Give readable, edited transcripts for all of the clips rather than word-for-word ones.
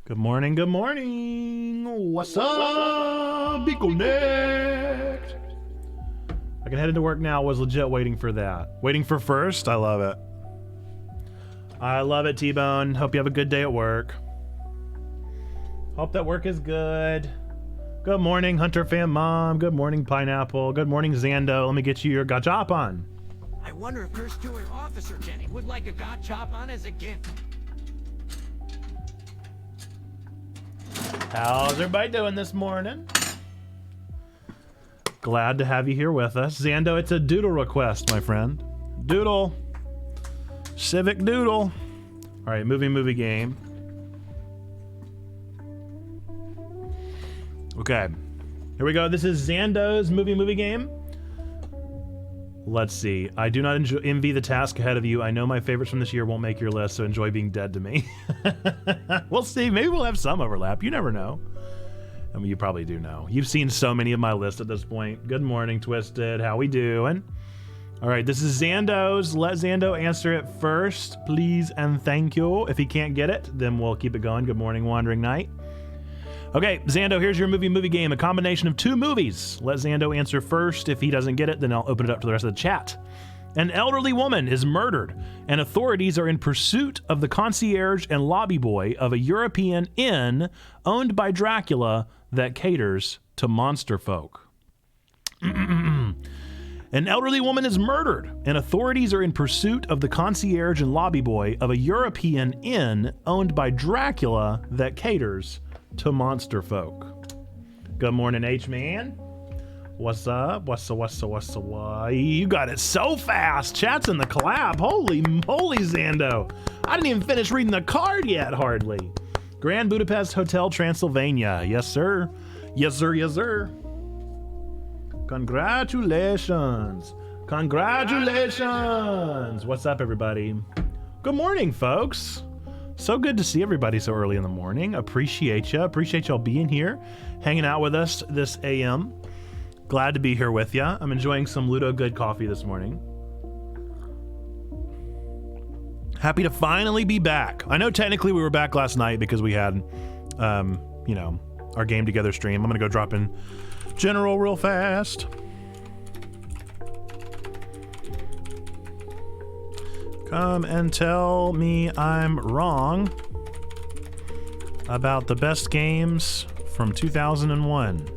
Good morning, good morning. What's up? Be connect. I can head into work now. Was legit waiting for that. Waiting for first? I love it. I love it, T-Bone. Hope you have a good day at work. Hope that work is good. Good morning, Hunter Fan Mom. Good morning, Pineapple. Good morning, Zando. Let me get you your gachapon. I wonder if First Steward Officer Jenny would like a gachapon as a gift. How's everybody doing this morning? Glad to have you here with us. Zando, it's a doodle request, my friend. Doodle. Civic doodle. All right, movie game. Okay, here we go. This is Zando's movie game. Let's see. I do not envy the task ahead of you. I know my favorites from this year won't make your list, so enjoy being dead to me. We'll see. Maybe we'll have some overlap. You never know. I mean, you probably do know. You've seen so many of my lists at this point. Good morning, Twisted. How we doing? All right, this is Zando's. Let Zando answer it first, please and thank you. If he can't get it, then we'll keep it going. Good morning, Wandering Knight. Okay, Zando, here's your movie game, a combination of 2 movies. Let Zando answer first. If he doesn't get it, then I'll open it up to the rest of the chat. An elderly woman is murdered, and authorities are in pursuit of the concierge and lobby boy of a European inn owned by Dracula that caters to monster folk. An elderly woman is murdered, and authorities are in pursuit of the concierge and lobby boy of a European inn owned by Dracula that caters to monster folk. Good morning, H-Man. What's up? What's up? You got it so fast. Chat's in the collab. Holy Zando. I didn't even finish reading the card yet, hardly. Grand Budapest Hotel, Transylvania. Yes, sir. Yes, sir. Yes, sir. Congratulations. Congratulations. What's up, everybody? Good morning, folks. So good to see everybody so early in the morning. Appreciate you. Appreciate y'all being here, hanging out with us this AM. Glad to be here with you. I'm enjoying some Ludo Good coffee this morning. Happy to finally be back. I know technically we were back last night because we had, our game together stream. I'm gonna go drop in general real fast. Come and tell me I'm wrong about the best games from 2001.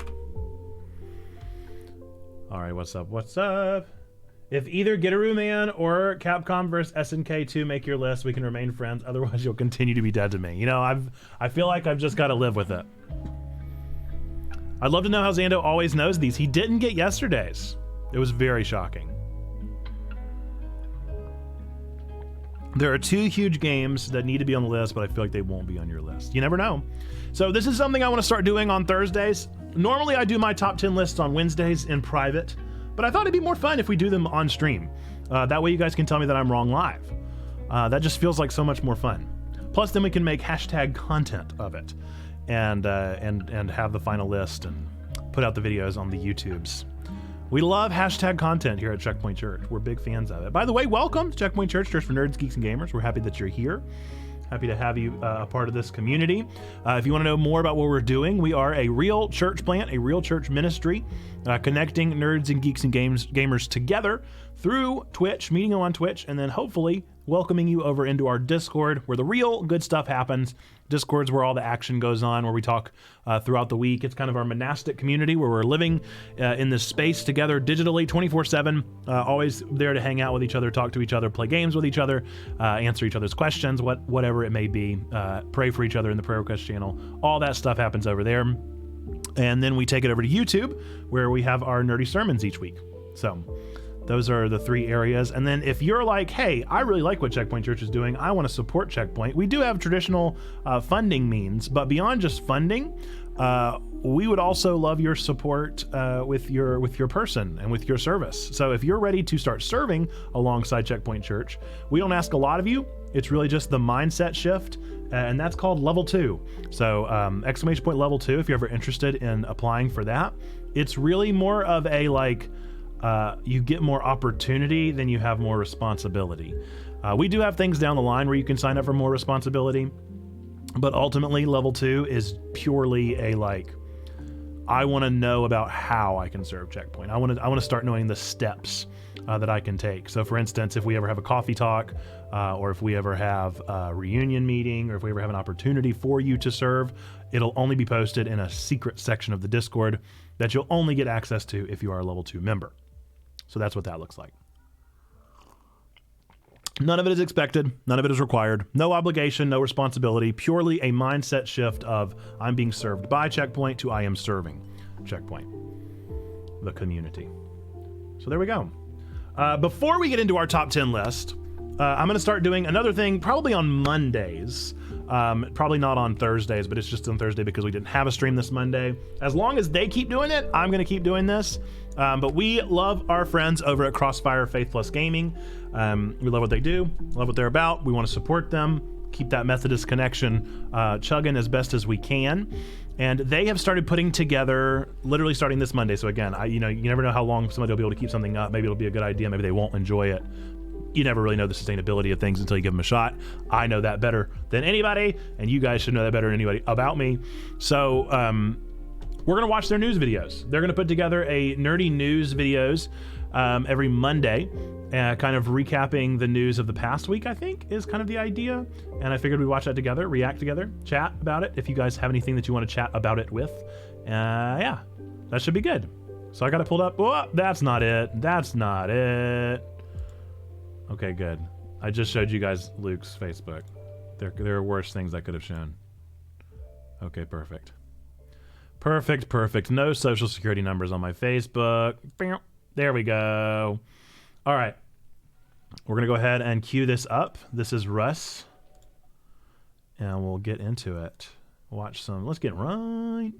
All right, what's up? What's up? If either Gitaru Man or Capcom vs SNK 2 make your list, we can remain friends. Otherwise, you'll continue to be dead to me. You know, I feel like I've just got to live with it. I'd love to know how Zando always knows these. He didn't get yesterday's. It was very shocking. There are 2 huge games that need to be on the list, but I feel like they won't be on your list. You never know. So this is something I want to start doing on Thursdays. Normally I do my top 10 lists on Wednesdays in private, but I thought it'd be more fun if we do them on stream. That way you guys can tell me that I'm wrong live. That just feels like so much more fun. Plus then we can make hashtag content of it and have the final list and put out the videos on the YouTubes. We love hashtag content here at Checkpoint Church. We're big fans of it. By the way, welcome to Checkpoint Church, Church for Nerds, Geeks, and Gamers. We're happy that you're here. Happy to have you a part of this community. If you want to know more about what we're doing, we are a real church plant, a real church ministry, connecting nerds and geeks and gamers together through Twitch, meeting them on Twitch, and then hopefully welcoming you over into our Discord where the real good stuff happens. Discord's where all the action goes on, where we talk throughout the week. It's kind of our monastic community where we're living in this space together digitally 24/7, always there to hang out with each other, talk to each other, play games with each other, answer each other's questions, whatever it may be, pray for each other in the prayer request channel. All that stuff happens over there. And then we take it over to YouTube where we have our nerdy sermons each week. So those are the 3 areas. And then if you're like, hey, I really like what Checkpoint Church is doing, I want to support Checkpoint, we do have traditional funding means, but beyond just funding, we would also love your support with your person and with your service. So if you're ready to start serving alongside Checkpoint Church, we don't ask a lot of you. It's really just the mindset shift, and that's called level 2. So exclamation point level 2, if you're ever interested in applying for that. It's really more of a you get more opportunity than you have more responsibility. We do have things down the line where you can sign up for more responsibility, but ultimately level 2 is purely a I want to know about how I can serve Checkpoint. I want to start knowing the steps that I can take. So for instance, if we ever have a coffee talk, or if we ever have a reunion meeting, or if we ever have an opportunity for you to serve, it'll only be posted in a secret section of the Discord that you'll only get access to if you are a level 2 member. So that's what that looks like. None of it is expected. None of it is required. No obligation, no responsibility. Purely a mindset shift of I'm being served by Checkpoint to I am serving Checkpoint, the community. So there we go. Before we get into our top 10 list, I'm going to start doing another thing probably on Mondays. Probably not on Thursdays, but it's just on Thursday because we didn't have a stream this Monday. As long as they keep doing it, I'm going to keep doing this. But we love our friends over at Crossfire Faith Plus Gaming. We love what they do, love what they're about. We want to support them, keep that Methodist connection chugging as best as we can. And they have started putting together, literally starting this Monday. So again, you never know how long somebody will be able to keep something up. Maybe it'll be a good idea. Maybe they won't enjoy it. You never really know the sustainability of things until you give them a shot. I know that better than anybody, and you guys should know that better than anybody about me. So we're gonna watch their news videos. They're gonna put together a nerdy news videos every Monday, kind of recapping the news of the past week, I think is kind of the idea. And I figured we'd watch that together, react together, chat about it. If you guys have anything that you want to chat about it with, yeah, that should be good. So I got it pulled up. Oh, that's not it. That's not it. Okay, good. I just showed you guys Luke's Facebook. There are worse things I could have shown. Okay, perfect. Perfect. No social security numbers on my Facebook. There we go. All right. We're going to go ahead and cue this up. This is Russ. And we'll get into it. Watch some. Let's get right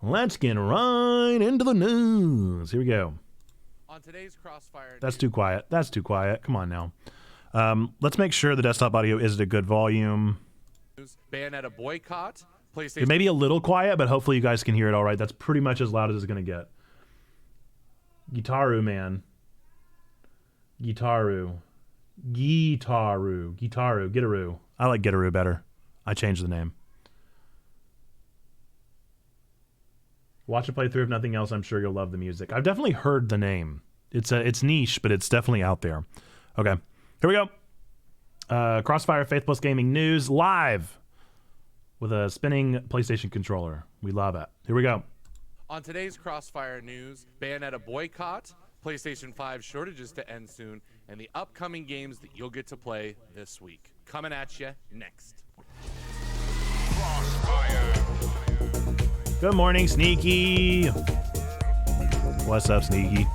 into the news. Here we go. On today's Crossfire. That's too quiet. Come on now. Let's make sure the desktop audio is at a good volume. Bayonetta boycott. PlayStation. It may be a little quiet, but hopefully you guys can hear it all right. That's pretty much as loud as it's going to get. Gitaru, man. Gitaru. Gitaru. I like Gitaru better. I changed the name. Watch a playthrough. If nothing else, I'm sure you'll love the music. I've definitely heard the name. It's niche, but it's definitely out there. Okay, here we go. Crossfire Faith Plus Gaming News live with a spinning PlayStation controller. We love it. Here we go. On today's Crossfire news, Bayonetta boycott, PlayStation 5 shortages to end soon, and the upcoming games that you'll get to play this week. Coming at you next. Good morning, Sneaky. What's up, Sneaky?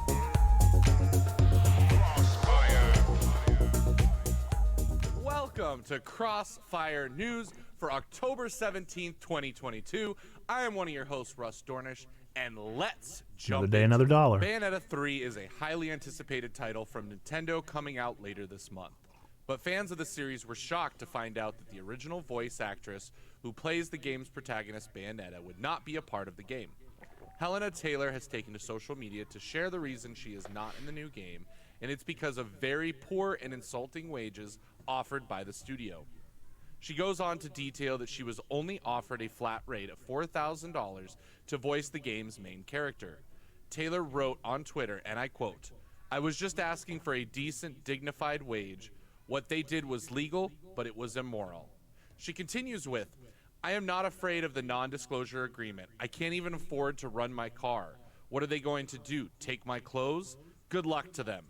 Welcome to Crossfire News for October 17th, 2022. I am one of your hosts, Russ Dornish, and let's jump Another day, another dollar. Bayonetta 3 is a highly anticipated title from Nintendo coming out later this month. But fans of the series were shocked to find out that the original voice actress who plays the game's protagonist, Bayonetta, would not be a part of the game. Helena Taylor has taken to social media to share the reason she is not in the new game, and it's because of very poor and insulting wages offered by the studio. She goes on to detail that she was only offered a flat rate of $4,000 to voice the game's main character. Taylor wrote on Twitter, and I quote, "I was just asking for a decent, dignified wage. What they did was legal, but it was immoral." She continues with, "I am not afraid of the non-disclosure agreement. I can't even afford to run my car. What are they going to do? Take my clothes? Good luck to them.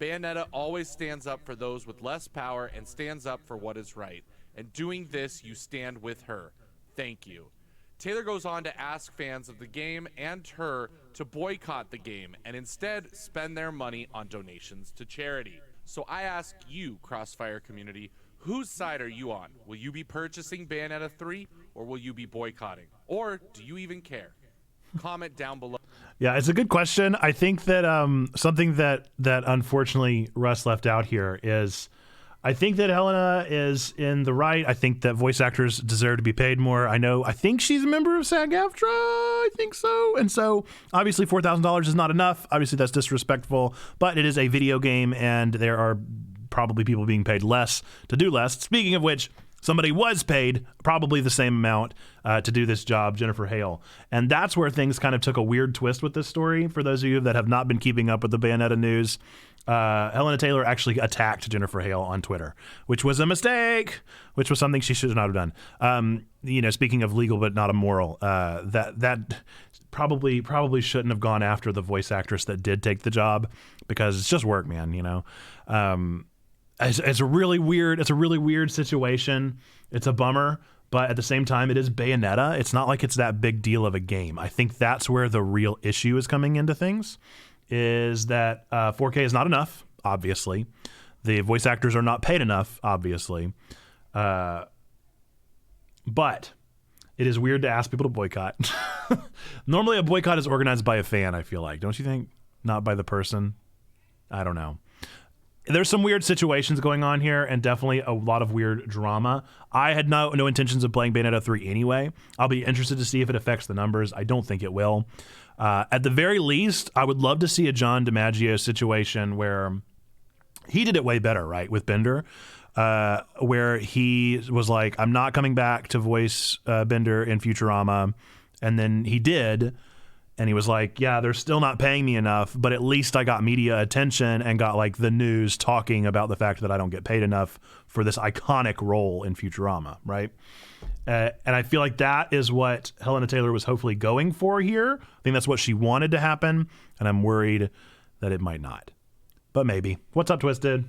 Bayonetta always stands up for those with less power and stands up for what is right. And doing this, you stand with her. Thank you." Taylor goes on to ask fans of the game and her to boycott the game and instead spend their money on donations to charity. So I ask you, Crossfire community, whose side are you on? Will you be purchasing Bayonetta 3 or will you be boycotting? Or do you even care? Comment down below. Yeah, it's a good question. I think that something that unfortunately Russ left out here is I think that Helena is in the right. I think that voice actors deserve to be paid more. I think she's a member of SAG-AFTRA. I think so. And so obviously $4,000 is not enough. Obviously that's disrespectful, but it is a video game and there are probably people being paid less to do less. Speaking of which, somebody was paid probably the same amount to do this job, Jennifer Hale. And that's where things kind of took a weird twist with this story. For those of you that have not been keeping up with the Bayonetta news, Helena Taylor actually attacked Jennifer Hale on Twitter, which was a mistake, which was something she should not have done. Speaking of legal but not immoral, that probably shouldn't have gone after the voice actress that did take the job because it's just work, man, It's a really weird situation. It's a bummer, but at the same time, it is Bayonetta. It's not like it's that big deal of a game. I think that's where the real issue is coming into things, is that 4K is not enough, obviously. The voice actors are not paid enough, obviously. But it is weird to ask people to boycott. Normally, a boycott is organized by a fan, I feel like. Don't you think? Not by the person? I don't know. there's some weird situations going on here, and definitely a lot of weird drama. I had no intentions of playing Bayonetta 3 anyway. I'll be interested to see if it affects the numbers. I don't think it will. At the very least, I would love to see a John DiMaggio situation where he did it way better, right, with Bender, where he was like, I'm not coming back to voice Bender in Futurama, and then he did. And he was like, yeah, they're still not paying me enough, but at least I got media attention and got like the news talking about the fact that I don't get paid enough for this iconic role in Futurama, right? And I feel like that is what Helena Taylor was hopefully going for here. I think that's what she wanted to happen, and I'm worried that it might not. But maybe. What's up, Twisted?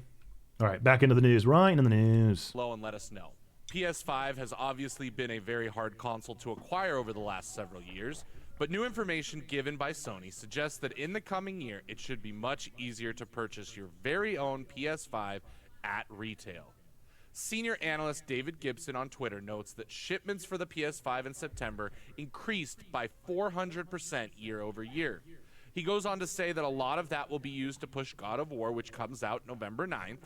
All right, back into the news. Right into the news. Low and let us know. PS5 has obviously been a very hard console to acquire over the last several years. But new information given by Sony suggests that in the coming year, it should be much easier to purchase your very own PS5 at retail. Senior analyst David Gibson on Twitter notes that shipments for the PS5 in September increased by 400% year over year. He goes on to say that a lot of that will be used to push God of War, which comes out November 9th.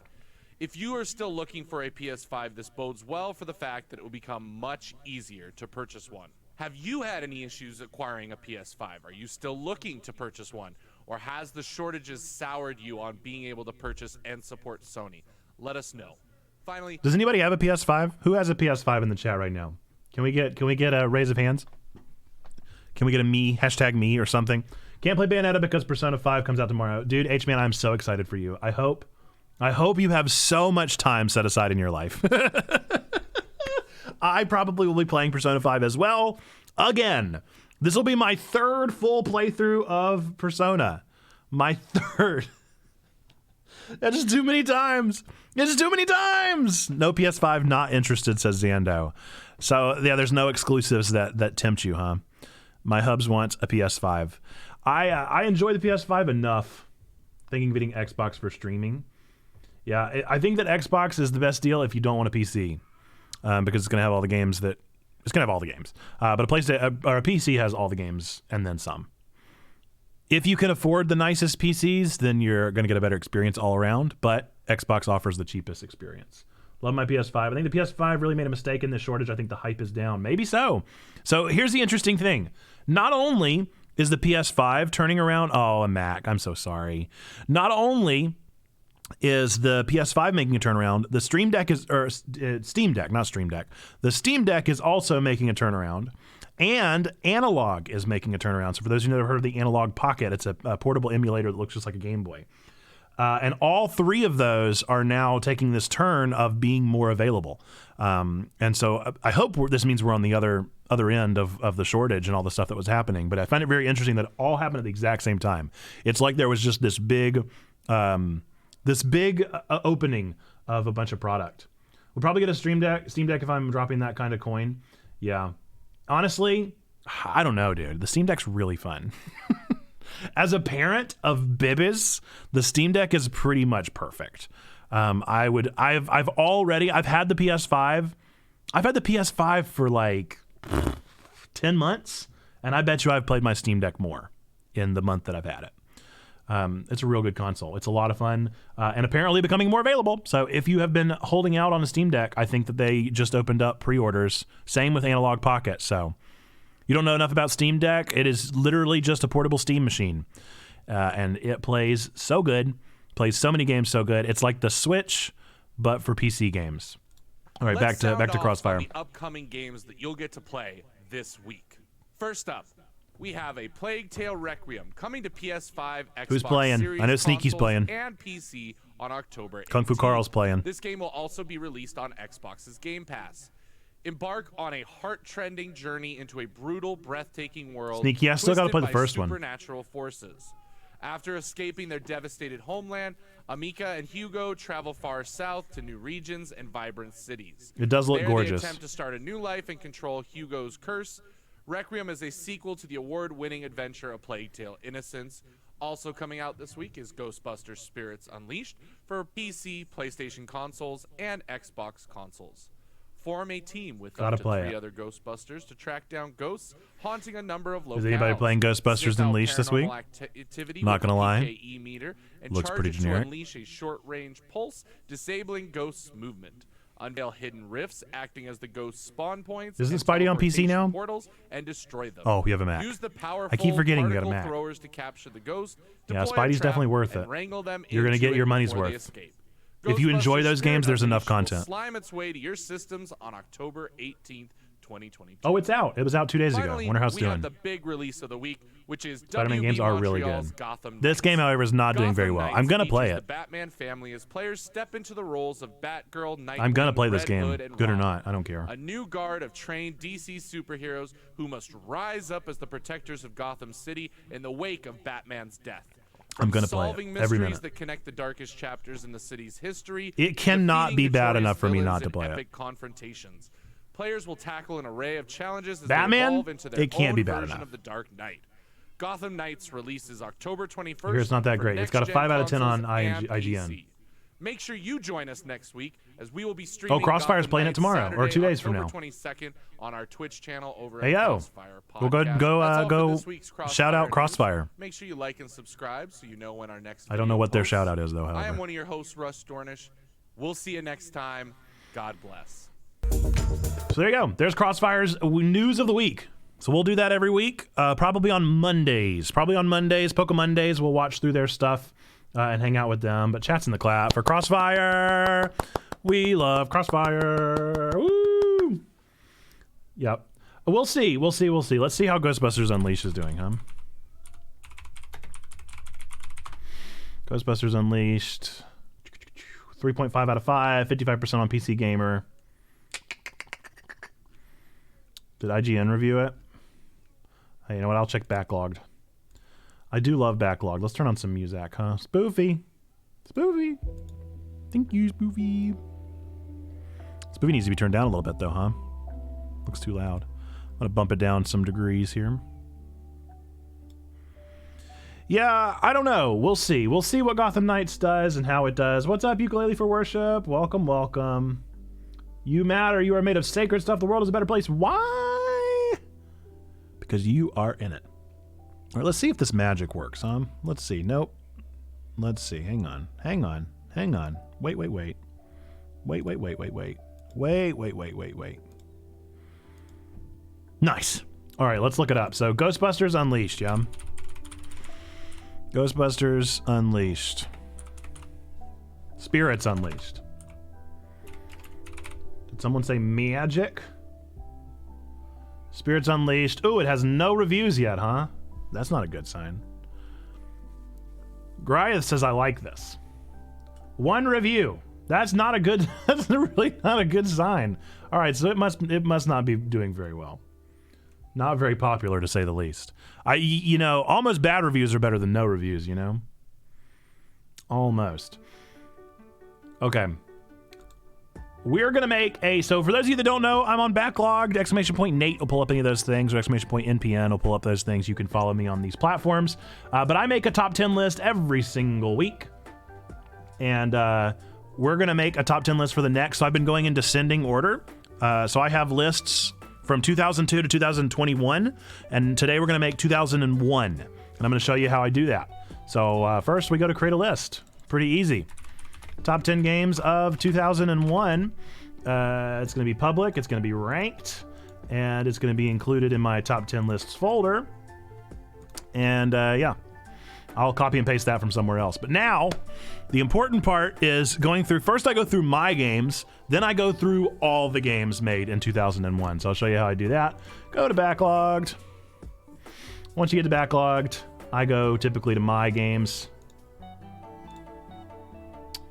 If you are still looking for a PS5, this bodes well for the fact that it will become much easier to purchase one. Have you had any issues acquiring a PS5? Are you still looking to purchase one? Or has the shortages soured you on being able to purchase and support Sony? Let us know. Finally, does anybody have a PS5? Who has a PS5 in the chat right now? Can we get a raise of hands? Can we get a me, #me or something? Can't play Bayonetta because Persona 5 comes out tomorrow. Dude, H-Man, I'm so excited for you. I hope you have so much time set aside in your life. I probably will be playing Persona 5 as well. Again, this will be my third full playthrough of Persona. My third. That's just too many times. It's just too many times. No PS5, not interested, says Zando. So, yeah, there's no exclusives that tempt you, huh? My hubs wants a PS5. I enjoy the PS5 enough thinking of getting Xbox for streaming. Yeah, I think that Xbox is the best deal if you don't want a PC. Because it's going to have all the games but a PlayStation or a PC has all the games and then some. If you can afford the nicest PCs, then you're going to get a better experience all around, but Xbox offers the cheapest experience. Love my PS5. I think the PS5 really made a mistake in this shortage. I think the hype is down. Maybe so. So here's the interesting thing. Not only is the PS5 turning around, a Mac, I'm so sorry. Not only is the PS5 making a turnaround, the Steam Deck, not Stream Deck. The Steam Deck is also making a turnaround, and Analog is making a turnaround. So for those who never heard of the Analog Pocket, it's a portable emulator that looks just like a Game Boy. And all three of those are now taking this turn of being more available. And so I hope this means we're on the other end of the shortage and all the stuff that was happening. But I find it very interesting that it all happened at the exact same time. It's like there was just this big opening of a bunch of product. We'll probably get a Steam Deck if I'm dropping that kind of coin. Yeah. Honestly, I don't know, dude. The Steam Deck's really fun. As a parent of Bibis, the Steam Deck is pretty much perfect. I've had the PS5. I've had the PS5 for like 10 months, and I bet you I've played my Steam Deck more in the month that I've had it. It's a real good console. It's a lot of fun, and apparently becoming more available. So if you have been holding out on a Steam Deck, I think that they just opened up pre-orders. Same with Analog Pocket. So you don't know enough about Steam Deck. It is literally just a portable Steam machine, and it plays so good. Plays so many games so good. It's like the Switch, but for PC games. All right, back to Crossfire. The upcoming games that you'll get to play this week. First up, we have a Plague Tale Requiem coming to PS5, Xbox Who's playing? Series I know Sneaky's consoles, playing. and PC on October 18th. Kung Fu Carl's playing. This game will also be released on Xbox's Game Pass. Embark on a heart-trending journey into a brutal, breathtaking world. Sneaky, I still got to play the first one. Supernatural forces. After escaping their devastated homeland, Amika and Hugo travel far south to new regions and vibrant cities. It does look gorgeous. They attempt to start a new life and control Hugo's curse. Requiem is a sequel to the award-winning adventure A Plague Tale: Innocence. Also coming out this week is Ghostbusters: Spirits Unleashed for PC, PlayStation consoles, and Xbox consoles. Form a team with Gotta up to play 3 it. other Ghostbusters to track down ghosts haunting a number of locales. Is anybody playing Ghostbusters Sniff out Unleashed this week? paranormal activity Not with a gonna lie. PKE meter, and Looks charge pretty it to generic. unleash a short-range pulse, disabling ghosts' movement. Unveil hidden rifts, acting as the ghost spawn points. Isn't and Spidey on PC teleportation now? Portals, and destroy them. Oh, you have a Mac. Use the powerful I keep forgetting you got a particle Mac. throwers to capture the ghost. Yeah, deploy a Spidey's trap, definitely worth and it. wrangle them You're gonna into get it your money's before they worth. escape. If you enjoy Ghostbusters those games, Spirit there's enough Unleashed will content. Slime its way to your systems on October 18th, 2022. Oh, it's out. It was out 2 days ago. Finally, Wonder how it's we have doing. the big release of the week, which is Spider-Man WB games are really Montreal's good. Gotham This Knights. game, however, is not doing very Gotham well. Knights I'm gonna play features it. The Batman family as players step into the roles of Batgirl, Nightwing, I'm gonna play this Red game, Hood, and good or Robin. not. I don't care. A new guard of trained DC superheroes who must rise up as the protectors of Gotham City in the wake of Batman's death. I'm gonna play Solving it every mysteries minute. that connect the darkest chapters in the city's history. It cannot defeating be bad notorious enough for me villains not to in play it. epic confrontations. Players will tackle an array of challenges as Batman? they evolve into their It can't own be bad version enough. of the Dark Knight. Gotham Knights releases October 21st. Here's not that for great. It's got a next-gen 5 out of 10 on consoles and IGN. PC. Make sure you join us next week as we will be streaming. Crossfire's Gotham playing it Knights tomorrow, or Saturday, 2 days from October now. 22nd on our Twitch channel over Hey, at yo. Crossfire We'll go Podcast. That's all for go this week's shout out Crossfire Crossfire. news. Make sure you like and subscribe so you know when our next. I don't know video what their posts. shout out is though, I am however. one of your hosts, Russ Dornish. We'll see you next time. God bless. So there you go. There's Crossfire's news of the week. So we'll do that every week, probably on Mondays. Poke Mondays. We'll watch through their stuff and hang out with them. But chat's in the clap for Crossfire. We love Crossfire. Woo! Yep. We'll see. Let's see how Ghostbusters Unleashed is doing, huh? Ghostbusters Unleashed. 3.5 out of 5. 55% on PC Gamer. Did IGN review it? Hey, you know what? I'll check Backlogged. I do love Backlogged. Let's turn on some music, huh? Spoofy. Thank you, Spoofy. Spoofy needs to be turned down a little bit, though, huh? Looks too loud. I'm going to bump it down some degrees here. Yeah, I don't know. We'll see. We'll see what Gotham Knights does and how it does. What's up, Ukulele for Worship? Welcome, welcome. You matter. You are made of sacred stuff. The world is a better place. Why? Because you are in it. All right, let's see if this magic works, huh? Let's see. Nope. Let's see. Hang on. Wait. Wait. Nice. All right, let's look it up. So, Ghostbusters Unleashed, yeah? Ghostbusters Unleashed. Spirits Unleashed. Did someone say magic? Spirits Unleashed. Ooh, it has no reviews yet, huh? That's not a good sign. Goliath says I like this. 1 review. That's not a good. That's really not a good sign. All right, so it must not be doing very well. Not very popular, to say the least. Almost bad reviews are better than no reviews. Almost. Okay. We're going to make so for those of you that don't know, I'm on Backlogged. !Nate will pull up any of those things, or !NPN will pull up those things. You can follow me on these platforms. But I make a top 10 list every single week. And we're going to make a top 10 list for the next. So I've been going in descending order. So I have lists from 2002 to 2021. And today we're going to make 2001. And I'm going to show you how I do that. So first we go to create a list. Pretty easy. Top 10 games of 2001. It's going to be public, it's going to be ranked, and it's going to be included in my top 10 lists folder. And yeah, I'll copy and paste that from somewhere else. But now, the important part is going through. First, I go through my games, then I go through all the games made in 2001. So I'll show you how I do that. Go to Backlogged. Once you get to Backlogged, I go typically to My Games.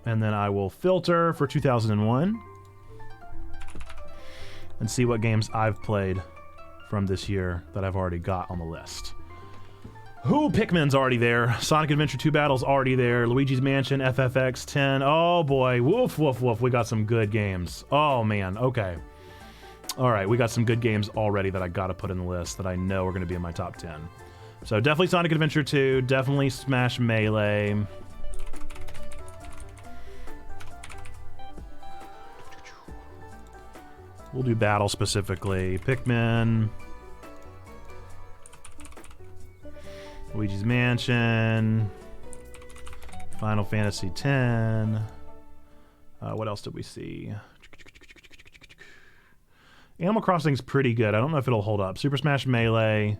And then I will filter for 2001 and see what games I've played from this year that I've already got on the list. Pikmin's already there. Sonic Adventure 2 Battle's already there. Luigi's Mansion, FFX 10. Oh boy, woof. We got some good games. Oh man, okay. All right, we got some good games already that I gotta put in the list that I know are gonna be in my top 10. So definitely Sonic Adventure 2, definitely Smash Melee. We'll do battle specifically. Pikmin. Luigi's Mansion. Final Fantasy X. What else did we see? Animal Crossing's pretty good. I don't know if it'll hold up. Super Smash Melee.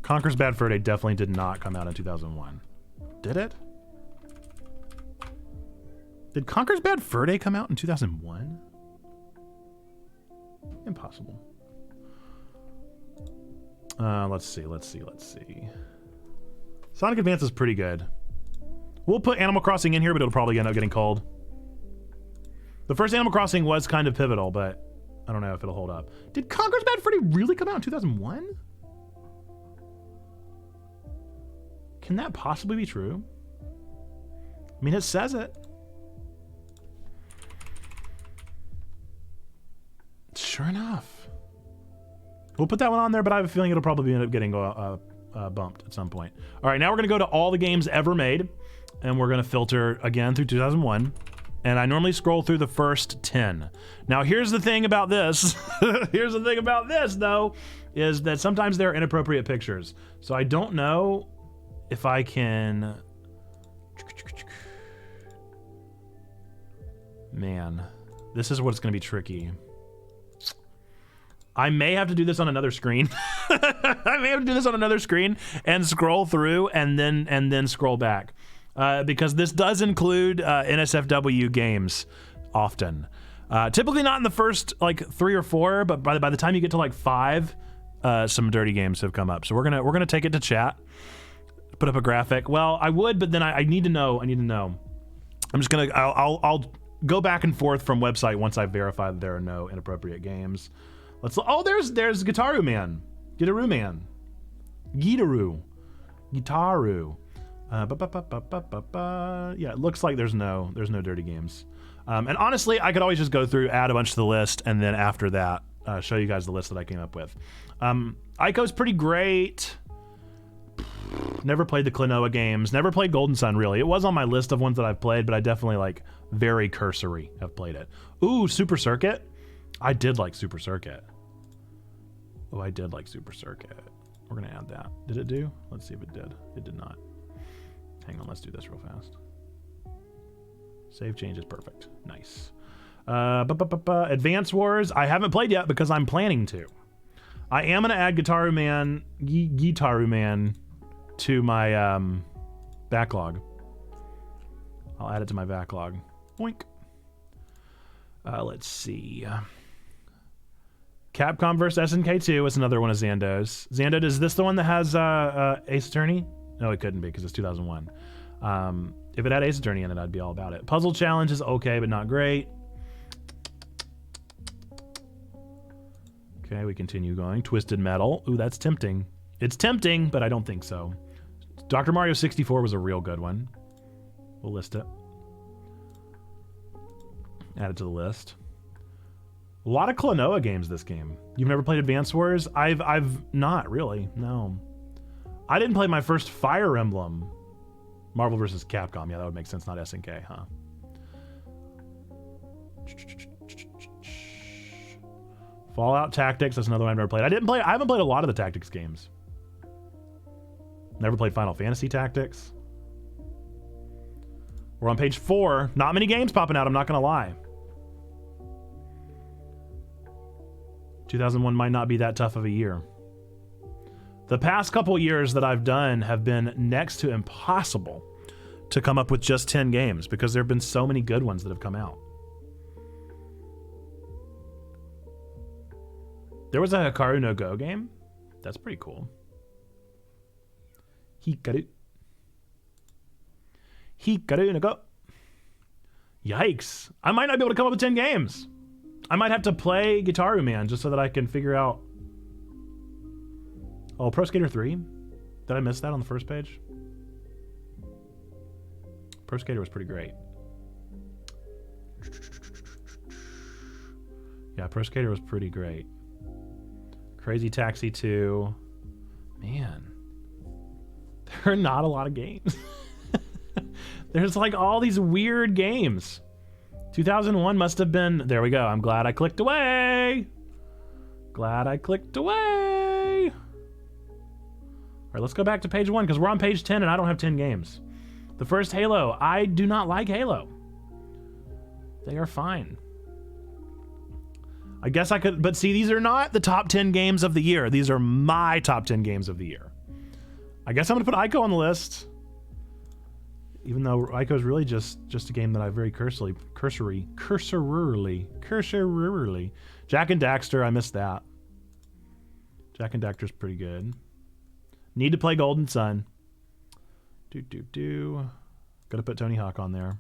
Conker's Bad Fur Day definitely did not come out in 2001. Did it? Did Conker's Bad Fur Day come out in 2001? Impossible. Let's see. Sonic Advance is pretty good. We'll put Animal Crossing in here, but it'll probably end up getting cold. The first Animal Crossing was kind of pivotal, but I don't know if it'll hold up. Did Conker's Bad Fur Day really come out in 2001? Can that possibly be true? I mean, it says it. Sure enough. We'll put that one on there, but I have a feeling it'll probably end up getting bumped at some point. All right, now we're going to go to all the games ever made, and we're going to filter again through 2001. And I normally scroll through the first 10. Now, here's the thing about this. Here's the thing about this, though, is that sometimes there are inappropriate pictures. So I don't know if I can... Man, this is what's going to be tricky. I may have to do this on another screen. I may have to do this on another screen and scroll through and then scroll back. Because this does include NSFW games often. Typically not in the first like 3 or 4, but by the time you get to like 5, some dirty games have come up. So we're gonna take it to chat. Put up a graphic. Well, I would, but then I need to know. I'm just gonna. I'll go back and forth from website once I verify that there are no inappropriate games. Oh, there's Gitaru Man. Yeah, it looks like there's no dirty games. And honestly, I could always just go through, add a bunch to the list, and then after that, show you guys the list that I came up with. Ico's pretty great. Never played the Klonoa games. Never played Golden Sun, really. It was on my list of ones that I've played, but I definitely, like, very cursory have played it. Ooh, Super Circuit. I did like Super Circuit. Oh, I did like Super Circuit. We're going to add that. Did it do? Let's see if it did. It did not. Hang on, let's do this real fast. Save change is perfect. Nice. Advance Wars, I haven't played yet because I'm planning to. I am going to add Gitaru Man to my backlog. I'll add it to my backlog. Boink. Let's see. Capcom vs. SNK 2 is another one of Zando's. Zando, is this the one that has Ace Attorney? No, it couldn't be because it's 2001. If it had Ace Attorney in it, I'd be all about it. Puzzle Challenge is okay, but not great. Okay, we continue going. Twisted Metal. Ooh, that's tempting. It's tempting, but I don't think so. Dr. Mario 64 was a real good one. We'll list it. Add it to the list. A lot of Klonoa games this game. You've never played Advance Wars? I've not really, no. I didn't play my first Fire Emblem. Marvel vs. Capcom. Yeah, that would make sense, not SNK, huh? Fallout Tactics, that's another one I've never played. I haven't played a lot of the Tactics games. Never played Final Fantasy Tactics. We're on page 4. Not many games popping out, I'm not gonna lie. 2001 might not be that tough of a year. The past couple years that I've done have been next to impossible to come up with just 10 games because there have been so many good ones that have come out. There was a Hikaru no Go game. That's pretty cool. Hikaru no Go. Yikes. I might not be able to come up with 10 games. I might have to play Gitaru Man just so that I can figure out... Oh, Pro Skater 3? Did I miss that on the first page? Pro Skater was pretty great. Yeah, Pro Skater was pretty great. Crazy Taxi 2. Man. There are not a lot of games. There's like all these weird games. 2001 must have been... There we go. I'm glad I clicked away. Glad I clicked away. All right, let's go back to page 1 because we're on page 10 and I don't have 10 games. The first Halo. I do not like Halo. They are fine. I guess I could... But see, these are not the top 10 games of the year. These are my top 10 games of the year. I guess I'm going to put Ico on the list. Even though Ico is really just a game that I very cursorily. Jak and Daxter, I missed that. Jak and Daxter's pretty good. Need to play Golden Sun. Gotta put Tony Hawk on there.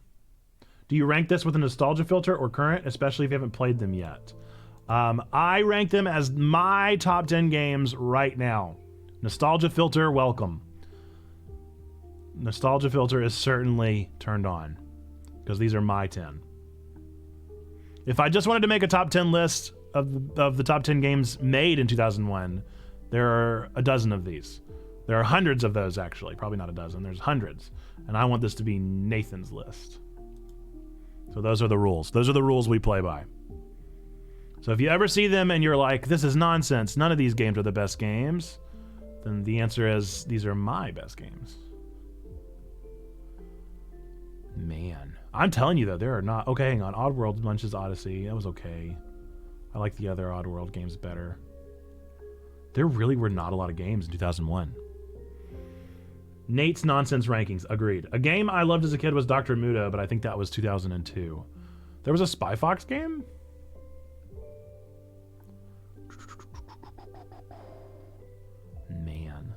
Do you rank this with a nostalgia filter or current, especially if you haven't played them yet? I rank them as my top 10 games right now. Nostalgia filter, welcome. Nostalgia filter is certainly turned on because these are my 10. If I just wanted to make a top 10 list of the top 10 games made in 2001, there are a dozen of these. There are hundreds of those, actually. Probably not a dozen. There's hundreds. And I want this to be Nathan's list. So those are the rules. Those are the rules we play by. So if you ever see them and you're like, this is nonsense, none of these games are the best games, then the answer is, these are my best games. Man. I'm telling you, though, there are not... Okay, hang on. Oddworld Lunch's Odyssey. That was okay. I like the other Oddworld games better. There really were not a lot of games in 2001. Nate's nonsense rankings. Agreed. A game I loved as a kid was Dr. Muda, but I think that was 2002. There was a Spy Fox game? Man.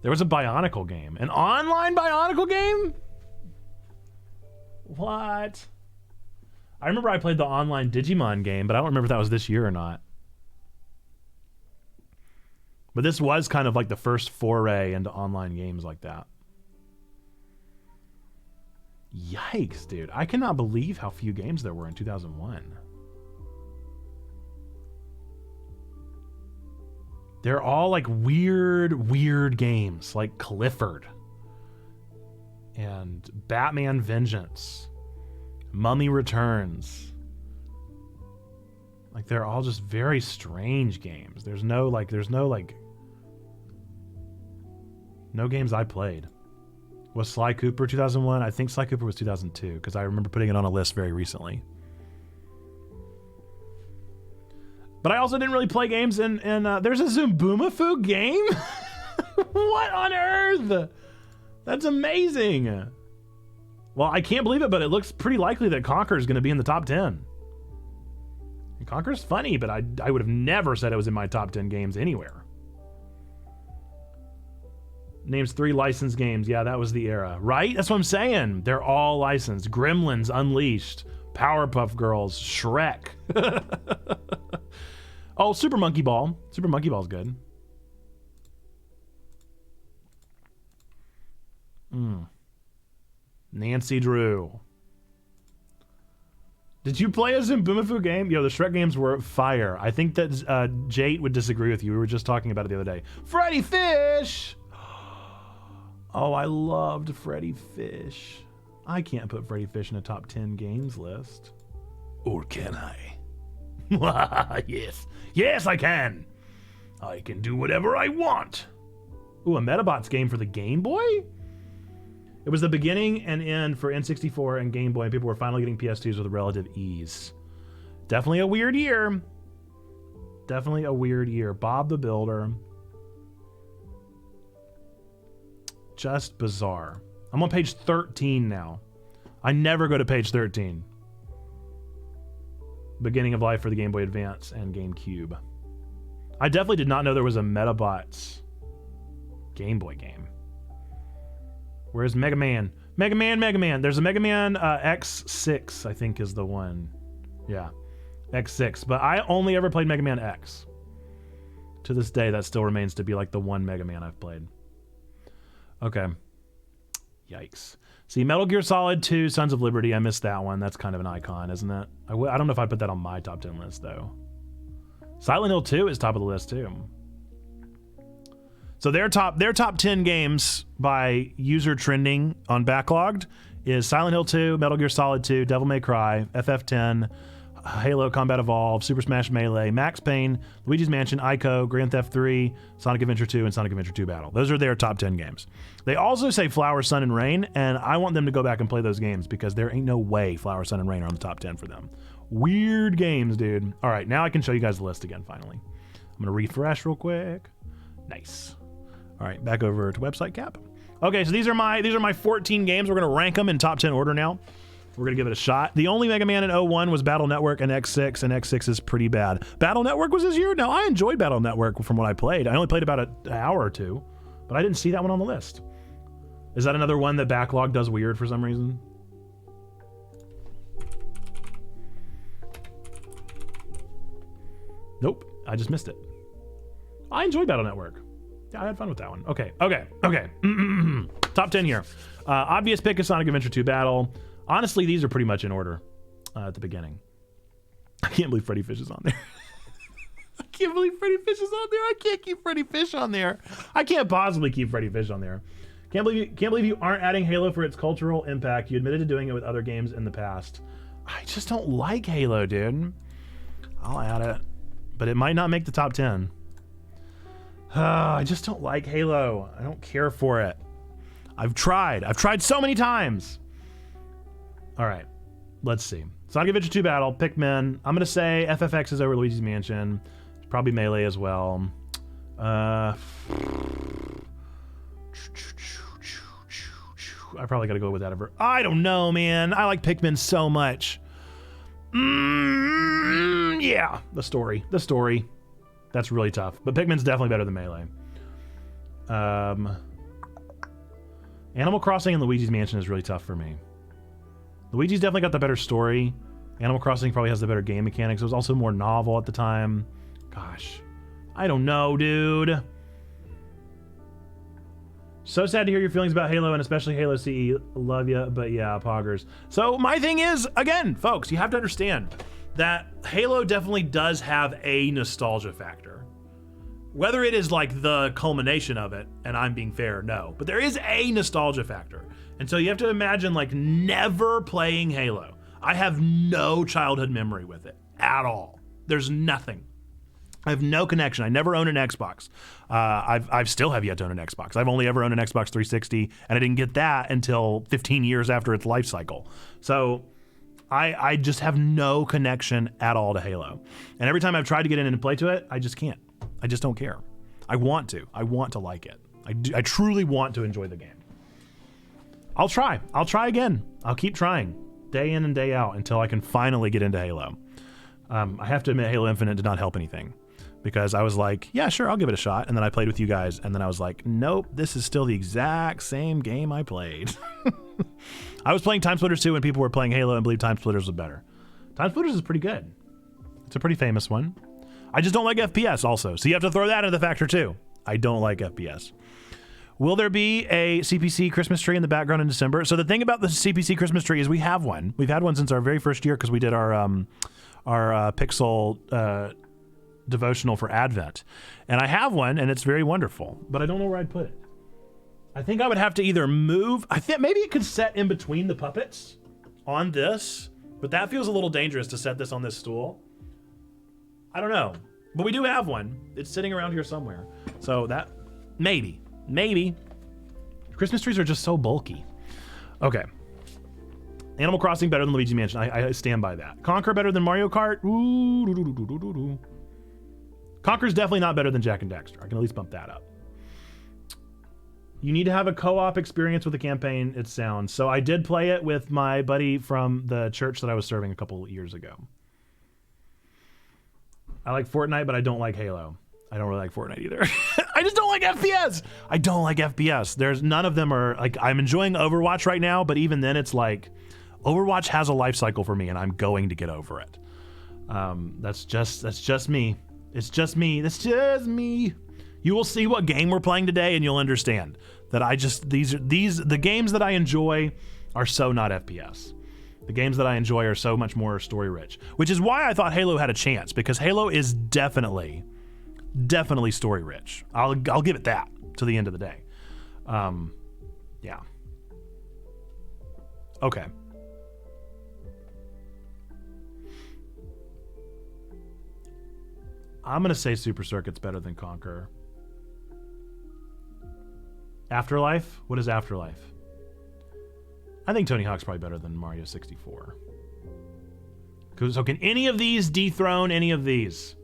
There was a Bionicle game. An online Bionicle game? What? I remember I played the online Digimon game, but I don't remember if that was this year or not. But this was kind of like the first foray into online games like that. Yikes, dude. I cannot believe how few games there were in 2001. They're all like weird games, like Clifford and Batman Vengeance, Mummy Returns. Like they're all just very strange games. There's no games I played. Was Sly Cooper 2001? I think Sly Cooper was 2002 because I remember putting it on a list very recently. But I also didn't really play games in there's a Zoomboomafoo game? What on earth? That's amazing. Well, I can't believe it, but it looks pretty likely that Conker is going to be in the top 10. And Conker's funny, but I would have never said it was in my top 10 games anywhere. Names 3 licensed games. Yeah, that was the era. Right? That's what I'm saying. They're all licensed. Gremlins Unleashed, Powerpuff Girls, Shrek. Oh, Super Monkey Ball. Super Monkey Ball's good. Nancy Drew. Did you play a Zoomboomafoo game? Yo, the Shrek games were fire. I think that Jate would disagree with you. We were just talking about it the other day. Freddy Fish! Oh, I loved Freddy Fish. I can't put Freddy Fish in a top 10 games list. Or can I? Yes. Yes, I can. I can do whatever I want. Ooh, a Metabots game for the Game Boy? It was the beginning and end for N64 and Game Boy, and people were finally getting PS2s with relative ease. Definitely a weird year. Definitely a weird year. Bob the Builder. Just bizarre. I'm on page 13 now. I never go to page 13. Beginning of life for the Game Boy Advance and GameCube. I definitely did not know there was a Metabots Game Boy game. Where's Mega Man? Mega Man. There's a Mega Man X6, I think is the one. Yeah, X6. But I only ever played Mega Man X. To this day, that still remains to be like the one Mega Man I've played. Okay. Yikes. See, Metal Gear Solid 2, Sons of Liberty, I missed that one. That's kind of an icon, isn't it? I don't know if I'd put that on my top 10 list, though. Silent Hill 2 is top of the list, too. So their top 10 games by user trending on Backlogged is Silent Hill 2, Metal Gear Solid 2, Devil May Cry, FF10, Halo Combat Evolved, Super Smash Melee, Max Payne, Luigi's Mansion, Ico, Grand Theft 3, Sonic Adventure 2, and Sonic Adventure 2 Battle. Those are their top 10 games. They also say Flower, Sun, and Rain, and I want them to go back and play those games because there ain't no way Flower, Sun, and Rain are on the top 10 for them. Weird games, dude. All right, now I can show you guys the list again, finally. I'm going to refresh real quick. Nice. All right, back over to website cap. Okay, so these are my 14 games. We're going to rank them in top 10 order now. We're going to give it a shot. The only Mega Man in 01 was Battle Network and X6, and X6 is pretty bad. Battle Network was this year? No, I enjoyed Battle Network from what I played. I only played about an hour or two, but I didn't see that one on the list. Is that another one that Backlog does weird for some reason? Nope, I just missed it. I enjoyed Battle Network. Yeah, I had fun with that one. Okay. Top 10 here. Obvious pick is Sonic Adventure 2 Battle. Honestly, these are pretty much in order at the beginning. I can't believe Freddy Fish is on there. I can't believe Freddy Fish is on there. I can't keep Freddy Fish on there. I can't possibly keep Freddy Fish on there. Can't believe you aren't adding Halo for its cultural impact. You admitted to doing it with other games in the past. I just don't like Halo, dude. I'll add it, but it might not make the top 10. I just don't like Halo. I don't care for it. I've tried so many times. All right, let's see. Sonic Adventure 2 Battle, Pikmin. I'm gonna say FFX is over Luigi's Mansion. Probably Melee as well. I probably gotta go with that over. I don't know, man. I like Pikmin so much. Yeah, the story. That's really tough. But Pikmin's definitely better than Melee. Animal Crossing and Luigi's Mansion is really tough for me. Luigi's definitely got the better story. Animal Crossing probably has the better game mechanics. It was also more novel at the time. Gosh. I don't know, dude. So sad to hear your feelings about Halo and especially Halo CE. Love ya, but yeah, poggers. So my thing is, again, folks, you have to understand that Halo definitely does have a nostalgia factor. Whether it is like the culmination of it, and I'm being fair, no. But there is a nostalgia factor. And so you have to imagine like never playing Halo. I have no childhood memory with it at all. There's nothing. I have no connection. I never owned an Xbox. I've still have yet to own an Xbox. I've only ever owned an Xbox 360, and I didn't get that until 15 years after its life cycle. So I just have no connection at all to Halo. And every time I've tried to get in and play to it, I just can't. I just don't care. I want to like it. I truly want to enjoy the game. I'll try again. I'll keep trying day in and day out until I can finally get into Halo. I have to admit, Halo Infinite did not help anything because I was like, yeah, sure, I'll give it a shot. And then I played with you guys, and then I was like, nope, this is still the exact same game I played. I was playing Time Splitters 2 when people were playing Halo and believed Time Splitters was better. Time Splitters is pretty good. It's a pretty famous one. I just don't like FPS also, so you have to throw that into the factor too. I don't like FPS. Will there be a CPC Christmas tree in the background in December? So the thing about the CPC Christmas tree is we have one. We've had one since our very first year because we did our Pixel devotional for Advent. And I have one, and it's very wonderful, but I don't know where I'd put it. I think I would have to either move. I think maybe it could set in between the puppets on this, but that feels a little dangerous to set this on this stool. I don't know, but we do have one. It's sitting around here somewhere. So that, maybe. Christmas trees are just so bulky. Okay. Animal Crossing better than Luigi's Mansion. I stand by that. Conquer better than Mario Kart. Ooh. Conquer's definitely not better than Jak and Daxter. I can at least bump that up. You need to have a co-op experience with the campaign, it sounds. So I did play it with my buddy from the church that I was serving a couple years ago. I like Fortnite, but I don't like Halo. I don't really like Fortnite either. I just don't like FPS. I don't like FPS. There's none of them are like, I'm enjoying Overwatch right now, but even then it's like, Overwatch has a life cycle for me and I'm going to get over it. That's just me. It's just me. That's just me. You will see what game we're playing today and you'll understand that the games that I enjoy are so not FPS. The games that I enjoy are so much more story rich, which is why I thought Halo had a chance, because Halo is definitely definitely story rich. I'll give it that to the end of the day. Yeah. Okay. I'm gonna say Super Circuit's better than Conquer. Afterlife? What is Afterlife? I think Tony Hawk's probably better than Mario 64. So can any of these dethrone any of these?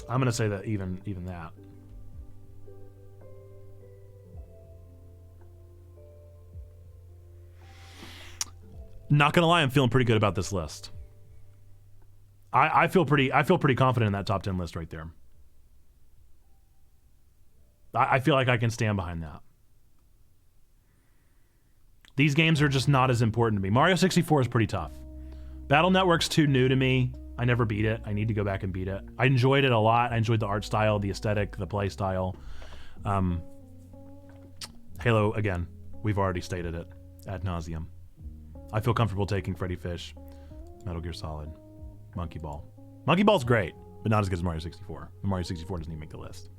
I'm gonna say that even that. Not gonna lie, I'm feeling pretty good about this list. I feel pretty confident in that top 10 list right there. I feel like I can stand behind that. These games are just not as important to me. Mario 64 is pretty tough. Battle Network's too new to me. I never beat it. I need to go back and beat it. I enjoyed it a lot. I enjoyed the art style, the aesthetic, the play style. Halo, again, we've already stated it ad nauseum. I feel comfortable taking Freddy Fish, Metal Gear Solid, Monkey Ball. Monkey Ball's great, but not as good as Mario 64. Mario 64 doesn't even make the list.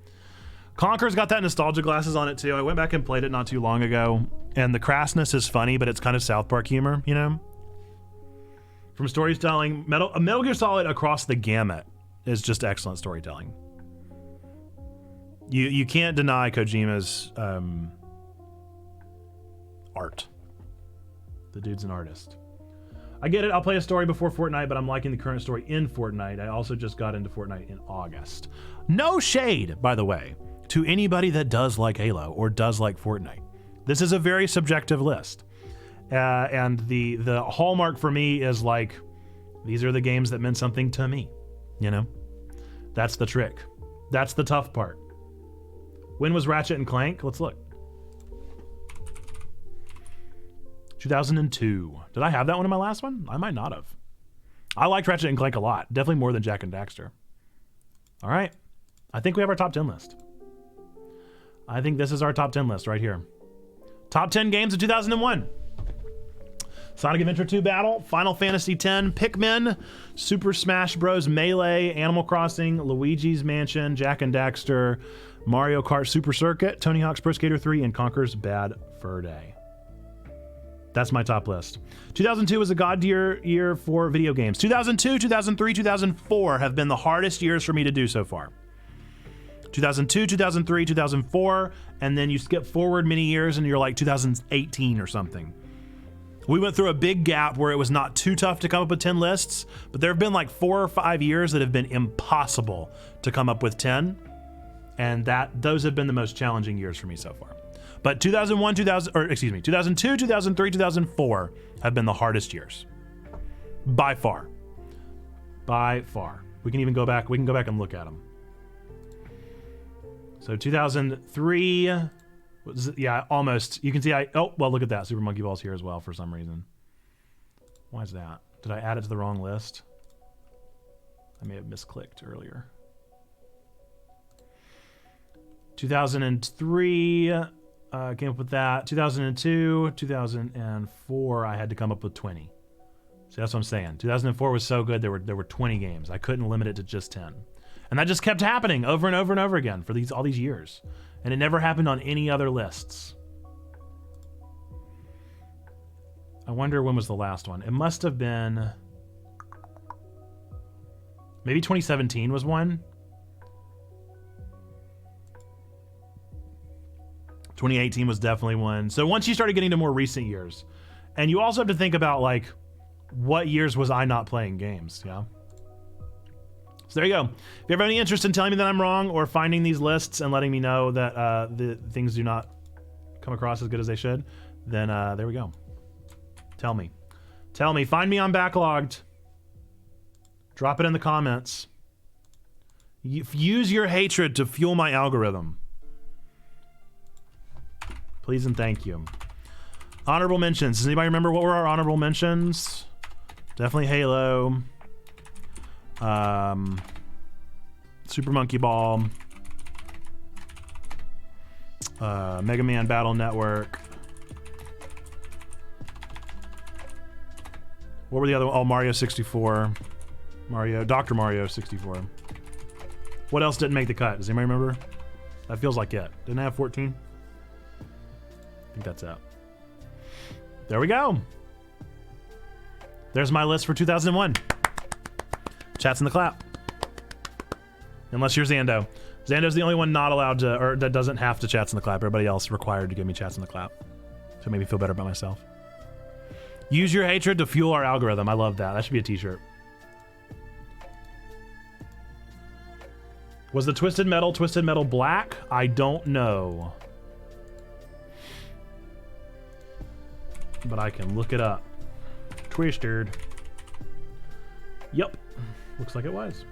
Conker's got that nostalgia glasses on it too. I went back and played it not too long ago, and the crassness is funny, but it's kind of South Park humor, you know? From storytelling, Metal Gear Solid across the gamut is just excellent storytelling. You can't deny Kojima's art. The dude's an artist. I get it, I'll play a story before Fortnite, but I'm liking the current story in Fortnite. I also just got into Fortnite in August. No shade, by the way, to anybody that does like Halo or does like Fortnite. This is a very subjective list. And the hallmark for me is like, these are the games that meant something to me, you know? That's the trick. That's the tough part. When was Ratchet and Clank? Let's look. 2002. Did I have that one in my last one? I might not have. I liked Ratchet and Clank a lot. Definitely more than Jak and Daxter. All right. I think we have our top 10 list. I think this is our top 10 list right here. Top 10 games of 2001. Sonic Adventure 2 Battle, Final Fantasy X, Pikmin, Super Smash Bros. Melee, Animal Crossing, Luigi's Mansion, Jak and Daxter, Mario Kart Super Circuit, Tony Hawk's Pro Skater 3, and Conker's Bad Fur Day. That's my top list. 2002 was a god year for video games. 2002, 2003, 2004 have been the hardest years for me to do so far. 2002, 2003, 2004, and then you skip forward many years and you're like 2018 or something. We went through a big gap where it was not too tough to come up with 10 lists, but there have been like 4 or 5 years that have been impossible to come up with 10, and those have been the most challenging years for me so far. But 2002, 2003, 2004 have been the hardest years. By far. By far. We can go back and look at them. So 2003, yeah, almost. You can see look at that. Super Monkey Ball's here as well for some reason. Why is that? Did I add it to the wrong list? I may have misclicked earlier. 2003, came up with that. 2002, 2004, I had to come up with 20. So that's what I'm saying. 2004 was so good, there were 20 games. I couldn't limit it to just 10. And that just kept happening over and over and over again for all these years. And it never happened on any other lists. I wonder when was the last one. It must have been... maybe 2017 was one? 2018 was definitely one. So once you started getting to more recent years, and you also have to think about like, what years was I not playing games, yeah? So there you go. If you have any interest in telling me that I'm wrong or finding these lists and letting me know that the things do not come across as good as they should, then there we go. Tell me. Find me on Backlogged. Drop it in the comments. Use your hatred to fuel my algorithm. Please and thank you. Honorable mentions. Does anybody remember what were our honorable mentions? Definitely Halo. Super Monkey Ball. Mega Man Battle Network. What were the other? Oh, Mario 64. Dr. Mario 64. What else didn't make the cut? Does anybody remember? That feels like it. Didn't I have 14? I think that's it. There we go. There's my list for 2001. Chats in the clap. Unless you're Xando. Xando's the only one not allowed to, or that doesn't have to chats in the clap. Everybody else required to give me chats in the clap. So it made me feel better about myself. Use your hatred to fuel our algorithm. I love that. That should be a t-shirt. Was the Twisted Metal black? I don't know. But I can look it up. Twisted. Yup. Looks like it was.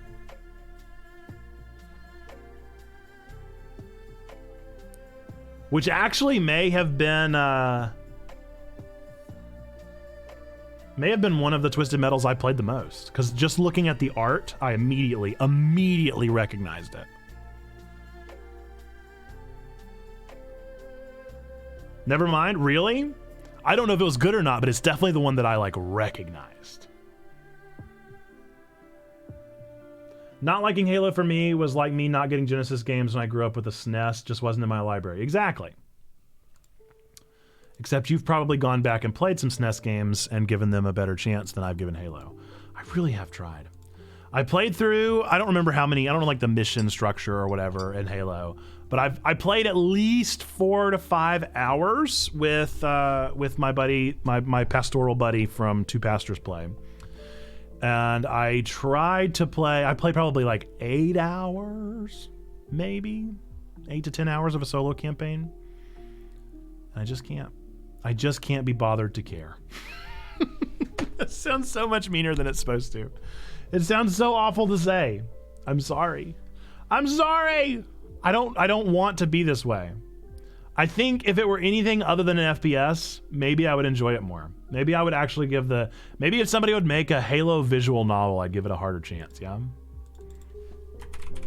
Which actually may have been one of the Twisted Metals I played the most. Because just looking at the art, I immediately recognized it. Never mind, really? I don't know if it was good or not, but it's definitely the one that I like recognized. Not liking Halo for me was like me not getting Genesis games when I grew up with a SNES, just wasn't in my library. Exactly. Except you've probably gone back and played some SNES games and given them a better chance than I've given Halo. I really have tried. I played through, I don't remember how many, I don't know like the mission structure or whatever in Halo, but I played at least 4 to 5 hours with my buddy, my pastoral buddy from Two Pastors Play. And I tried to play, I played probably like 8 hours, maybe 8 to 10 hours of a solo campaign. And I just can't be bothered to care. That sounds so much meaner than it's supposed to. It sounds so awful to say. I'm sorry. I'm sorry. I don't want to be this way. I think if it were anything other than an FPS, maybe I would enjoy it more. Maybe I would actually give maybe if somebody would make a Halo visual novel, I'd give it a harder chance, yeah?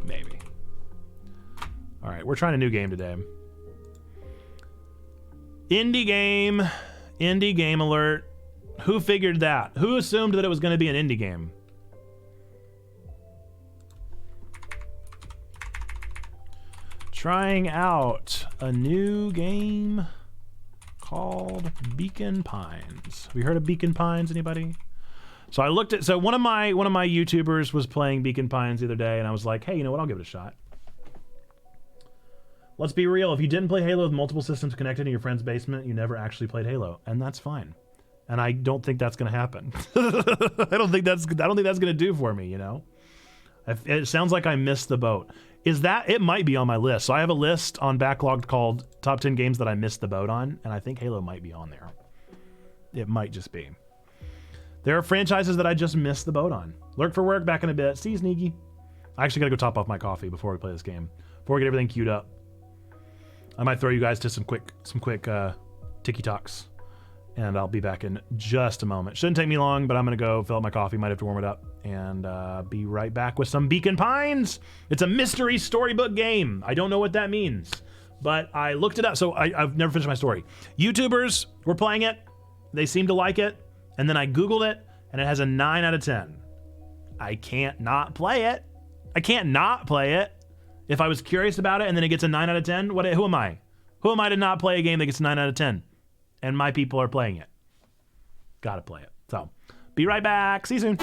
Maybe. All right, we're trying a new game today. Indie game alert. Who figured that? Who assumed that it was going to be an indie game? Trying out a new game called Beacon Pines. Have you heard of Beacon Pines, anybody? So I looked at, so one of my YouTubers was playing Beacon Pines the other day, and I was like, hey, you know what, I'll give it a shot. Let's be real, if you didn't play Halo with multiple systems connected in your friend's basement, you never actually played Halo, and that's fine. And I don't think that's gonna happen. I don't think that's gonna do for me, you know? It sounds like I missed the boat. It might be on my list. So I have a list on Backlogged called Top 10 Games that I missed the boat on, and I think Halo might be on there. It might just be. There are franchises that I just missed the boat on. Lurk for work, back in a bit. See you, Sneaky. I actually gotta go top off my coffee before we play this game. Before we get everything queued up. I might throw you guys to some quick tiki-talks. And I'll be back in just a moment. Shouldn't take me long, but I'm gonna go fill up my coffee, might have to warm it up, and be right back with some Beacon Pines. It's a mystery storybook game. I don't know what that means, but I looked it up. So I've never finished my story. YouTubers were playing it. They seemed to like it. And then I Googled it, and it has a 9 out of 10. I can't not play it. I can't not play it. If I was curious about it and then it gets a 9 out of 10, who am I? Who am I to not play a game that gets a 9 out of 10? And my people are playing it. Gotta play it. So, be right back. See you soon.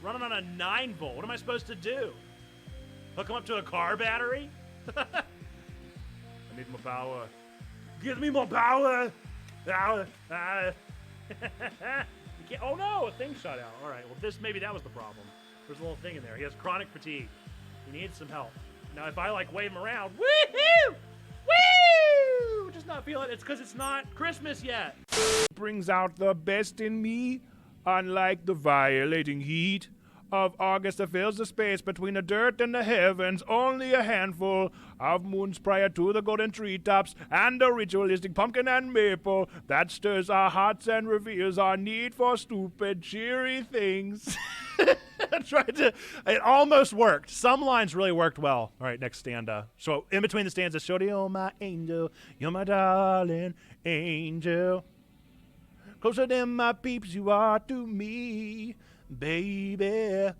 Running on a 9-volt. What am I supposed to do? Hook them up to a car battery? I need more power. Give me more power. Oh no, a thing shot out. All right, well maybe that was the problem. There's a little thing in there. He has chronic fatigue. He needs some help. Now, if I like wave him around, woohoo! Woo! Just not feeling it. It's because it's not Christmas yet. Brings out the best in me, unlike the violating heat of August that fills the space between the dirt and the heavens. Only a handful of moons prior to the golden treetops and the ritualistic pumpkin and maple that stirs our hearts and reveals our need for stupid, cheery things. trying to, it almost worked. Some lines really worked well. All right, next stanza. So in between the stanzas, Shorty, you're my angel, you're my darling angel. Closer than my peeps you are to me, baby.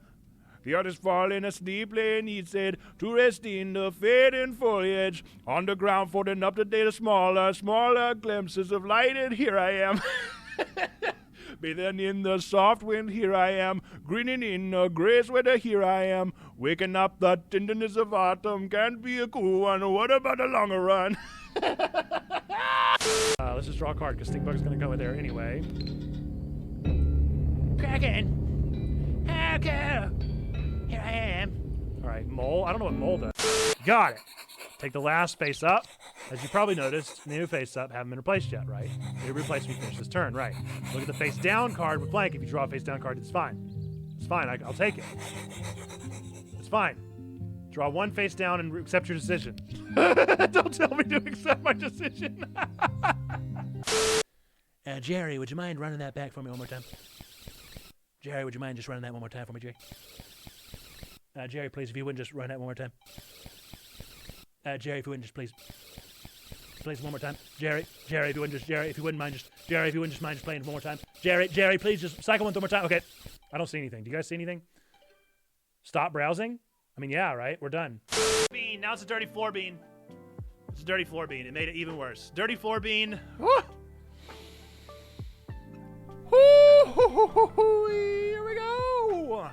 The artist falling asleep, laying, he said, to rest in the fading foliage. On the ground, folding up the data, smaller glimpses of light, and here I am. Bathing in the soft wind, here I am. Grinning in the grace weather, here I am. Waking up the tenderness of autumn, can't be a cool one. What about the longer run? Let's just draw a card, because Stinkbug's going to go in there anyway. Kraken! Hacker! Here I am. All right, mole. I don't know what mole does. Got it. Take the last face up. As you probably noticed, the new face up haven't been replaced yet, right? They replaced when you finish this turn, right? Look at the face down card with blank. If you draw a face down card, it's fine. It's fine. I'll take it. It's fine. Draw one face down and accept your decision. Don't tell me to accept my decision. Jerry, would you mind running that back for me one more time? Jerry, would you mind just running that one more time for me, Jerry? Jerry, please, if you wouldn't just run that one more time. Jerry, if you wouldn't just please one more time. Jerry, if you wouldn't just, Jerry, if you wouldn't mind just, Jerry, if you wouldn't just mind just playing one more time. Jerry, please just cycle one more time. Okay. I don't see anything. Do you guys see anything? Stop browsing? I mean, yeah, right? We're done. Bean. Now it's a dirty floor bean. It's a dirty floor bean. It made it even worse. Dirty floor bean. Woo! Woo! Here we go.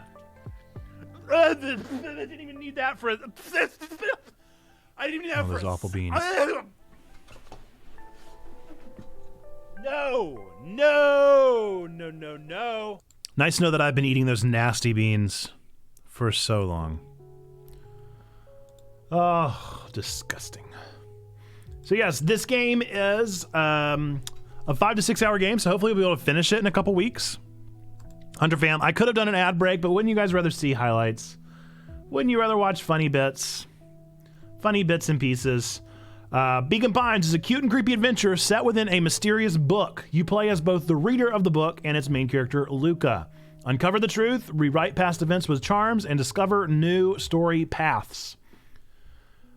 I didn't even need that for. I didn't even have those awful beans. No. Nice to know that I've been eating those nasty beans for so long. Oh, disgusting. So yes, this game is a 5 to 6 hour game, so hopefully we'll be able to finish it in a couple weeks. Hunter fam, I could have done an ad break, but wouldn't you guys rather see highlights? Wouldn't you rather watch funny bits? Funny bits and pieces. Beacon Pines is a cute and creepy adventure set within a mysterious book. You play as both the reader of the book and its main character, Luca. Uncover the truth, rewrite past events with charms, and discover new story paths.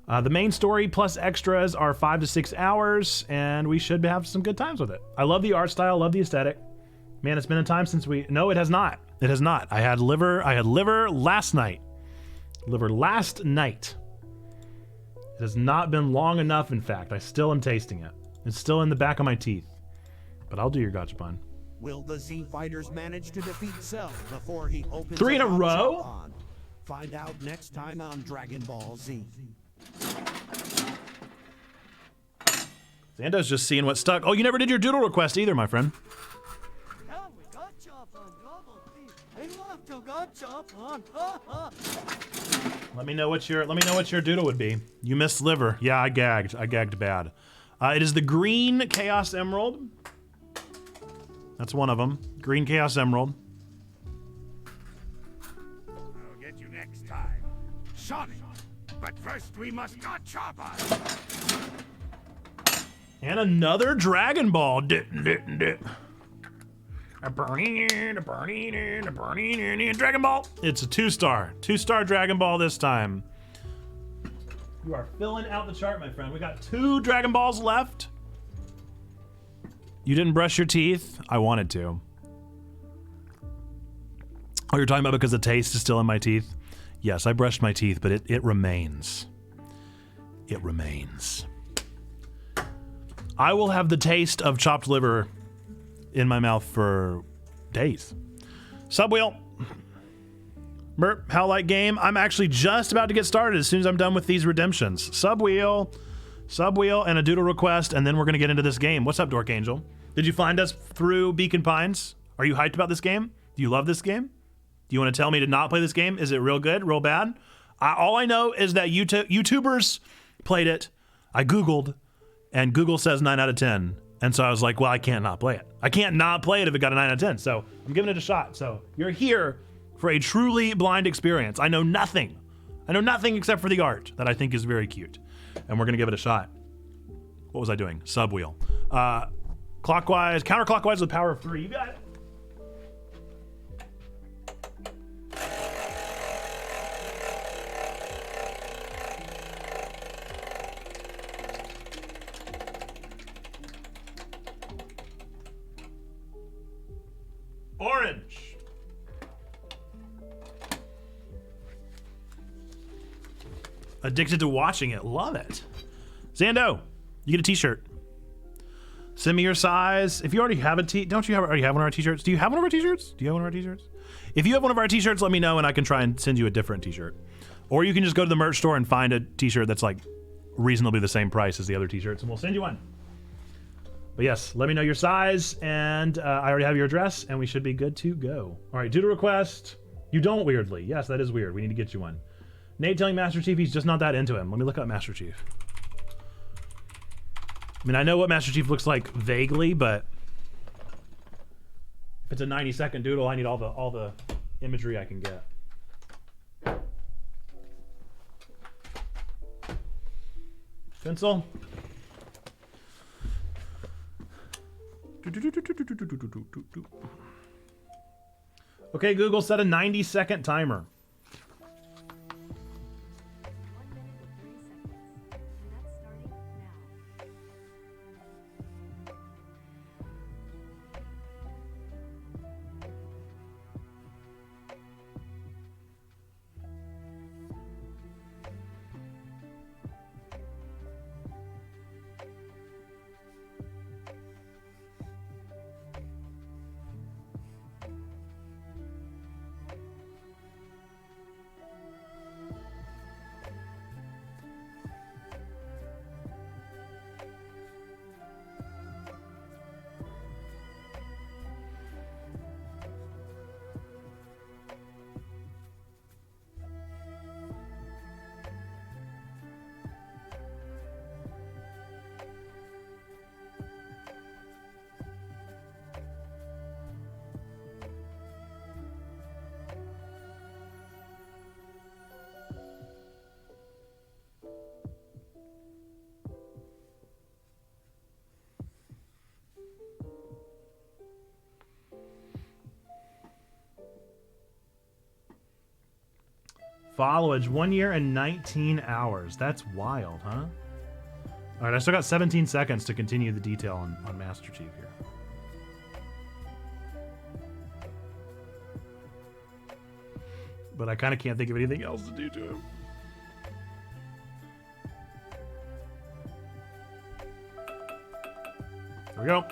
The main story plus extras are 5 to 6 hours, and we should have some good times with it. I love the art style, love the aesthetic. Man, it's been a time since we... No, it has not. It has not. I had liver last night. Liver last night. It has not been long enough, in fact. I still am tasting it. It's still in the back of my teeth. But I'll do your gachapon. Will the Z Fighters manage to defeat Cell before he opens 3 in a row? on? Find out next time on Dragon Ball Z. Zando's just seeing what stuck. Oh, you never did your doodle request either, my friend. Now we got chop on double feet. I love to got chop on. Let me know what your doodle would be. You missed liver. Yeah, I gagged bad. It is the green Chaos Emerald. That's one of them. Green Chaos Emerald. I'll get you next time. Sonic. But first we must got chop on. And another Dragon Ball. Dragon Ball. It's a 2-star. 2-star Dragon Ball this time. You are filling out the chart, my friend. We got 2 Dragon Balls left. You didn't brush your teeth? I wanted to. Oh, you're talking about because the taste is still in my teeth? Yes, I brushed my teeth, but it remains. It remains. I will have the taste of chopped liver in my mouth for days. Subwheel. Merp, how like game? I'm actually just about to get started as soon as I'm done with these redemptions. Subwheel, and a doodle request, and then we're gonna get into this game. What's up, Dork Angel? Did you find us through Beacon Pines? Are you hyped about this game? Do you love this game? Do you want to tell me to not play this game? Is it real good, real bad? All I know is that YouTubers played it. I Googled, and Google says 9 out of 10. And so I was like, well, I can't not play it. I can't not play it if it got a 9 out of 10. So I'm giving it a shot. So you're here for a truly blind experience. I know nothing. I know nothing except for the art that I think is very cute. And we're going to give it a shot. What was I doing? Subwheel. Clockwise, counterclockwise with power of 3. You got it. Addicted to watching it. Love it. Zando, you get a t-shirt. Send me your size. If you already have a don't you already have one of our t-shirts? Do you have one of our t-shirts? Do you have one of our t-shirts? If you have one of our t-shirts, let me know and I can try and send you a different t-shirt. Or you can just go to the merch store and find a t-shirt that's like reasonably the same price as the other t-shirts and we'll send you one. But yes, let me know your size and I already have your address and we should be good to go. All right, due to request. You don't weirdly. Yes, that is weird. We need to get you one. Nate telling Master Chief he's just not that into him. Let me look up Master Chief. I mean, I know what Master Chief looks like vaguely, but if it's a 90-second doodle, I need all the imagery I can get. Pencil. Okay, Google, set a 90-second timer. 1 minute and 30 seconds. And that's starting now. Followage, 1 year and 19 hours. That's wild, huh? All right, I still got 17 seconds to continue the detail on Master Chief here. But I kind of can't think of anything else to do to him. There we go.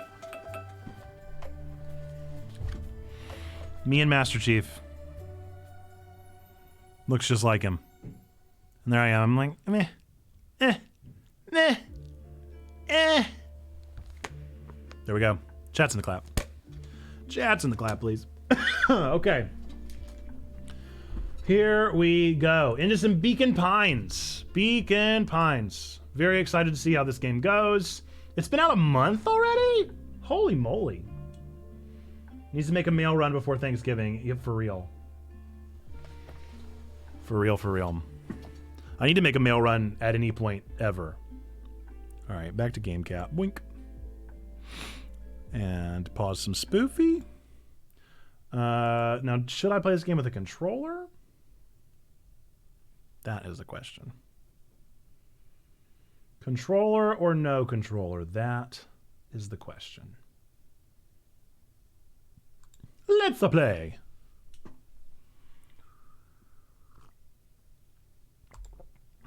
Me and Master Chief. Looks just like him. And there I am. I'm like, meh, meh. There we go. Chats in the clap. Chats in the clap, please. Okay. Here we go. Into some Beacon Pines. Beacon Pines. Very excited to see how this game goes. It's been out a month already? Holy moly. Needs to make a mail run before Thanksgiving. Yeah, for real. For real, for real. I need to make a mail run at any point ever. All right, back to game cap. Wink. And pause some spoofy. Now, should I play this game with a controller? That is the question. Controller or no controller? That is the question. Let's play.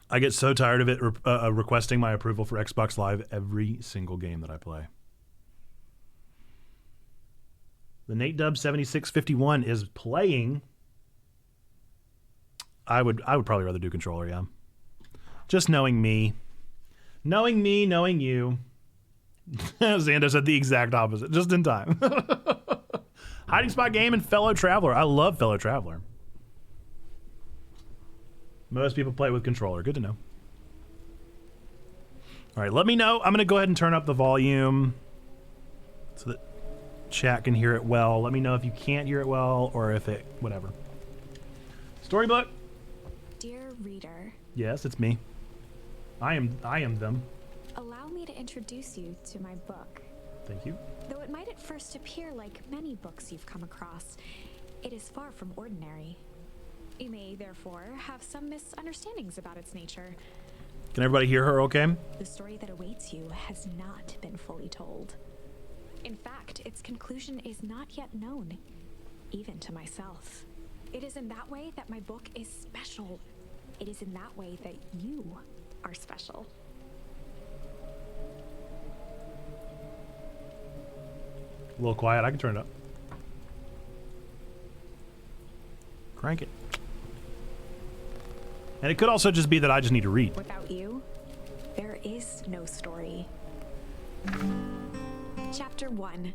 I get so tired of it requesting my approval for Xbox Live every single game that I play. The Nate Dub 7651 is playing. I would probably rather do controller, yeah. Just knowing me. Knowing me, knowing you. Xander said the exact opposite, just in time. Hiding Spot Game and Fellow Traveler. I love Fellow Traveler. Most people play with controller. Good to know. All right, let me know. I'm going to go ahead and turn up the volume so that chat can hear it well. Let me know if you can't hear it well or if it, whatever. Storybook. Dear reader. Yes, it's me. I am them. Allow me to introduce you to my book. Thank you. Though it might at first appear like many books you've come across, it is far from ordinary. You may, therefore, have some misunderstandings about its nature. Can everybody hear her okay? The story that awaits you has not been fully told. In fact, its conclusion is not yet known, even to myself. It is in that way that my book is special. It is in that way that you are special. A little quiet. I can turn it up. Crank it. And it could also just be that I just need to read. Without you, there is no story. Chapter 1.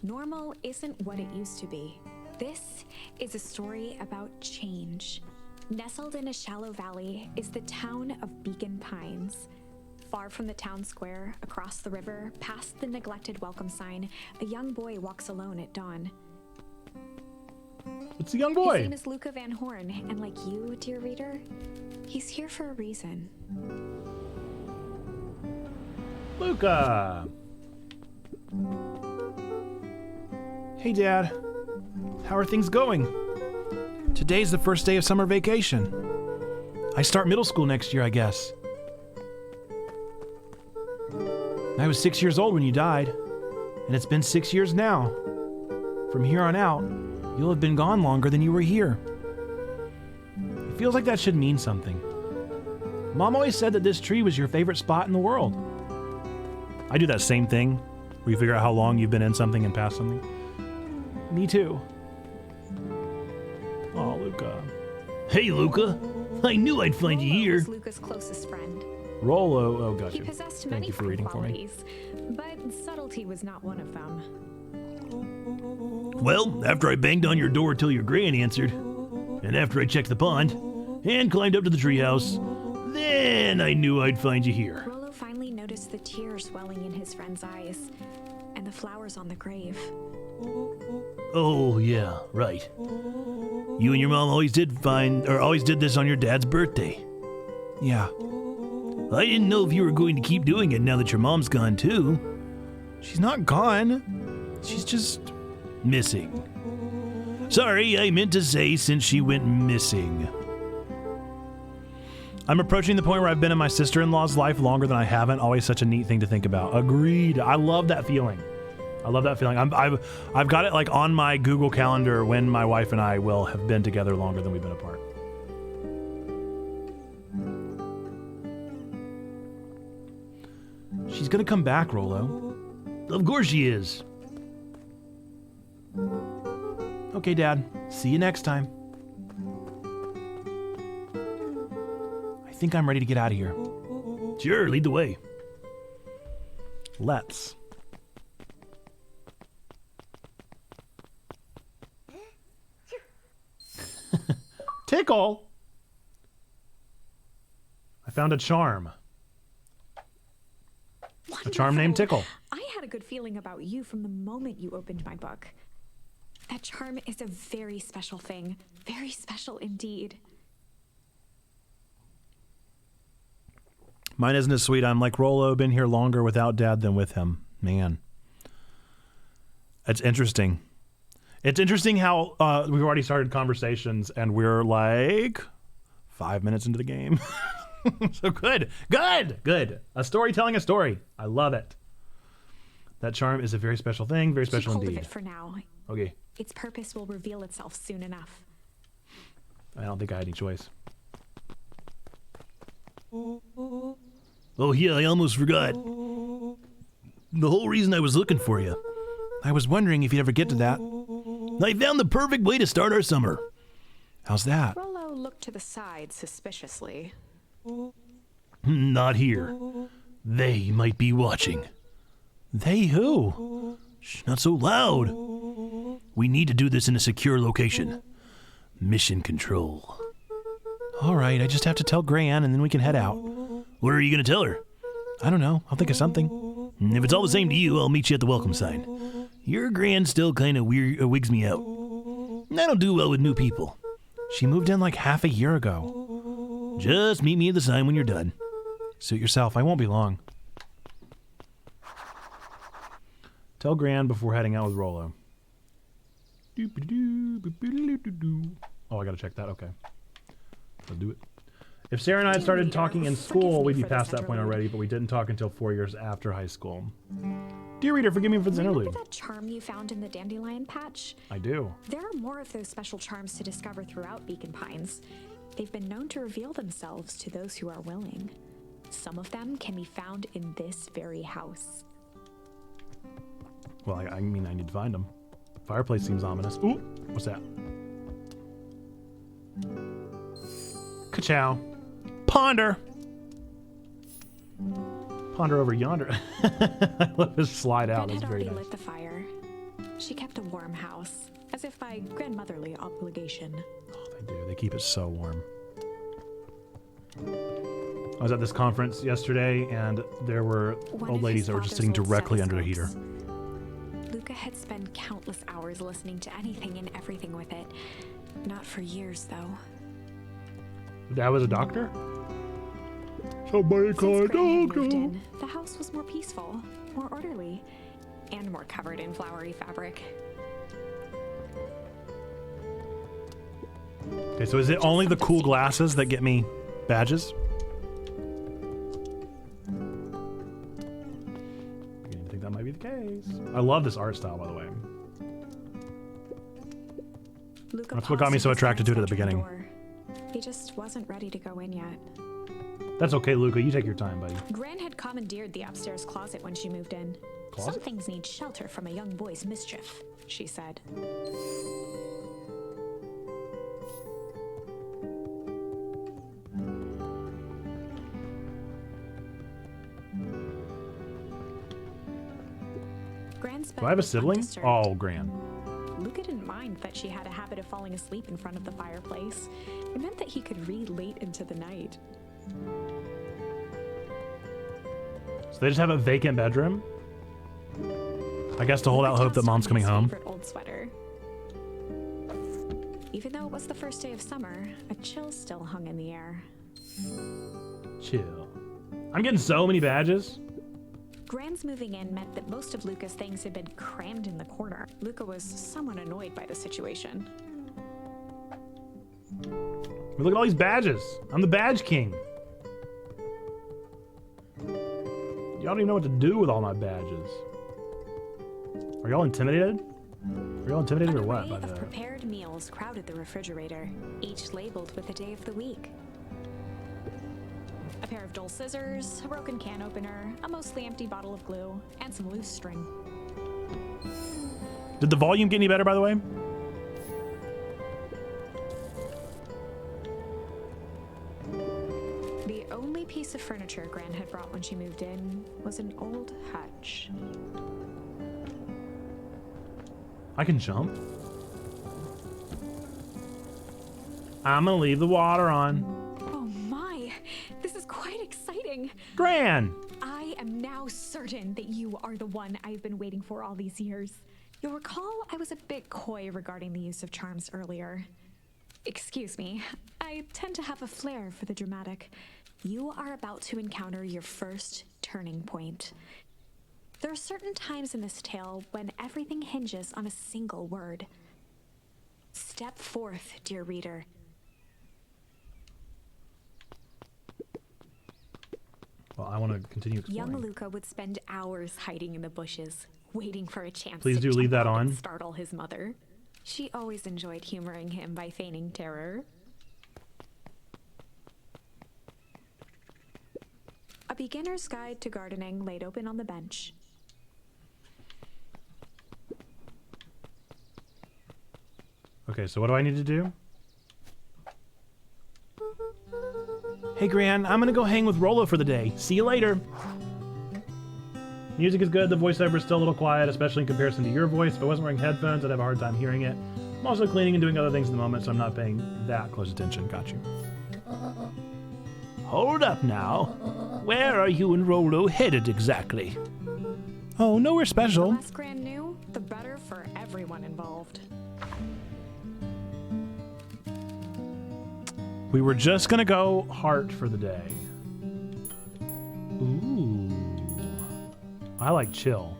Normal isn't what it used to be. This is a story about change. Nestled in a shallow valley is the town of Beacon Pines. Far from the town square, across the river, past the neglected welcome sign, a young boy walks alone at dawn. It's a young His boy. name is Luca Van Horn, and like you, dear reader, he's here for a reason. Luca. Hey, Dad. How are things going? Today's the first day of summer vacation. I start middle school next year, I guess. I was 6 years old when you died, and it's been 6 years now. From here on out, you'll have been gone longer than you were here. It feels like that should mean something. Mom always said that this tree was your favorite spot in the world. I do that same thing, where you figure out how long you've been in something and past something. Me too. Oh, Luca. Hey, Luca. I knew I'd find you Rolo here. was Luca's closest friend. Rolo. Oh, gotcha. He possessed Thank many you for fine reading for me. qualities, but subtlety was not one of them. Well, after I banged on your door till your gran answered, and after I checked the pond, and climbed up to the treehouse, then I knew I'd find you here. Rolo finally noticed the tears welling in his friend's eyes, and the flowers on the grave. Oh, yeah, right. You and your mom always did this on your dad's birthday. Yeah. I didn't know if you were going to keep doing it now that your mom's gone too. She's not gone. She's just missing. Sorry, I meant to say since she went missing. I'm approaching the point where I've been in my sister-in-law's life longer than I haven't. Always such a neat thing to think about. Agreed. I love that feeling. I've got it like on my Google Calendar when my wife and I will have been together longer than we've been apart. She's gonna come back, Rolo. Of course she is. Okay, Dad. See you next time. I think I'm ready to get out of here. Sure, lead the way. Let's. Tickle? I found a charm. A charm named Tickle. I had a good feeling about you from the moment you opened my book. That charm is a very special thing. Very special indeed. Mine isn't as sweet. I'm like Rolo, been here longer without Dad than with him. Man. It's interesting. It's interesting how we've already started conversations and we're like 5 minutes into the game. So good. A story telling a story. I love it. That charm is a very special thing, very special Keep hold indeed. of it for now. Okay. Its purpose will reveal itself soon enough. I don't think I had any choice. Oh yeah, I almost forgot. The whole reason I was looking for you. I was wondering if you'd ever get to that. I found the perfect way to start our summer. How's that? Rolo looked to the side suspiciously. Not here. They might be watching. They who? Shh, not so loud. We need to do this in a secure location. Mission control. All right, I just have to tell Gran and then we can head out. What are you going to tell her? I don't know. I'll think of something. If it's all the same to you, I'll meet you at the welcome sign. Your Gran still kind of wigs me out. I don't do well with new people. She moved in like half a year ago. Just meet me at the sign when you're done. Suit yourself. I won't be long. Tell Gran before heading out with Rolo. Oh, I gotta check that. Okay. I'll do it. If Sarah and I had started talking in school, we'd be past that point already, but we didn't talk until 4 years after high school. Dear reader, forgive me for this interlude. Remember that charm you found in the dandelion patch? I do. There are more of those special charms to discover throughout Beacon Pines. they've been known to reveal themselves to those who are willing. Some of them can be found in this very house. Well, I mean, I need to find them. Fireplace seems ominous. Ooh, what's that? Ka-chow. Ponder. Ponder over yonder. I love his slide out. Gren That's had very already nice. lit the fire. She kept a warm house, as if by grandmotherly obligation. Oh, they do. They keep it so warm. I was at this conference yesterday, and there were One old of ladies his that were just father's sitting old directly under the heater. stethoscopes. Luca had spent countless hours listening to anything and everything with it. Not for years, though. Dad was a doctor? Somebody call a Since Gran had moved doctor. in, the house was more peaceful, more orderly, and more covered in flowery fabric. Okay, so is it only the cool glasses that get me badges? I think that might be the case. I love this art style, by the way. Luca That's what got me paused so at his attracted to it at friend's the beginning. bedroom door. He just wasn't ready to go in yet. That's okay, Luca. You take your time, buddy. Gran had commandeered the upstairs closet when she moved in. Closet? Some things need shelter from a young boy's mischief, she said. Gran's bed Do I have a was sibling? undisturbed. Oh, Gran. Luca didn't mind that she had a habit of falling asleep in front of the fireplace. It meant that he could read late into the night. So they just have a vacant bedroom? I guess to hold out Luca hope that tossed mom's on coming his home. favorite old sweater. Even though it was the first day of summer, a chill still hung in the air. Chill. I'm getting so many badges. Gran's moving in meant that most of Luca's things had been crammed in the corner. Luca was somewhat annoyed by the situation. Look at all these badges. I'm the badge king. Y'all don't even know what to do with all my badges. Are y'all intimidated? Are y'all intimidated or An what array by of that? prepared meals crowded the refrigerator, each labeled with the day of the week. A pair of dull scissors, a broken can opener, a mostly empty bottle of glue, and some loose string. Did the volume get any better, by the way? The only piece of furniture Gran had brought when she moved in was an old hutch. I can jump. I'm gonna leave the water on. Oh my, this is quite exciting. Gran! I am now certain that you are the one I've been waiting for all these years. You'll recall I was a bit coy regarding the use of charms earlier. Excuse me, I tend to have a flair for the dramatic. You are about to encounter your first turning point. There are certain times in this tale when everything hinges on a single word. Step forth, dear reader. Well, I want to continue exploring. Young Luca would spend hours hiding in the bushes, waiting for a chance Please to do leave jump that out and on. startle his mother. She always enjoyed humoring him by feigning terror. A beginner's guide to gardening laid open on the bench. Okay, so what do I need to do? Hey, Gran, I'm gonna go hang with Rolo for the day. See you later. Music is good, the voiceover is still a little quiet, especially in comparison to your voice. If I wasn't wearing headphones, I'd have a hard time hearing it. I'm also cleaning and doing other things at the moment, so I'm not paying that close attention. Got you. Hold up now. Where are you and Rolo headed exactly? Oh, nowhere The special. less Gran knew, the better for everyone involved. We were just gonna go heart for the day. Ooh. I like chill.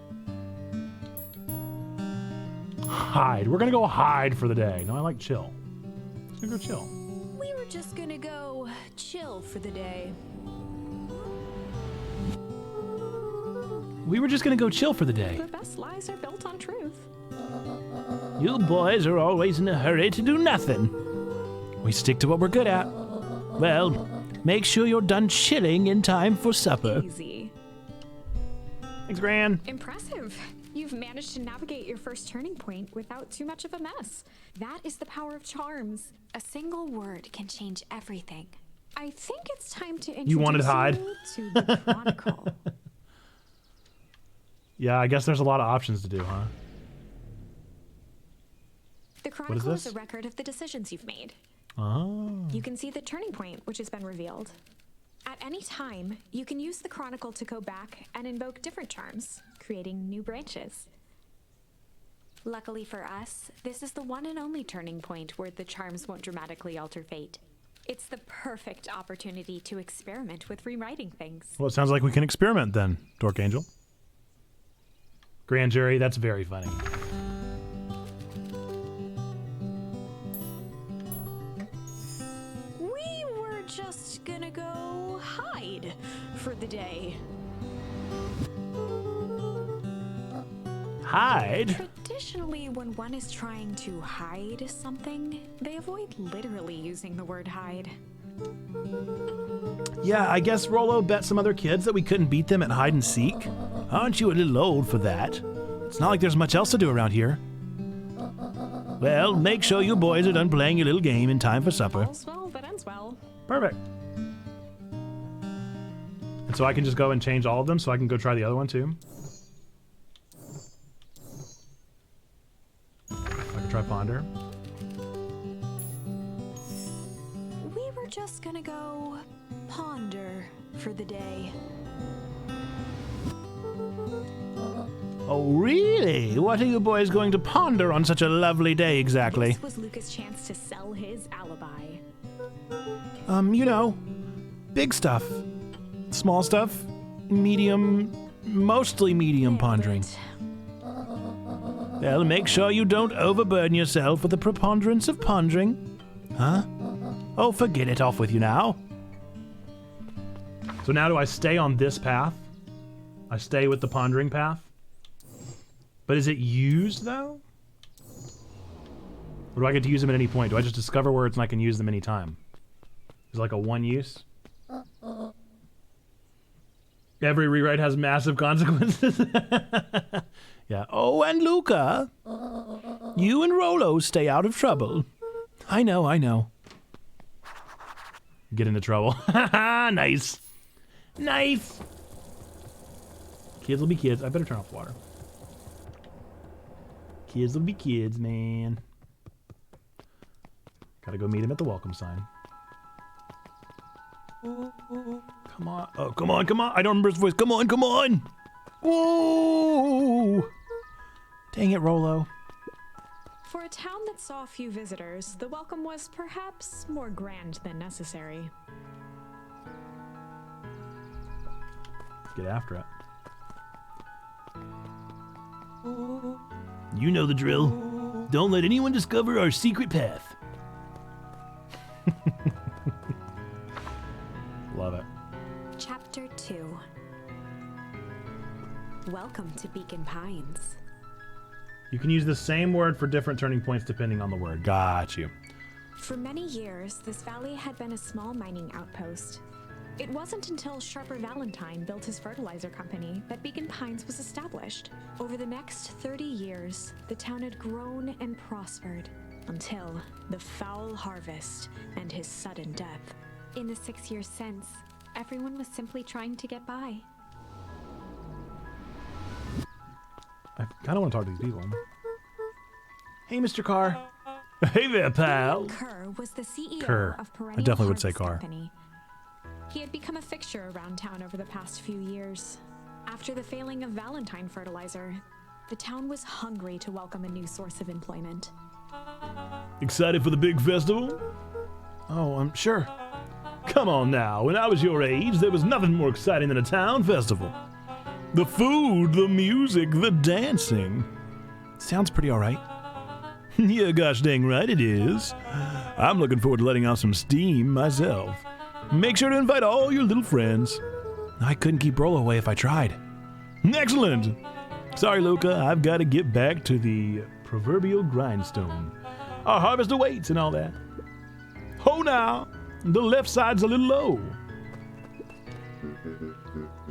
Hide. We're gonna go hide for the day. No, I like chill. Let's go chill. We were just gonna go chill for the day. We were just gonna go chill for the day. The best lies are built on truth. You boys are always in a hurry to do nothing. We stick to what we're good at. Well, make sure you're done chilling in time for supper. Easy. Thanks, Gran. Impressive. You've managed to navigate your first turning point without too much of a mess. That is the power of charms. A single word can change everything. I think it's time to introduce You wanted Hyde. you to the Chronicle. Yeah, I guess there's a lot of options to do, huh? The Chronicle is this? a record of the decisions you've made. Oh. You can see the turning point, which has been revealed. At any time, you can use the Chronicle to go back and invoke different charms, creating new branches. Luckily for us, this is the one and only turning point where the charms won't dramatically alter fate. It's the perfect opportunity to experiment with rewriting things. Well, it sounds like we can experiment then, Dork Angel. Grand Jury, that's very funny. We were just gonna go hide for the day. Hide? Traditionally, when one is trying to hide something, they avoid literally using the word hide. Yeah, I guess Rolo bet some other kids that we couldn't beat them at hide and seek. Aren't you a little old for that? It's not like there's much else to do around here. Well, make sure you boys are done playing your little game in time for supper. All's well that ends well. Perfect. And so I can just go and change all of them so I can go try the other one too. I can try Ponder. We were just gonna go ponder for the day. Oh, really? What are you boys going to ponder on such a lovely day exactly? This was Luca's chance to sell his alibi. You know, big stuff. Small stuff. Medium, mostly medium pondering. Well, make sure you don't overburden yourself with the preponderance of pondering. Huh? Oh, forget it. Off with you now. So now do I stay on this path? I stay with the pondering path? But is it used, though? Or do I get to use them at any point? Do I just discover words and I can use them any time? Is it like a one use? Every rewrite has massive consequences. Yeah. Oh, and Luca, you and Rolo stay out of trouble. I know. Get into trouble. Nice. Nice. Kids will be kids. I better turn off the water. Kids will be kids, man. Gotta go meet him at the welcome sign. Come on. Oh, come on. I don't remember his voice. Come on. Whoa! Dang it, Rolo. For a town that saw few visitors, the welcome was perhaps more grand than necessary. Let's get after it. You know the drill. Don't let anyone discover our secret path. Love it. Chapter 2. Welcome to Beacon Pines. You can use the same word for different turning points depending on the word. Got you. For many years, this valley had been a small mining outpost. It wasn't until Sharper Valentine built his fertilizer company that Beacon Pines was established. Over the next 30 years, the town had grown and prospered until the foul harvest and his sudden death. In the 6 years since, everyone was simply trying to get by. I kind of want to talk to these people. Hey, Mr. Carr. Hey there, pal. Kerr was the CEO Kerr. of I Perennial definitely would say Harvest Carr. Company. He had become a fixture around town over the past few years. After the failing of Valentine fertilizer, the town was hungry to welcome a new source of employment. Excited for the big festival? Oh, I'm sure. Come on now, when I was your age, there was nothing more exciting than a town festival. The food, the music, the dancing. Sounds pretty alright. Yeah, gosh dang right it is. I'm looking forward to letting out some steam myself. Make sure to invite all your little friends. I couldn't keep Rolo away if I tried. Excellent! Sorry, Luca, I've got to get back to the proverbial grindstone. Our harvest awaits and all that. Ho now! The left side's a little low.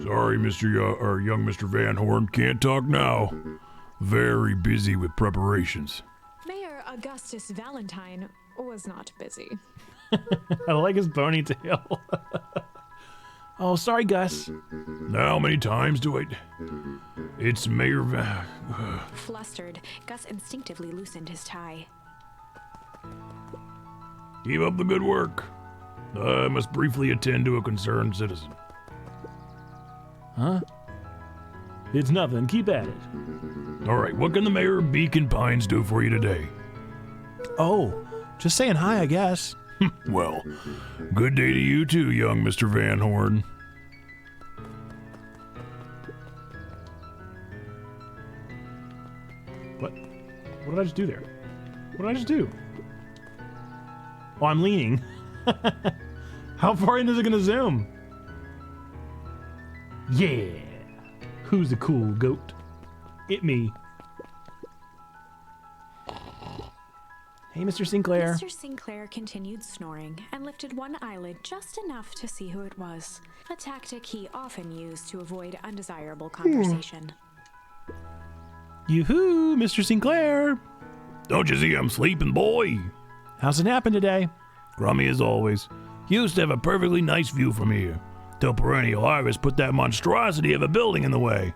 Sorry, young Mr. Van Horn, can't talk now. Very busy with preparations. Mayor Augustus Valentine was not busy. I like his ponytail. Oh, sorry, Gus. How many times do I... It's Mayor Flustered, Gus instinctively loosened his tie. Keep up the good work. I must briefly attend to a concerned citizen. Huh? It's nothing. Keep at it. All right, what can the mayor of Beacon Pines do for you today? Oh, just saying hi, I guess. Well, good day to you too, young Mr. Van Horn. What did I just do there? What did I just do? Oh, I'm leaning. How far in is it gonna zoom? Yeah. Who's the cool goat? It me. Hey, Mr. Sinclair. Mr. Sinclair continued snoring and lifted one eyelid just enough to see who it was, a tactic he often used to avoid undesirable conversation. Yoo-hoo, Mr. Sinclair. Don't you see I'm sleeping, boy? How's it happen today? Crummy as always. Used to have a perfectly nice view from here. Till Perennial Harvest put that monstrosity of a building in the way.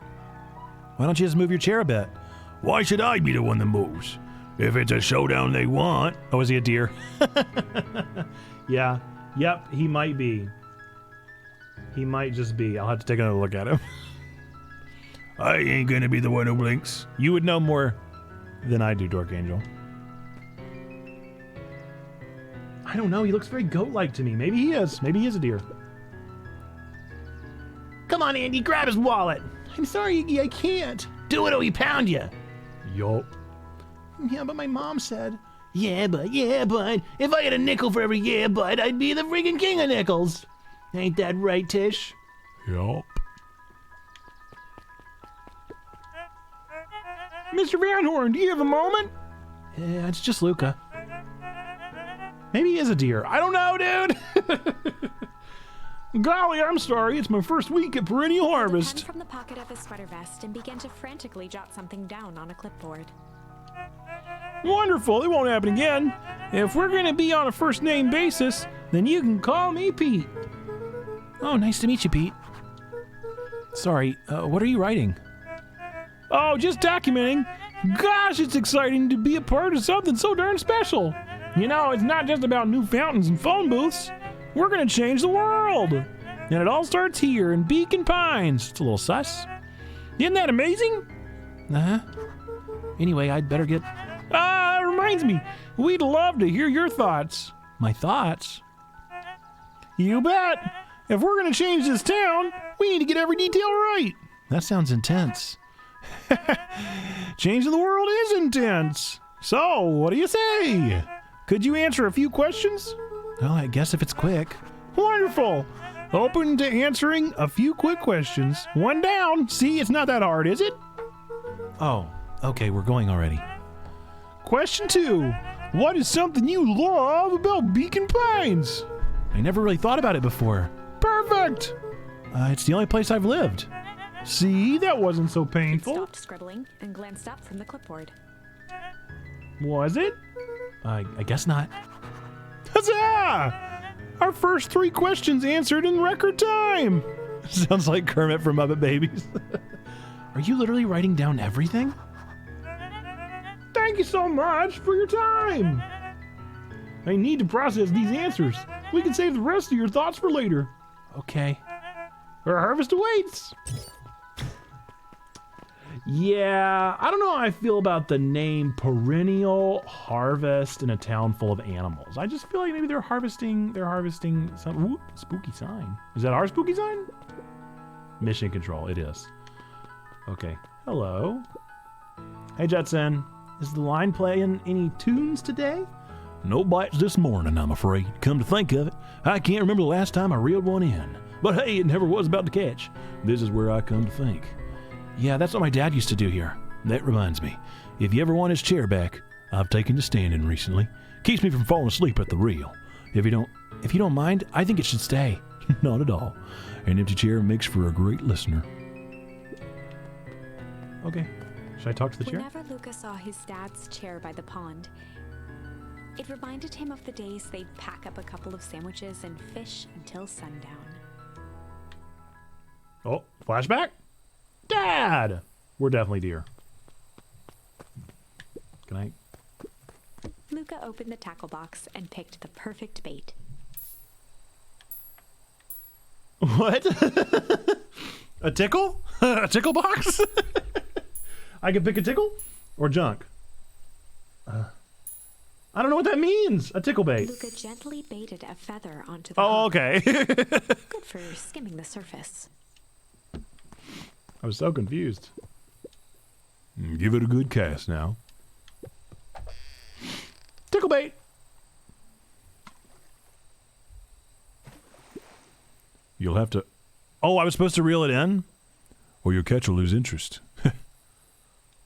Why don't you just move your chair a bit? Why should I be the one that moves? If it's a showdown they want. Oh, is he a deer? Yeah. Yep, he might be. He might just be. I'll have to take another look at him. I ain't gonna be the one who blinks. You would know more than I do, Dork Angel. I don't know. He looks very goat-like to me. Maybe he is. Maybe he is a deer. Come on, Andy. Grab his wallet. I'm sorry, Iggy. I can't. Do it or we pound you. Yup. Yeah, but my mom said... Yeah, but if I had a nickel for every yeah, but I'd be the friggin' king of nickels. Ain't that right, Tish? Yup. Mr. Van Horn, do you have a moment? Yeah, it's just Luca. Maybe he is a deer. I don't know, dude. Golly, I'm sorry. It's my first week at Perennial He Harvest. pulled from the pocket of his sweater vest and began to frantically jot something down on a clipboard. Wonderful. It won't happen again. If we're going to be on a first-name basis, then you can call me Pete. Oh, nice to meet you, Pete. Sorry, what are you writing? Oh, just documenting. Gosh, it's exciting to be a part of something so darn special. You know, it's not just about new fountains and phone booths. We're going to change the world. And it all starts here in Beacon Pines. It's a little sus. Isn't that amazing? Uh-huh. Anyway, I'd better get... Ah, it reminds me. We'd love to hear your thoughts. My thoughts? You bet. If we're going to change this town, we need to get every detail right. That sounds intense. Changing the world is intense. So, what do you say? Could you answer a few questions? Well, I guess if it's quick. Wonderful. Open to answering a few quick questions. One down. See, it's not that hard, is it? Oh, okay, we're going already. Question 2. What is something you love about Beacon Pines? I never really thought about it before. Perfect. It's the only place I've lived. See, that wasn't so He painful. stopped scribbling and glanced up from the clipboard. Was it? I guess not. Huzzah! Our first 3 questions answered in record time. Sounds like Kermit from Muppet Babies. Are you literally writing down everything? Thank you so much for your time. I need to process these answers. We can save the rest of your thoughts for later. Okay. Our harvest awaits. Yeah, I don't know how I feel about the name Perennial Harvest in a town full of animals. I just feel like maybe they're harvesting some... Ooh, spooky sign. Is that our spooky sign? Mission control, it is. Okay, hello. Hey, Jetson. Is the line playing any tunes today? No bites this morning, I'm afraid. Come to think of it, I can't remember the last time I reeled one in. But hey, it never was about to catch. This is where I come to think. Yeah, that's what my dad used to do here. That reminds me, if you ever want his chair back, I've taken to standing recently. Keeps me from falling asleep at the reel. If you don't, If you don't mind, I think it should stay. Not at all. An empty chair makes for a great listener. Okay. Should I talk to the chair? Whenever Luca saw his dad's chair by the pond, it reminded him of the days they'd pack up a couple of sandwiches and fish until sundown. Oh, flashback? Dad! We're definitely deer. Can I? Luca opened the tackle box and picked the perfect bait. What? A tickle? A tickle box? I can pick a tickle? Or junk? I don't know what that means. A tickle bait. Luca gently baited a feather onto the Oh, hook. okay. Good for skimming the surface. I was so confused. Give it a good cast now. Tickle bait. You'll have to... Oh, I was supposed to reel it in? Or your catch will lose interest. I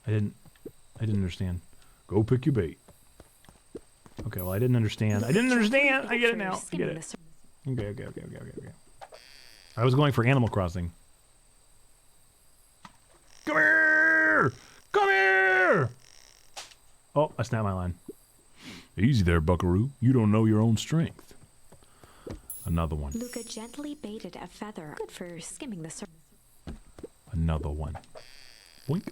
didn't understand. Go pick your bait. Okay, well, I didn't understand. I didn't understand. I get it now. I get it. Okay. I was going for Animal Crossing. Come here! Come here! Oh, I snapped my line. Easy there, buckaroo. You don't know your own strength. Another one. Luca gently baited a feather. Good for skimming the surface. Another one. Boink.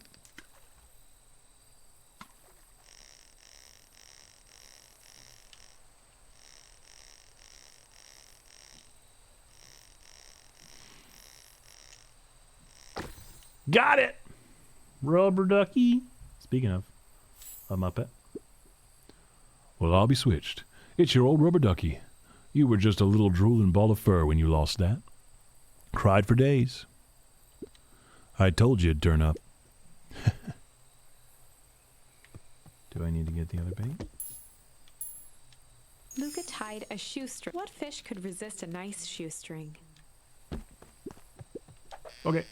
Got it! Rubber ducky. Speaking of a Muppet. Well, I'll be switched. It's your old rubber ducky. You were just a little drooling ball of fur when you lost that. Cried for days. I told you it'd turn up. Do I need to get the other bait? Luca tied a shoestring. What fish could resist a nice shoestring? Okay.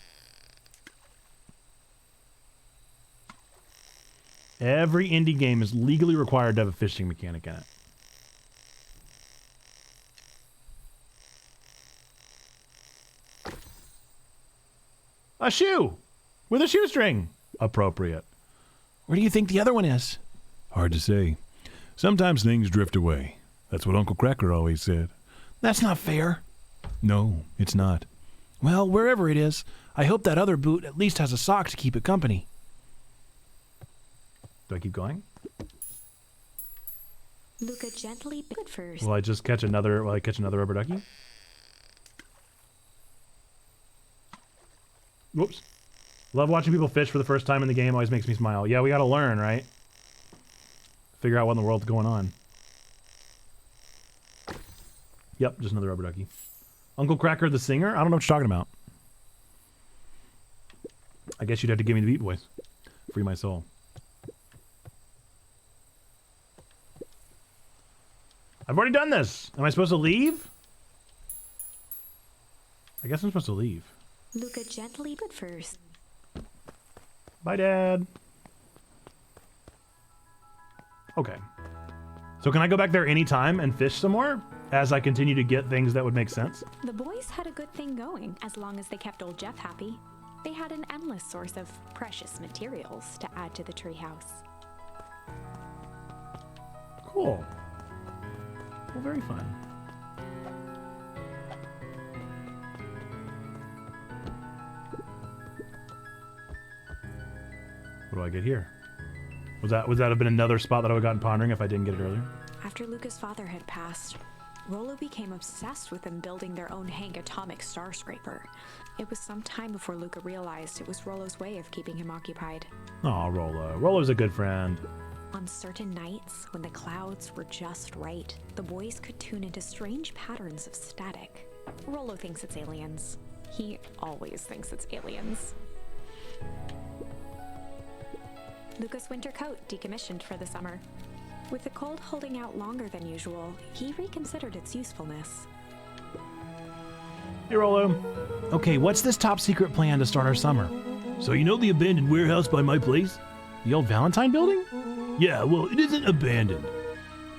Every indie game is legally required to have a fishing mechanic in it. A shoe! With a shoestring! Appropriate. Where do you think the other one is? Hard to say. Sometimes things drift away. That's what Uncle Cracker always said. That's not fair. No, it's not. Well, wherever it is, I hope that other boot at least has a sock to keep it company. Do I keep going? Luca gently bit first. Will I just catch another? Will I catch another rubber ducky? Whoops! Love watching people fish for the first time in the game. Always makes me smile. Yeah, we got to learn, right? Figure out what in the world's going on. Yep, just another rubber ducky. Uncle Cracker the singer? I don't know what you're talking about. I guess you'd have to give me the Beat Boys. Free my soul. I've already done this. Am I supposed to leave? I guess I'm supposed to leave. Luca gently bit first. Bye, Dad. Okay. So can I go back there anytime and fish some more as I continue to get things that would make sense? The boys had a good thing going, as long as they kept old Jeff happy. They had an endless source of precious materials to add to the treehouse. Cool. Well, very fun. What do I get here? Would that have been another spot that I would have gotten pondering if I didn't get it earlier? After Luca's father had passed, Rollo became obsessed with them building their own Hank atomic star scraper. It was some time before Luca realized it was Rollo's way of keeping him occupied. Aw, Rollo. Rollo's a good friend. On certain nights, when the clouds were just right, the boys could tune into strange patterns of static. Rollo thinks it's aliens. He always thinks it's aliens. Luca's winter coat decommissioned for the summer. With the cold holding out longer than usual, he reconsidered its usefulness. Hey, Rollo. Okay, what's this top secret plan to start our summer? So you know the abandoned warehouse by my place? The old Valentine building? Yeah, well, it isn't abandoned.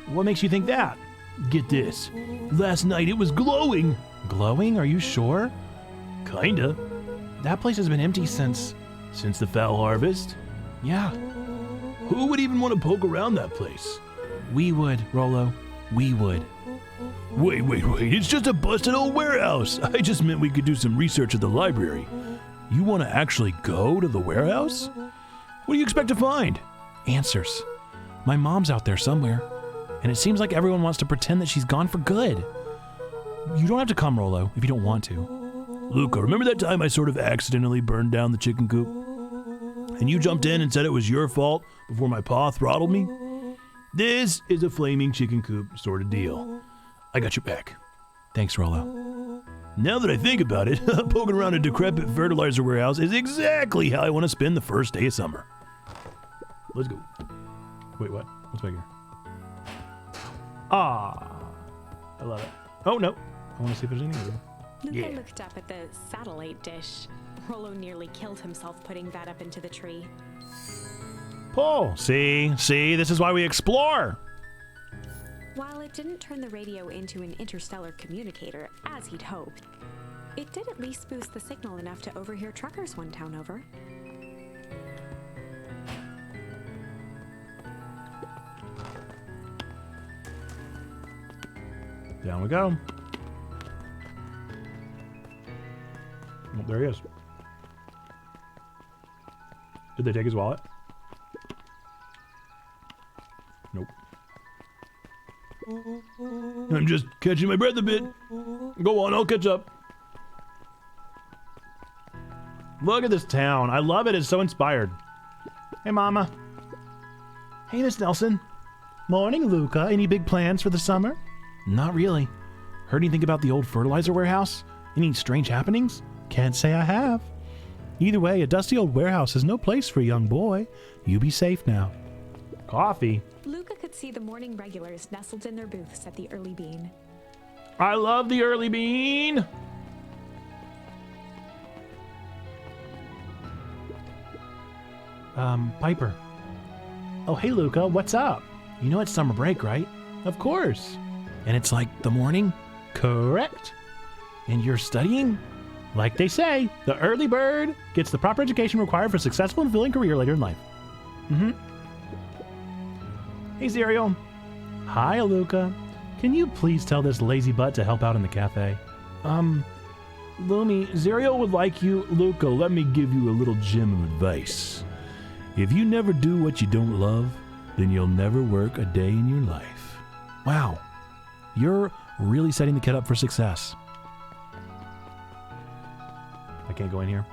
What makes you think that? Get this. Last night it was glowing. Glowing? Are you sure? Kinda. That place has been empty since the foul harvest. Yeah. Who would even want to poke around that place? We would, Rolo. We would. Wait. It's just a busted old warehouse. I just meant we could do some research at the library. You want to actually go to the warehouse? What do you expect to find? Answers. My mom's out there somewhere, and it seems like everyone wants to pretend that she's gone for good. You don't have to come, Rolo, if you don't want to. Luca, remember that time I sort of accidentally burned down the chicken coop? And you jumped in and said it was your fault before my paw throttled me? This is a flaming chicken coop sort of deal. I got your back. Thanks, Rolo. Now that I think about it, poking around a decrepit fertilizer warehouse is exactly how I want to spend the first day of summer. Let's go. Wait, what? What's back here? Ah, I love it. Oh, no. I want to see if there's any other. Luca looked up at the satellite dish. Rolo nearly killed himself putting that up into the tree. Pull. See, this is why we explore. While it didn't turn the radio into an interstellar communicator, as he'd hoped, it did at least boost the signal enough to overhear truckers one town over. Down we go. Oh, there he is. Did they take his wallet? Nope. I'm just catching my breath a bit. Go on, I'll catch up. Look at this town. I love it. It's so inspired. Hey, Mama. Hey, Miss Nelson. Morning, Luca. Any big plans for the summer? Not really. Heard anything about the old fertilizer warehouse? Any strange happenings? Can't say I have. Either way, a dusty old warehouse is no place for a young boy. You be safe now. Coffee? Luca could see the morning regulars nestled in their booths at the Early Bean. I love the Early Bean! Piper. Oh, hey, Luca, what's up? You know it's summer break, right? Of course. And it's like the morning? Correct. And you're studying? Like they say, the early bird gets the proper education required for a successful and fulfilling career later in life. Hey, Zerial. Hi, Luca. Can you please tell this lazy butt to help out in the cafe? Lumi, Zerial would like you. Luca, let me give you a little gem of advice. If you never do what you don't love, then you'll never work a day in your life. Wow. You're really setting the kid up for success. I can't go in here.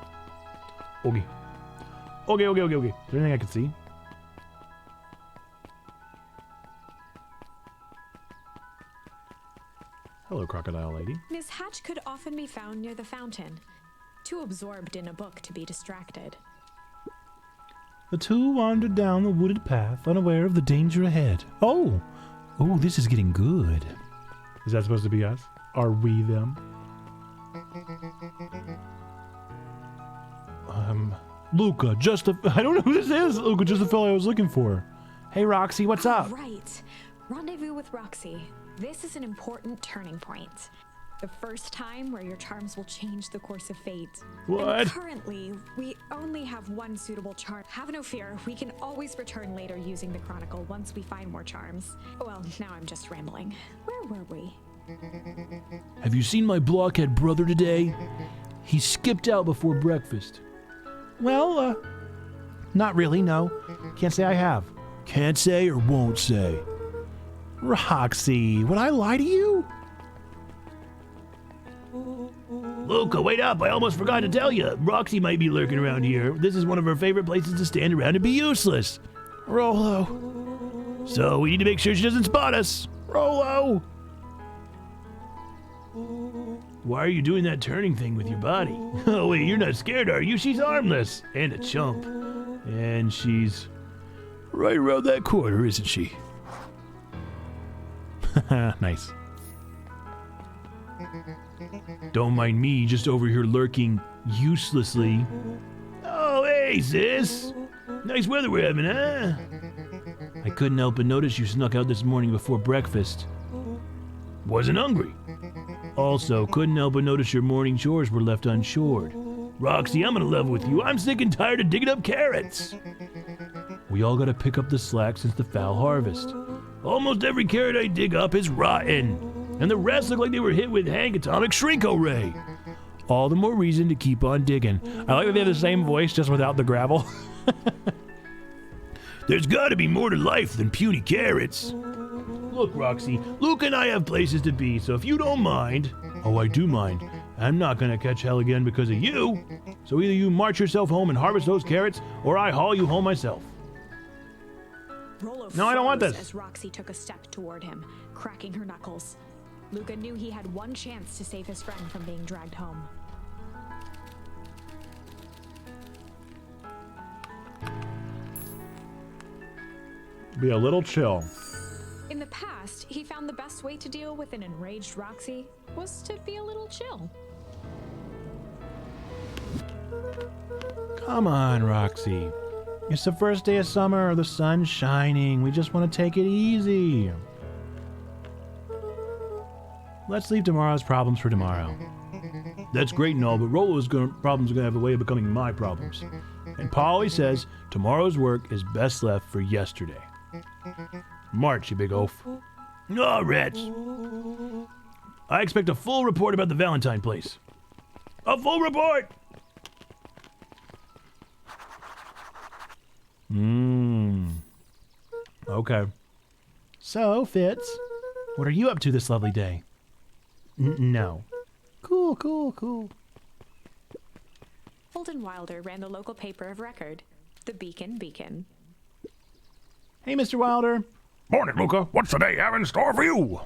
Okay. Okay. Is there anything I can see? Hello, crocodile lady. Miss Hatch could often be found near the fountain, too absorbed in a book to be distracted. The two wandered down the wooded path, unaware of the danger ahead. Oh, this is getting good. Is that supposed to be us? Are we them? Luca, I don't know who this is. Luca, just the fellow I was looking for. Hey, Roxy, what's up? Right. Rendezvous with Roxy. This is an important turning point. The first time where your charms will change the course of fate. What? And currently, we only have one suitable charm. Have no fear, we can always return later using the Chronicle once we find more charms. Well, now I'm just rambling. Where were we? Have you seen my blockhead brother today? He skipped out before breakfast. Well, not really, no. Can't say I have. Can't say or won't say. Roxy, would I lie to you? Luca, wait up. I almost forgot to tell you. Roxy might be lurking around here. This is one of her favorite places to stand around and be useless. Rolo. So we need to make sure she doesn't spot us. Rolo. Why are you doing that turning thing with your body? Oh, wait, you're not scared, are you? She's harmless. And a chump. And she's right around that corner, isn't she? Nice. Don't mind me, just over here lurking uselessly. Oh, hey, sis. Nice weather we're having, huh? I couldn't help but notice you snuck out this morning before breakfast. Wasn't hungry. Also, couldn't help but notice your morning chores were left unshored. Roxy, I'm gonna level with you. I'm sick and tired of digging up carrots. We all gotta pick up the slack since the foul harvest. Almost every carrot I dig up is rotten, and the rest look like they were hit with Hank Atomic Shrinko Ray. All the more reason to keep on digging. I like that they have the same voice just without the gravel. There's gotta be more to life than puny carrots. Look, Roxy, Luke and I have places to be, so if you don't mind... Oh, I do mind. I'm not gonna catch hell again because of you. So either you march yourself home and harvest those carrots, or I haul you home myself. Rollo No, I don't want froze this. As Roxy took a step toward him, cracking her knuckles. Luca knew he had one chance to save his friend from being dragged home. Be a little chill. In the past, he found the best way to deal with an enraged Roxy was to be a little chill. Come on, Roxy. It's the first day of summer, the sun's shining. We just want to take it easy. Let's leave tomorrow's problems for tomorrow. That's great and all, but Rollo's problems are going to have a way of becoming my problems. And Pa always says tomorrow's work is best left for yesterday. March, you big oaf. Oh, rats. I expect a full report about the Valentine place. A full report! Okay. So, Fitz, what are you up to this lovely day? No. Cool. Holden Wilder ran the local paper of record, the Beacon. Hey, Mr. Wilder. Morning, Luca. What's the day have in store for you?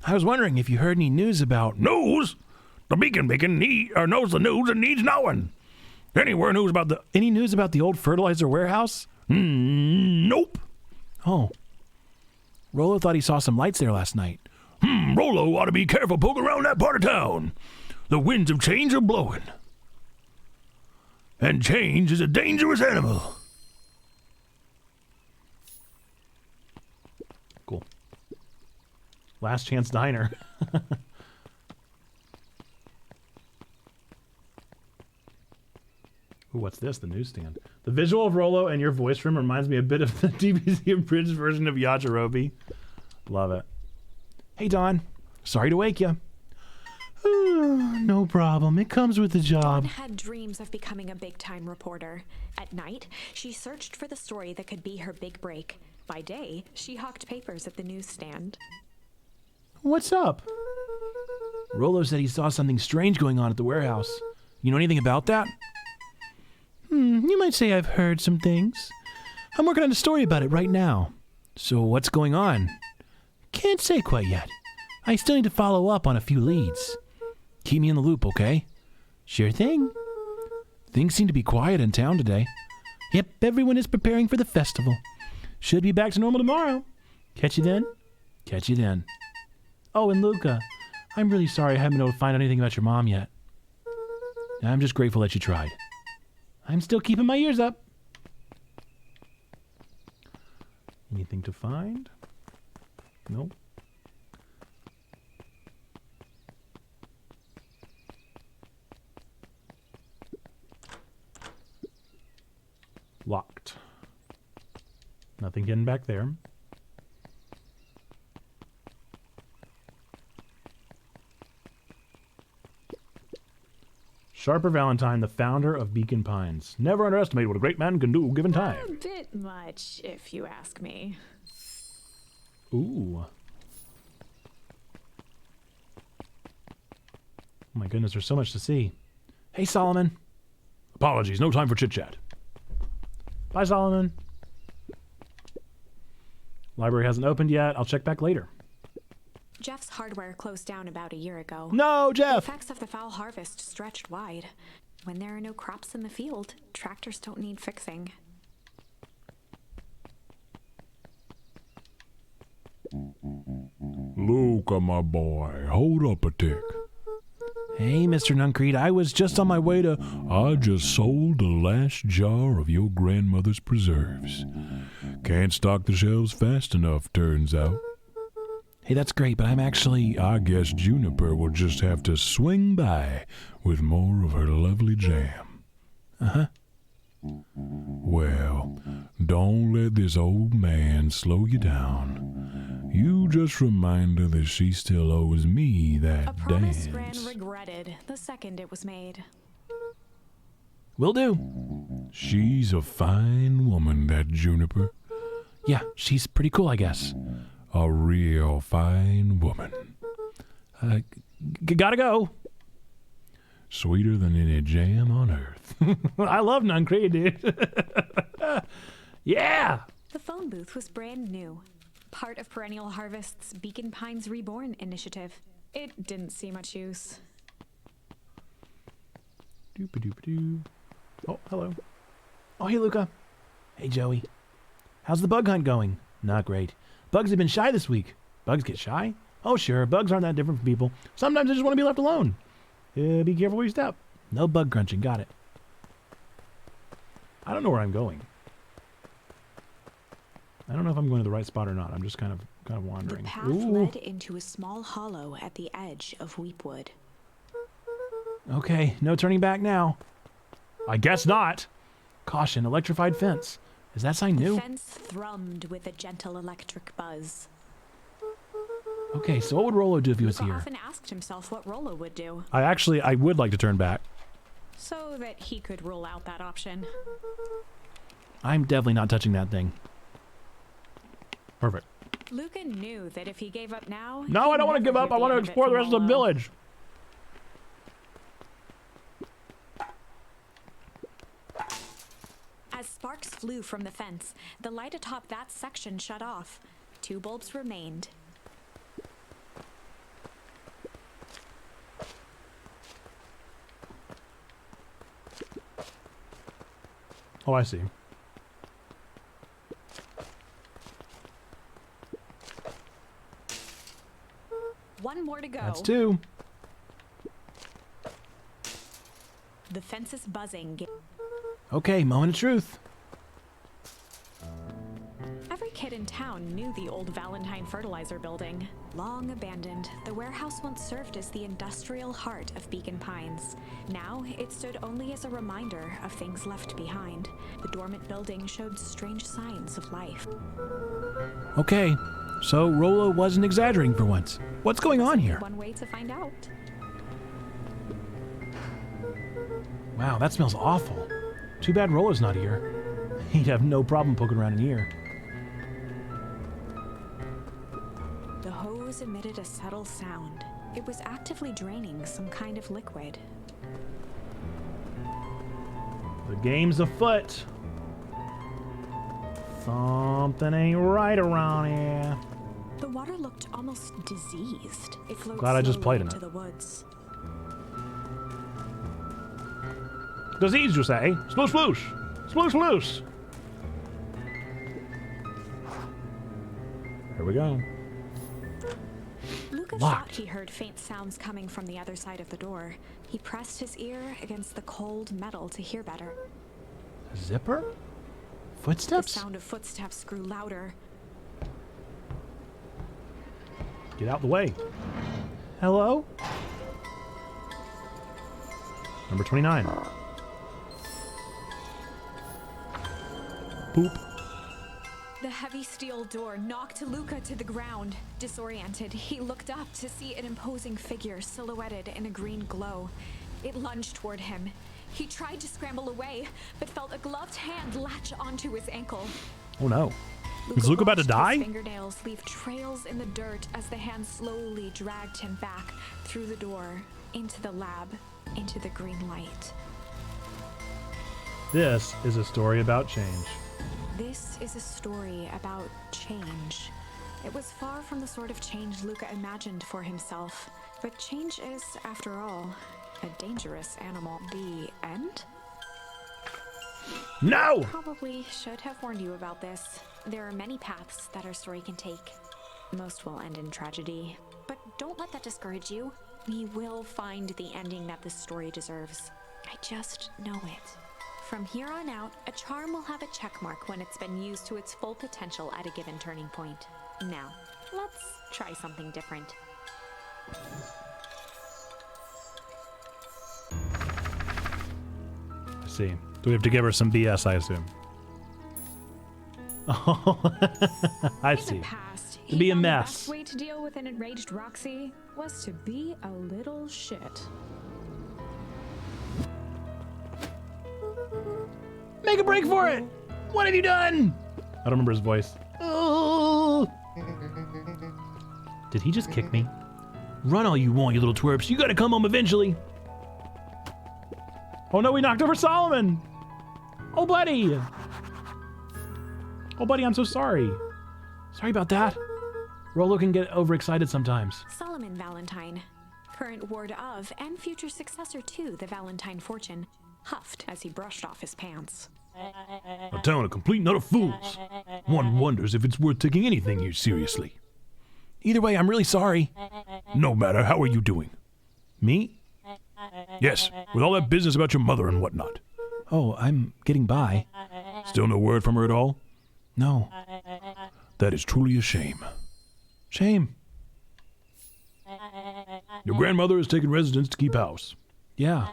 I was wondering if you heard any news about... News? The Beacon knows the news and needs knowing. Any news about the old fertilizer warehouse? Nope. Oh. Rollo thought he saw some lights there last night. Rollo ought to be careful poking around that part of town. The winds of change are blowing. And change is a dangerous animal. Cool. Last Chance Diner. Ooh, what's this? The newsstand. The visual of Rollo and your voice room reminds me a bit of the DBZ abridged version of Yajirobe. Love it. Hey, Dawn. Sorry to wake you. No problem. It comes with the job. Dawn had dreams of becoming a big-time reporter. At night, she searched for the story that could be her big break. By day, she hawked papers at the newsstand. What's up? Rollo said he saw something strange going on at the warehouse. You know anything about that? You might say I've heard some things. I'm working on a story about it right now. So what's going on? Can't say quite yet. I still need to follow up on a few leads. Keep me in the loop, okay? Sure thing. Things seem to be quiet in town today. Yep, everyone is preparing for the festival. Should be back to normal tomorrow. Catch you then? Catch you then. Oh, and Luca, I'm really sorry I haven't been able to find anything about your mom yet. I'm just grateful that you tried. I'm still keeping my ears up. Anything to find? Nope. Locked. Nothing hidden back there. Sharper Valentine, the founder of Beacon Pines. Never underestimate what a great man can do given A time. bit much, if you ask me. Ooh. Oh my goodness, there's so much to see. Hey, Solomon. Apologies, no time for chit-chat. Bye, Solomon. Library hasn't opened yet. I'll check back later. Jeff's hardware closed down about a year ago. No, The Jeff! effects of the foul harvest stretched wide. When there are no crops in the field, tractors don't need fixing. Luca, my boy, hold up a tick. Hey, Mr. Nuncreed, I was just on my way to... I just sold the last jar of your grandmother's preserves. Can't stock the shelves fast enough, turns out. Hey, that's great, but I guess Juniper will just have to swing by with more of her lovely jam. Uh-huh. Well, don't let this old man slow you down. You just remind her that she still owes me that A promise dance. Gran regretted the second it was made. Will do. She's a fine woman, that Juniper. Yeah, she's pretty cool, I guess. A real fine woman. Gotta go. Sweeter than any jam on earth. I love Nuncree, dude. Yeah. The phone booth was brand new, part of Perennial Harvest's Beacon Pines Reborn initiative. It didn't see much use. Doop-a-doop-a-doo. Oh, hello. Oh, hey, Luca. Hey, Joey. How's the bug hunt going? Not great. Bugs have been shy this week. Bugs get shy? Oh, sure. Bugs aren't that different from people. Sometimes they just want to be left alone. Be careful where you step. No bug crunching. Got it. I don't know where I'm going. I don't know if I'm going to the right spot or not. I'm just kind of wandering. The path led into a small hollow at the edge of Weepwood. Okay, no turning back now. I guess not. Caution, electrified fence. Is that sign new? The fence thrummed with a gentle electric buzz. Okay, so what would Rolo do if he was Luca here? often asked himself what Rolo would do, I would like to turn back. so that he could rule out that option. I'm definitely not touching that thing. Perfect. Luca knew that if he gave up now... No, I don't want to give up. I want to explore the rest of the village. As sparks flew from the fence, the light atop that section shut off. 2 bulbs remained. Oh, I see. One more to go. That's 2. The fence is buzzing. Okay, moment of truth. Every kid in town knew the old Valentine fertilizer building. Long abandoned, the warehouse once served as the industrial heart of Beacon Pines. Now, it stood only as a reminder of things left behind. The dormant building showed strange signs of life. Okay, so Rolo wasn't exaggerating for once. What's going on here? One way to find out. Wow, that smells awful. Too bad Rolo's not here. He'd have no problem poking around in here. The hose emitted a subtle sound. It was actively draining some kind of liquid. The game's afoot. Something ain't right around here. The water looked almost diseased. It flowed Glad I just slowly played in into it. the woods. Disease, you say? Sploosh, sploosh. Sploosh, sploosh. Here we go. Luca Locked. thought he heard faint sounds coming from the other side of the door. He pressed his ear against the cold metal to hear better. Zipper? The Footsteps? sound of footsteps grew louder. Get out the way. Hello? Number 29. Poop. The heavy steel door knocked Luca to the ground. Disoriented, he looked up to see an imposing figure silhouetted in a green glow. It lunged toward him. He tried to scramble away, but felt a gloved hand latch onto his ankle. Oh no. Is Luca about to watched die? His fingernails leave trails in the dirt as the hand slowly dragged him back through the door, into the lab, into the green light. This is a story about change. This is a story about change. It was far from the sort of change Luca imagined for himself, but change is, after all, a dangerous animal. The end? No! Probably should have warned you about this. There are many paths that our story can take. Most will end in tragedy. But don't let that discourage you. We will find the ending that this story deserves. I just know it. From here on out, a charm will have a check mark when it's been used to its full potential at a given turning point. Now, Let's try something different. I see. Do we have to give her some BS, I assume? Oh, I In the see. past, To be a found the mess. best way to deal with an enraged Roxy was to be a little shit. Make a break for it! What have you done? I don't remember his voice. Oh. Did he just kick me? Run all you want, you little twerps. You gotta come home eventually. Oh no, we knocked over Solomon! Oh, buddy! Oh, buddy, I'm so sorry. Sorry about that. Rolo can get overexcited sometimes. Solomon Valentine, current ward of and future successor to the Valentine fortune, huffed as he brushed off his pants. A town of complete nut of fools. One wonders if it's worth taking anything here seriously. Either way, I'm really sorry. No matter, how are you doing? Me? Yes, with all that business about your mother and whatnot. Oh, I'm getting by. Still no word from her at all? No. That is truly a shame. Shame. Your grandmother has taken residence to keep house. Yeah.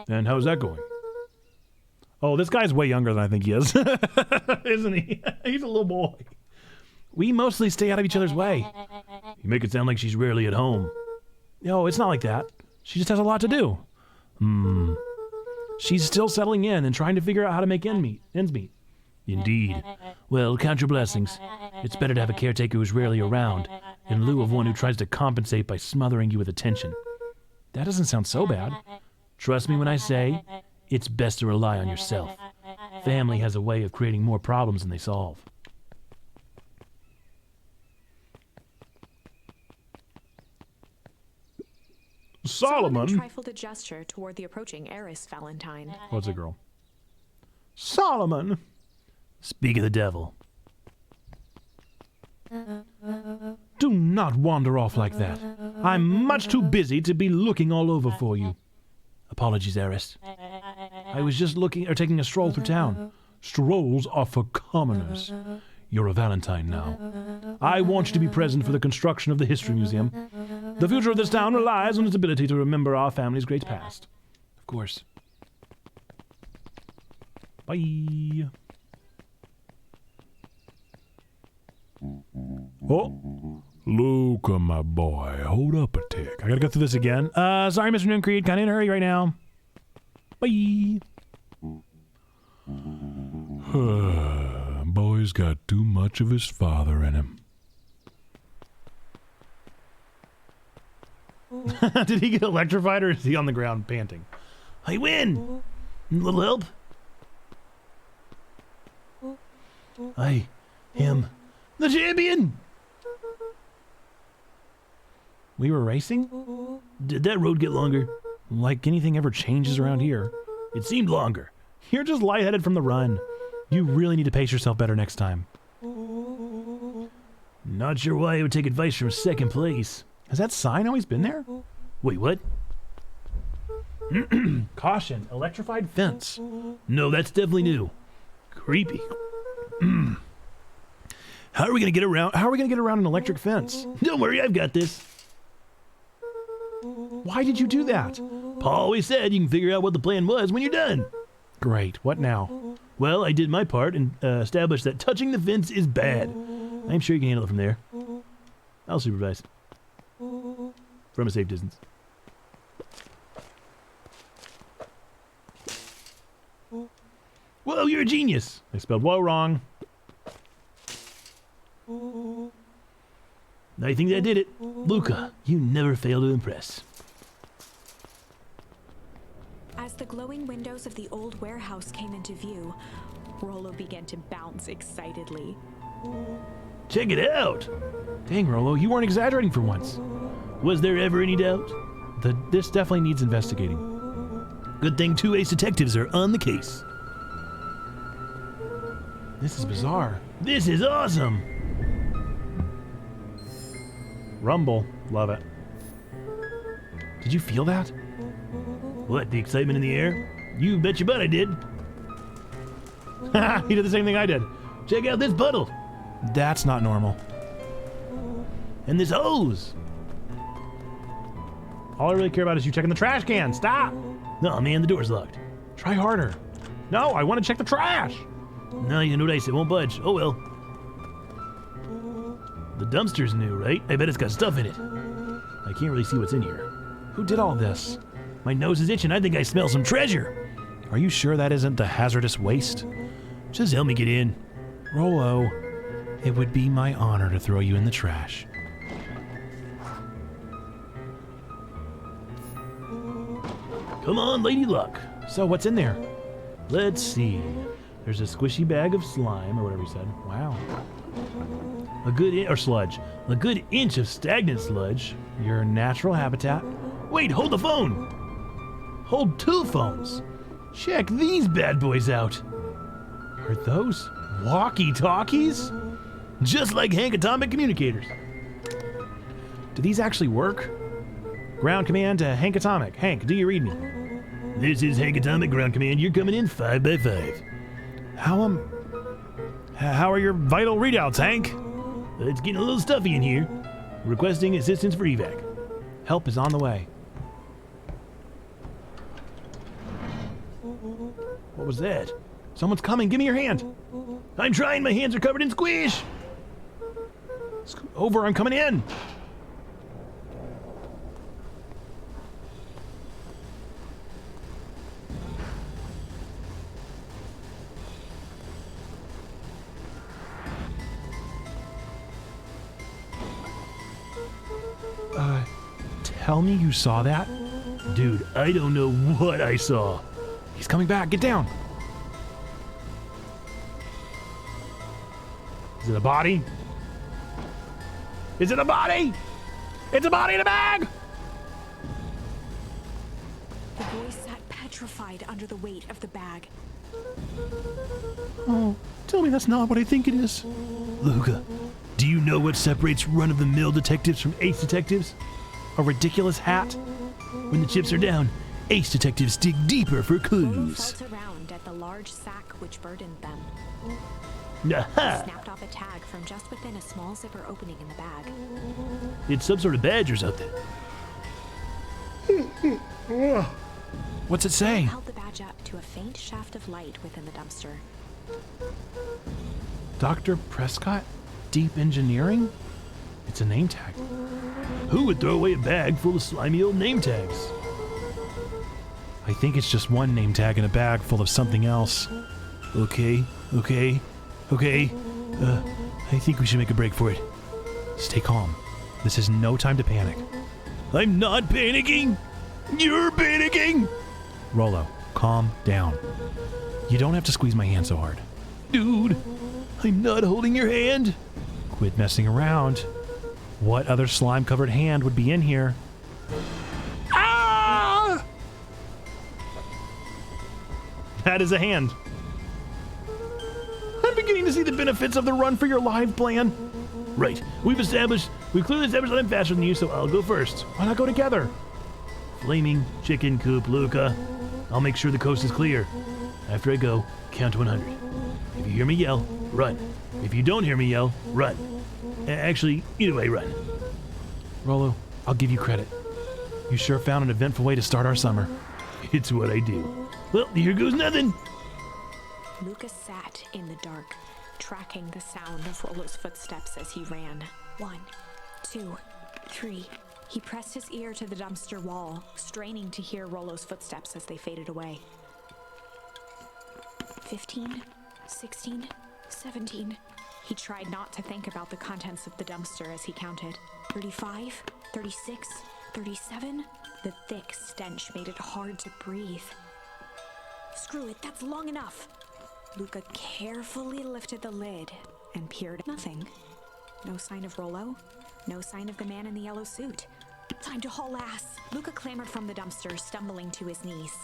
And how's that going? Oh, this guy's way younger than I think he is. Isn't he? He's a little boy. We mostly stay out of each other's way. You make it sound like she's rarely at home. No, it's not like that. She just has a lot to do. She's still settling in and trying to figure out how to make ends meet. Indeed. Well, count your blessings. It's better to have a caretaker who's rarely around, in lieu of one who tries to compensate by smothering you with attention. That doesn't sound so bad. Trust me when I say, it's best to rely on yourself. Family has a way of creating more problems than they solve. Solomon trifled a gesture toward the approaching heiress Valentine. What's a girl? Solomon! Speak of the devil. Do not wander off like that. I'm much too busy to be looking all over for you. Apologies, heiress. I was just taking a stroll through town. Strolls are for commoners. You're a Valentine now. I want you to be present for the construction of the History Museum. The future of this town relies on its ability to remember our family's great past. Of course. Bye. Oh, Luca, my boy, hold up a tick. I gotta go through this again. Sorry, Mr. Nooncreed, kinda in a hurry right now. Bye. Boy's got too much of his father in him. Did he get electrified or is he on the ground panting? I win! A little help? I am the champion! We were racing? Did that road get longer? Like anything ever changes around here. It seemed longer. You're just lightheaded from the run. You really need to pace yourself better next time. Not sure why I would take advice from second place. Has that sign always been there? Wait, what? Caution, electrified fence. No, that's definitely new. Creepy. How are we gonna get around an electric fence? Don't worry, I've got this. Why did you do that? Paul always said you can figure out what the plan was when you're done. Great, what now? Well, I did my part and established that touching the fence is bad. I'm sure you can handle it from there. I'll supervise. From a safe distance. Whoa, you're a genius! I spelled whoa wrong. I think that did it. Luca, you never fail to impress. As the glowing windows of the old warehouse came into view, Rollo began to bounce excitedly. Check it out! Dang, Rollo, you weren't exaggerating for once. Was there ever any doubt? This definitely needs investigating. Good thing 2 ace detectives are on the case. This is bizarre. This is awesome! Rumble. Love it. Did you feel that? What, the excitement in the air? You bet your butt I did. He did the same thing I did. Check out this puddle. That's not normal. And this hose. All I really care about is you checking the trash can. Stop. No, man, the door's locked. Try harder. No, I want to check the trash. No, you know what I said, it won't budge. Oh well. The dumpster's new, right? I bet it's got stuff in it. I can't really see what's in here. Who did all this? My nose is itching. I think I smell some treasure. Are you sure that isn't the hazardous waste? Just help me get in. Rollo, it would be my honor to throw you in the trash. Come on, Lady Luck. So what's in there? Let's see. There's a squishy bag of slime, or whatever he said. Wow. A good or sludge. A good inch of stagnant sludge. Your natural habitat. Wait, hold the phone. Hold 2 phones. Check these bad boys out. Are those walkie-talkies? Just like Hank Atomic communicators. Do these actually work? Ground command to Hank Atomic. Hank, do you read me? This is Hank Atomic, ground command. You're coming in 5 by 5. How are your vital readouts, Hank? It's getting a little stuffy in here. Requesting assistance for evac. Help is on the way. What was that? Someone's coming. Give me your hand. I'm trying. My hands are covered in squish. Over. I'm coming in. Tell me you saw that? Dude, I don't know what I saw. He's coming back. Get down. Is it a body? Is it a body? It's a body in a bag! The boy sat petrified under the weight of the bag. Oh, tell me that's not what I think it is. Luca, do you know what separates run-of-the-mill detectives from ace detectives? A ridiculous hat? When the chips are down, ace detectives dig deeper for clues. Felt around at the large sack which burdened them. Aha! Snapped off a tag from just within a small zipper opening in the bag. It's some sort of badge or something. What's it say? Held the badge up to a faint shaft of light within the dumpster. Dr. Prescott? Deep Engineering? It's a name tag. Who would throw away a bag full of slimy old name tags? I think it's just one name tag in a bag full of something else. Okay. I think we should make a break for it. Stay calm. This is no time to panic. I'm not panicking! You're panicking! Rollo, calm down. You don't have to squeeze my hand so hard. Dude, I'm not holding your hand. Quit messing around. What other slime-covered hand would be in here? Ah! That is a hand. I'm beginning to see the benefits of the run for your life plan. Right. We've clearly established that I'm faster than you, so I'll go first. Why not go together? Flaming chicken coop, Luca. I'll make sure the coast is clear. After I go, count to 100. If you hear me yell, run. If you don't hear me yell, run. Actually, either way, run. Rollo, I'll give you credit. You sure found an eventful way to start our summer. It's what I do. Well, here goes nothing. Lucas sat in the dark, tracking the sound of Rollo's footsteps as he ran. 1, 2, 3. He pressed his ear to the dumpster wall, straining to hear Rollo's footsteps as they faded away. 15, 16, 17. He tried not to think about the contents of the dumpster as he counted. 35, 36, 37. The thick stench made it hard to breathe. Screw it, that's long enough. Luca carefully lifted the lid and peered. Nothing. No sign of Rollo. No sign of the man in the yellow suit. Time to haul ass. Luca clambered from the dumpster, stumbling to his knees.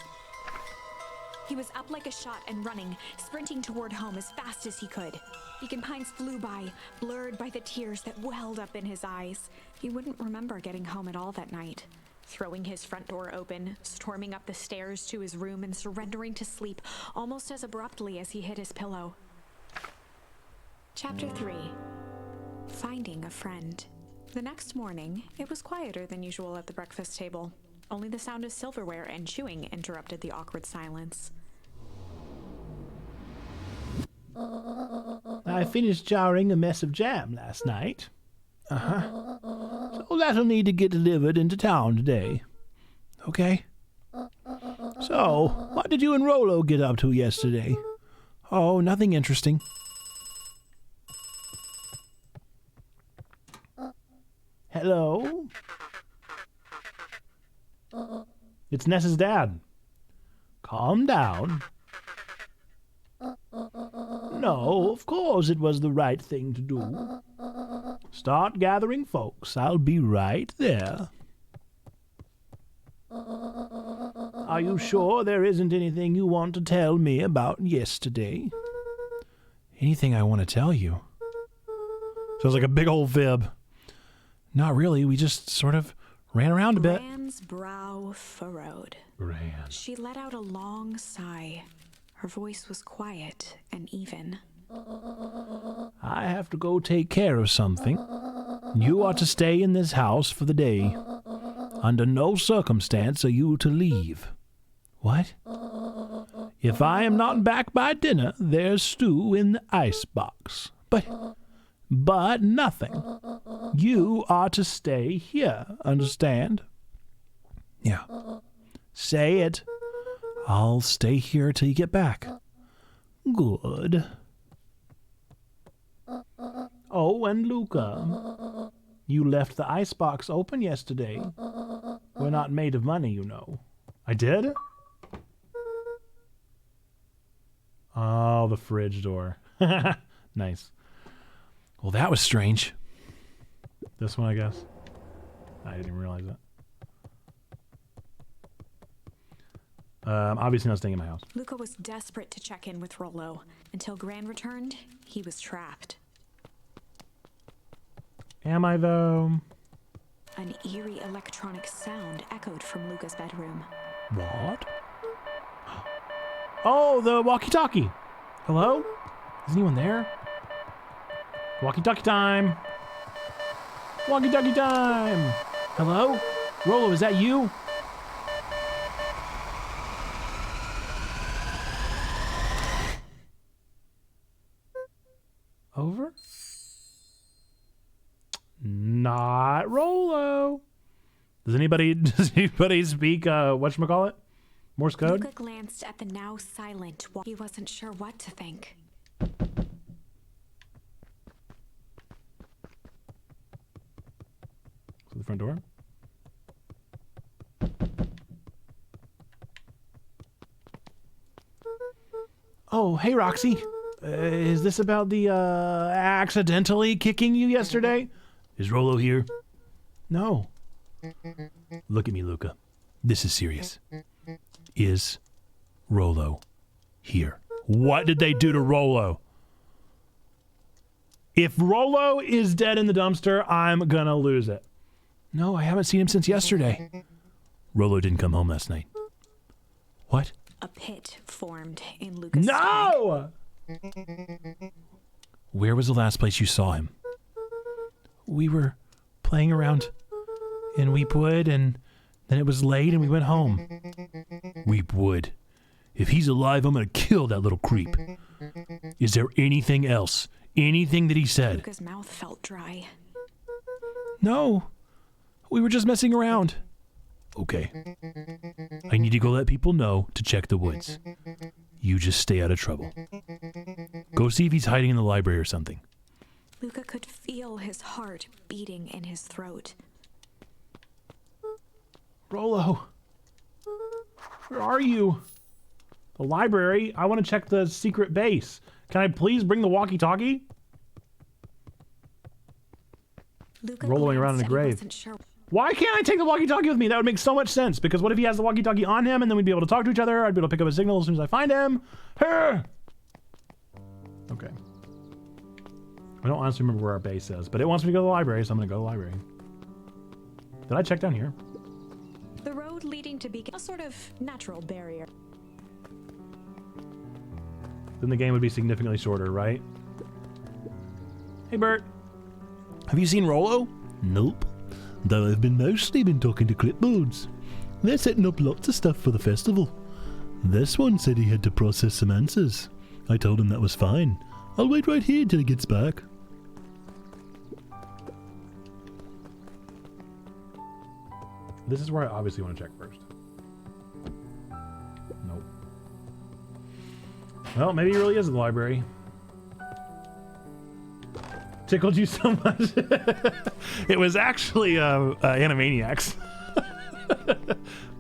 He was up like a shot and running, sprinting toward home as fast as he could. Beacon Pines flew by, blurred by the tears that welled up in his eyes. He wouldn't remember getting home at all that night. Throwing his front door open, storming up the stairs to his room and surrendering to sleep almost as abruptly as he hit his pillow. Chapter 3. Finding a Friend. The next morning, it was quieter than usual at the breakfast table. Only the sound of silverware and chewing interrupted the awkward silence. I finished jarring a mess of jam last night. So that'll need to get delivered into town today. Okay? So, what did you and Rolo get up to yesterday? Oh, nothing interesting. Hello? It's Ness's dad. Calm down. No, of course it was the right thing to do. Start gathering folks. I'll be right there. Are you sure there isn't anything you want to tell me about yesterday? Anything I want to tell you? Sounds like a big old fib. Not really. We just sort of ran around a bit. Gran's brow furrowed. Gran. She let out a long sigh. Her voice was quiet and even. I have to go take care of something. You are to stay in this house for the day. Under no circumstance are you to leave. What? If I am not back by dinner, there's stew in the icebox. But nothing. You are to stay here, understand? Yeah. Say it. I'll stay here till you get back. Good. Oh, and Luca, you left the icebox open yesterday. We're not made of money, you know. I did? Oh, the fridge door. Nice. Well, that was strange. This one, I guess. I didn't even realize that. Obviously not staying in my house. Luca was desperate to check in with Rolo. Until Gran returned, he was trapped. Am I, though? An eerie electronic sound echoed from Luca's bedroom. What? Oh, the walkie-talkie. Hello? Is anyone there? Walkie-talkie time! Walkie-talkie time! Hello? Rolo, is that you? Over? Not Rolo. Does anybody speak whatchamacallit? Morse code? Luca glanced at the now silent he wasn't sure what to think. To the front door. Oh, hey, Roxy. Is this about the accidentally kicking you yesterday? Is Rolo here? No. Look at me, Luca. This is serious. Is Rolo here? What did they do to Rolo? If Rolo is dead in the dumpster, I'm gonna lose it. No, I haven't seen him since yesterday. Rolo didn't come home last night. What? A pit formed in Luca's stomach. No! Where was the last place you saw him? We were playing around in Weepwood, and then it was late and we went home. Weepwood. If he's alive, I'm gonna kill that little creep. Is there anything else? Anything that he said? Luca's mouth felt dry. No. We were just messing around. Okay. I need to go let people know to check the woods. You just stay out of trouble. Go see if he's hiding in the library or something. Luca could feel his heart beating in his throat. Rolo. Where are you? The library? I want to check the secret base. Can I please bring the walkie-talkie? Luca Rolling around in a glanced and he grave. wasn't sure. Why can't I take the walkie-talkie with me? That would make so much sense. Because what if he has the walkie-talkie on him and then we'd be able to talk to each other? I'd be able to pick up a signal as soon as I find him. Hey! Okay. I don't honestly remember where our base is, but it wants me to go to the library, so I'm going to go to the library. Did I check down here? The road leading to Beacon, a sort of natural barrier. Then the game would be significantly shorter, right? Hey, Bert. Have you seen Rolo? Nope. Though I've mostly been talking to clipboards. They're setting up lots of stuff for the festival. This one said he had to process some answers. I told him that was fine. I'll wait right here until he gets back. This is where I obviously want to check first. Nope. Well, maybe he really is in the library. Tickled you so much. It was actually Animaniacs.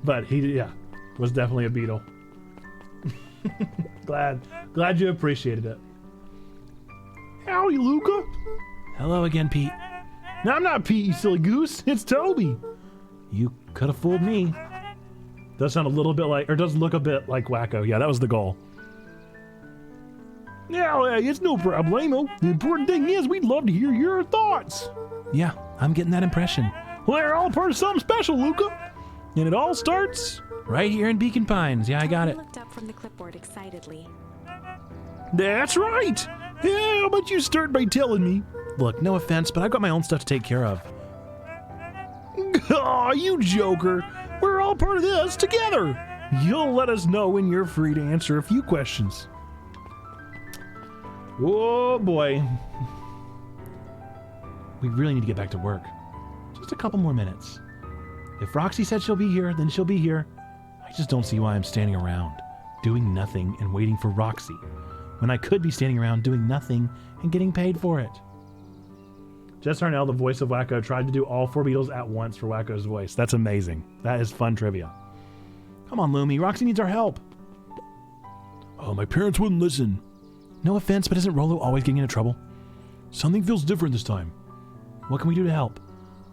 But he, yeah, was definitely a beetle. Glad you appreciated it. Howdy, Luca. Hello again, Pete. No, I'm not Pete, you silly goose. It's Toby. You could have fooled me. Does sound a little bit like, or does look a bit like Wacko. Yeah, that was the goal. Yeah, it's no problemo. The important thing is we'd love to hear your thoughts. Yeah, I'm getting that impression. Well, they're all part of something special, Luca. And it all starts right here in Beacon Pines. Yeah, I got it. He looked up from the clipboard excitedly. That's right. Yeah, how about you start by telling me? Look, no offense, but I've got my own stuff to take care of. Aw, you joker. We're all part of this together. You'll let us know when you're free to answer a few questions. Oh boy. We really need to get back to work. Just a couple more minutes. If Roxy said she'll be here, then she'll be here. I just don't see why I'm standing around, doing nothing and waiting for Roxy, when I could be standing around doing nothing and getting paid for it. Jess Harnell, the voice of Wacko, tried to do all 4 Beatles at once for Wacko's voice. That's amazing. That is fun trivia. Come on, Lumi. Roxy needs our help. Oh, my parents wouldn't listen. No offense, but isn't Rolo always getting into trouble? Something feels different this time. What can we do to help?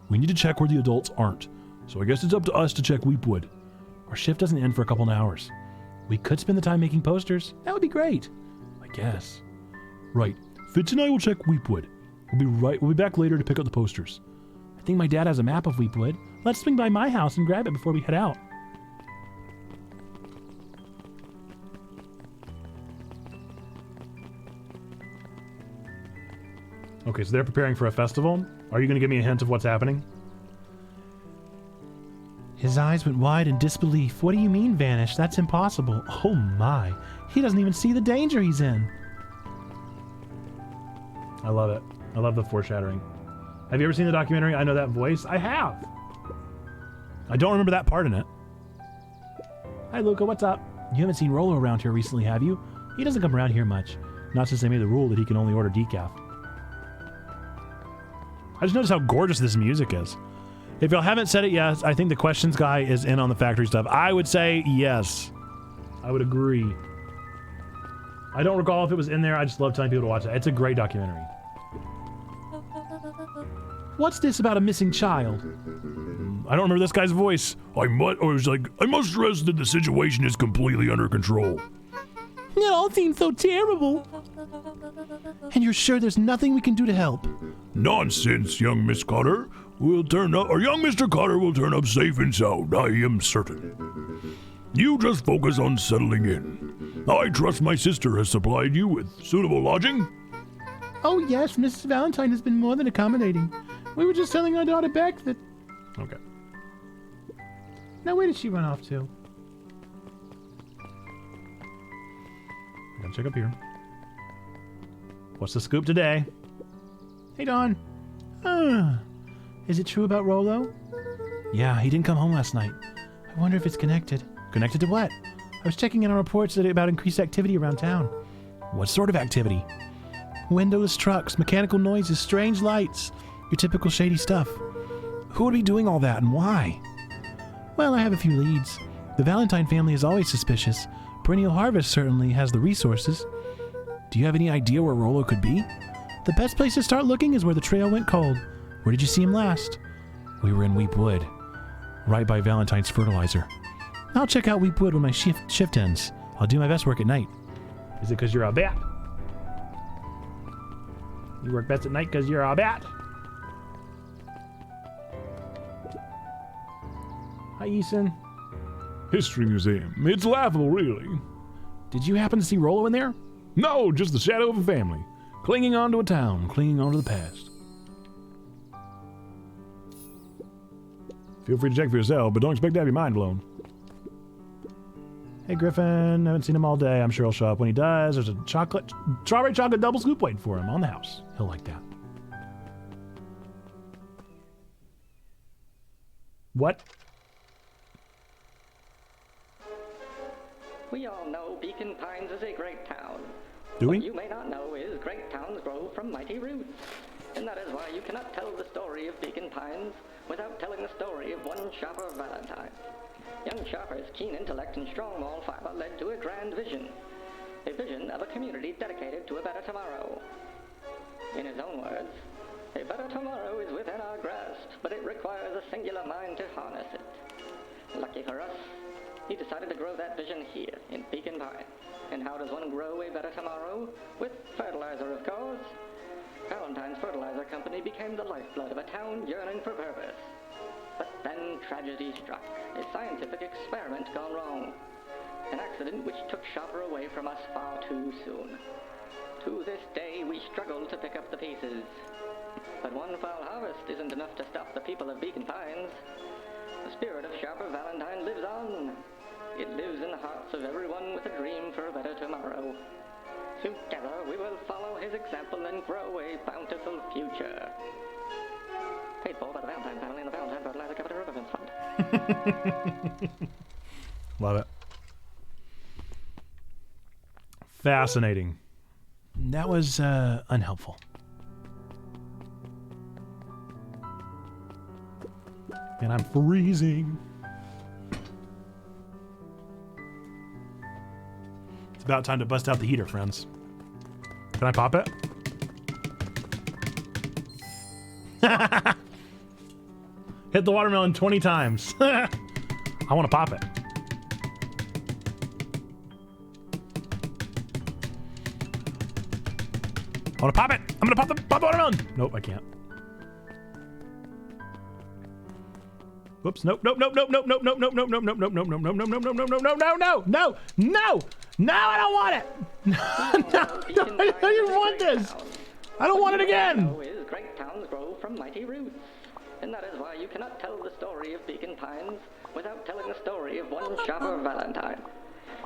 We need to check where the adults aren't. So I guess it's up to us to check Weepwood. Our shift doesn't end for a couple of hours. We could spend the time making posters. That would be great. I guess. Right. Fitz and I will check Weepwood. We'll be back later to pick up the posters. I think my dad has a map of Weepwood. Let's swing by my house and grab it before we head out. Okay, so they're preparing for a festival. Are you going to give me a hint of what's happening? His eyes went wide in disbelief. What do you mean, Vanish? That's impossible. Oh my. He doesn't even see the danger he's in. I love it. I love the foreshadowing. Have you ever seen the documentary I Know That Voice? I have. I don't remember that part in it. Hi, Luca. What's up? You haven't seen Rolo around here recently, have you? He doesn't come around here much. Not since they made the rule that he can only order decaf. I just noticed how gorgeous this music is. If y'all haven't said it yet, I think the questions guy is in on the factory stuff. I would say yes. I would agree. I don't recall if it was in there. I just love telling people to watch it. It's a great documentary. What's this about a missing child? I don't remember this guy's voice. I must stress that the situation is completely under control. It all seems so terrible. And you're sure there's nothing we can do to help? Nonsense, young Miss Cotter. Young Mr. Cotter will turn up safe and sound, I am certain. You just focus on settling in. I trust my sister has supplied you with suitable lodging. Oh yes, Mrs. Valentine has been more than accommodating. We were just telling our daughter Beck that... Okay. Now where did she run off to? I gotta check up here. What's the scoop today? Hey, Dawn. Is it true about Rolo? Yeah, he didn't come home last night. I wonder if it's connected. Connected to what? I was checking in on reports about increased activity around town. What sort of activity? Windowless trucks, mechanical noises, strange lights. Your typical shady stuff. Who would be doing all that and why? Well, I have a few leads. The Valentine family is always suspicious. Perennial Harvest certainly has the resources. Do you have any idea where Rolo could be? The best place to start looking is where the trail went cold. Where did you see him last? We were in Weepwood, right by Valentine's fertilizer. I'll check out Weepwood when my shift ends. I'll do my best work at night. Is it because you're a bat? You work best at night because you're a bat? Hi, Eason. History Museum. It's laughable, really. Did you happen to see Rolo in there? No, just the shadow of a family. Clinging on to a town, clinging on to the past. Feel free to check for yourself, but don't expect to have your mind blown. Hey, Griffin. Haven't seen him all day. I'm sure he'll show up. When he does, there's a strawberry chocolate double scoop waiting for him on the house. He'll like that. What? We all know Beacon Pines is a great town. Do we? What you may not know is great towns grow from mighty roots. And that is why you cannot tell the story of Beacon Pines without telling the story of one shopper Valentine. Young Sharper's keen intellect and strong moral fiber led to a grand vision. A vision of a community dedicated to a better tomorrow. In his own words, a better tomorrow is within our grasp, but it requires a singular mind to harness it. Lucky for us, he decided to grow that vision here in Beacon Pines. And how does one grow a better tomorrow? With fertilizer, of course. Valentine's Fertilizer Company became the lifeblood of a town yearning for purpose. But then tragedy struck, a scientific experiment gone wrong. An accident which took Shopper away from us far too soon. To this day, we struggle to pick up the pieces. But one foul harvest isn't enough to stop the people of Beacon Pines. The spirit of Shopper Valentine lives on. It lives in the hearts of everyone with a dream for a better tomorrow. Together, we will follow his example and grow a bountiful future. Paid for by the Valentine family and the Valentine Fertilizer Capital Revenue Fund. Love it. Fascinating. That was unhelpful. And I'm freezing. It's about time to bust out the heater, friends. Can I pop it? Hit the watermelon 20 times. I want to pop it. I want to pop it. I'm going to pop the watermelon. Nope, I can't. Whoops. Nope. Nope. Nope. Nope. Nope. Nope. Nope. Nope. Nope. Nope. Nope. Nope. Nope. Nope. Nope. Nope. Nope. Nope. Nope. No. No. No. No. No. No. I don't want it. No. I didn't want this. I don't want it again. Great towns grow from mighty roots. And that is why you cannot tell the story of Beacon Pines without telling the story of one Shopper Valentine.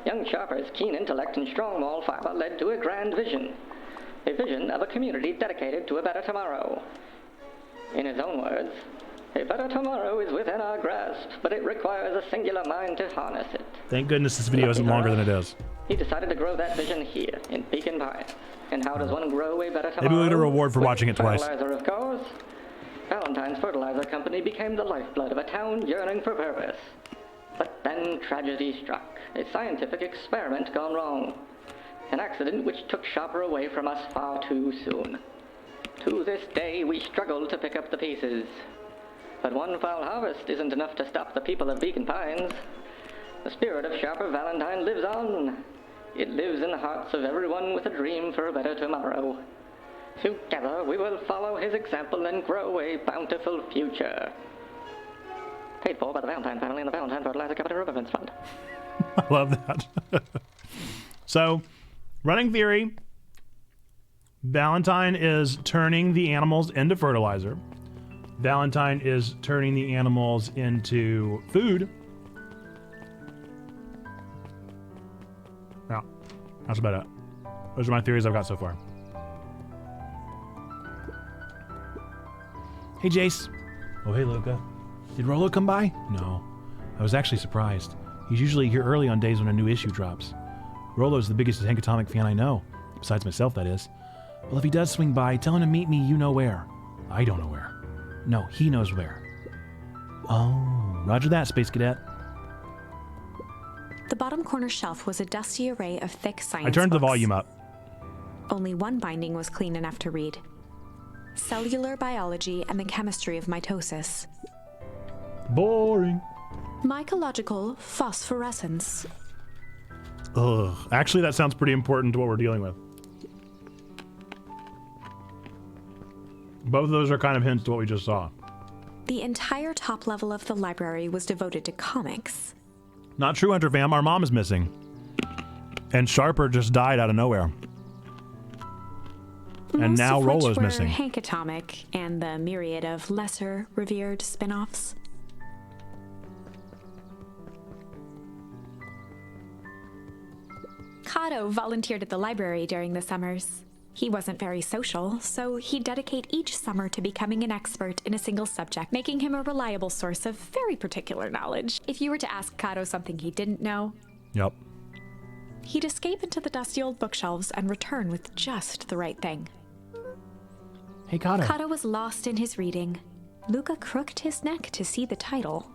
Young Sharper's keen intellect and strong moral fiber led to a grand vision. A vision of a community dedicated to a better tomorrow. In his own words, a better tomorrow is within our grasp, but it requires a singular mind to harness it. Thank goodness this video isn't longer than it is. He decided to grow that vision here in Beacon Pines. And how does one grow a better tomorrow? Maybe we'll get a reward for watching it twice. Fertilizer, of course. Valentine's Fertilizer Company became the lifeblood of a town yearning for purpose. But then tragedy struck, a scientific experiment gone wrong. An accident which took Shopper away from us far too soon. To this day, we struggle to pick up the pieces. But one foul harvest isn't enough to stop the people of Beacon Pines. The spirit of Shopper Valentine lives on. It lives in the hearts of everyone with a dream for a better tomorrow. Together, we will follow his example and grow a bountiful future. Paid for by the Valentine family and the Valentine Fertilizer Capital Revenue Fund. I love that. So, running theory, Valentine is turning the animals into fertilizer. Valentine is turning the animals into food. Yeah, that's about it. Those are my theories I've got so far. Hey, Jace. Oh, hey, Luca. Did Rolo come by? No. I was actually surprised. He's usually here early on days when a new issue drops. Rolo's the biggest Hankatomic fan I know. Besides myself, that is. Well, if he does swing by, tell him to meet me you know where. I don't know where. No, he knows where. Oh, roger that, Space Cadet. The bottom corner shelf was a dusty array of thick science I turned the books. volume up. Only one binding was clean enough to read. Cellular Biology and the Chemistry of Mitosis. Boring. Mycological Phosphorescence. Ugh. Actually, that sounds pretty important to what we're dealing with. Both of those are kind of hints to what we just saw. The entire top level of the library was devoted to comics. Not true, Hunter Fam. Our mom is missing. And Sharper just died out of nowhere. And Most now of which Rolo's were missing. Hankatomic and the myriad of lesser revered spin-offs. Kato volunteered at the library during the summers. He wasn't very social, so he'd dedicate each summer to becoming an expert in a single subject, making him a reliable source of very particular knowledge. If you were to ask Kato something he didn't know, Yep. he'd escape into the dusty old bookshelves and return with just the right thing. Hey, Kato. Kato was lost in his reading. Luca crooked his neck to see the title,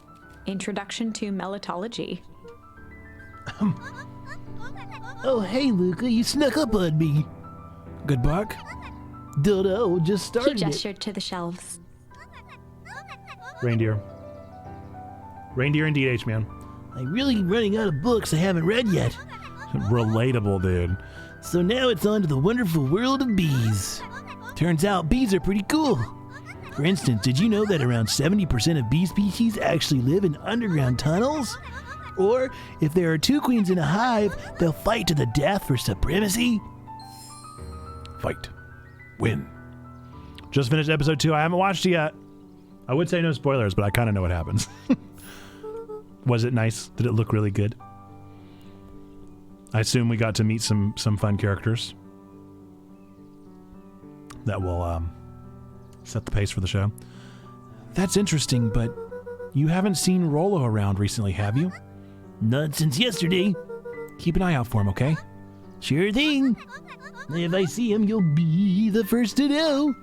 Introduction to Melitology. Oh, hey, Luca, you snuck up on me. Good bark? Dodo just He started it. gestured to the shelves. Reindeer. Reindeer indeed, H-Man. I'm really running out of books I haven't read yet. Relatable, dude. So now it's on to the wonderful world of bees. Turns out bees are pretty cool. For instance, did you know that around 70% of bee species actually live in underground tunnels? Or, if there are two queens in a hive, they'll fight to the death for supremacy? Fight. Win. Just finished episode 2. I haven't watched it yet. I would say no spoilers, but I kind of know what happens. Was it nice? Did it look really good? I assume we got to meet some fun characters that will set the pace for the show. That's interesting, but you haven't seen Rollo around recently, have you? Not since yesterday. Keep an eye out for him, okay? Sure thing. If I see him, you'll be the first to know.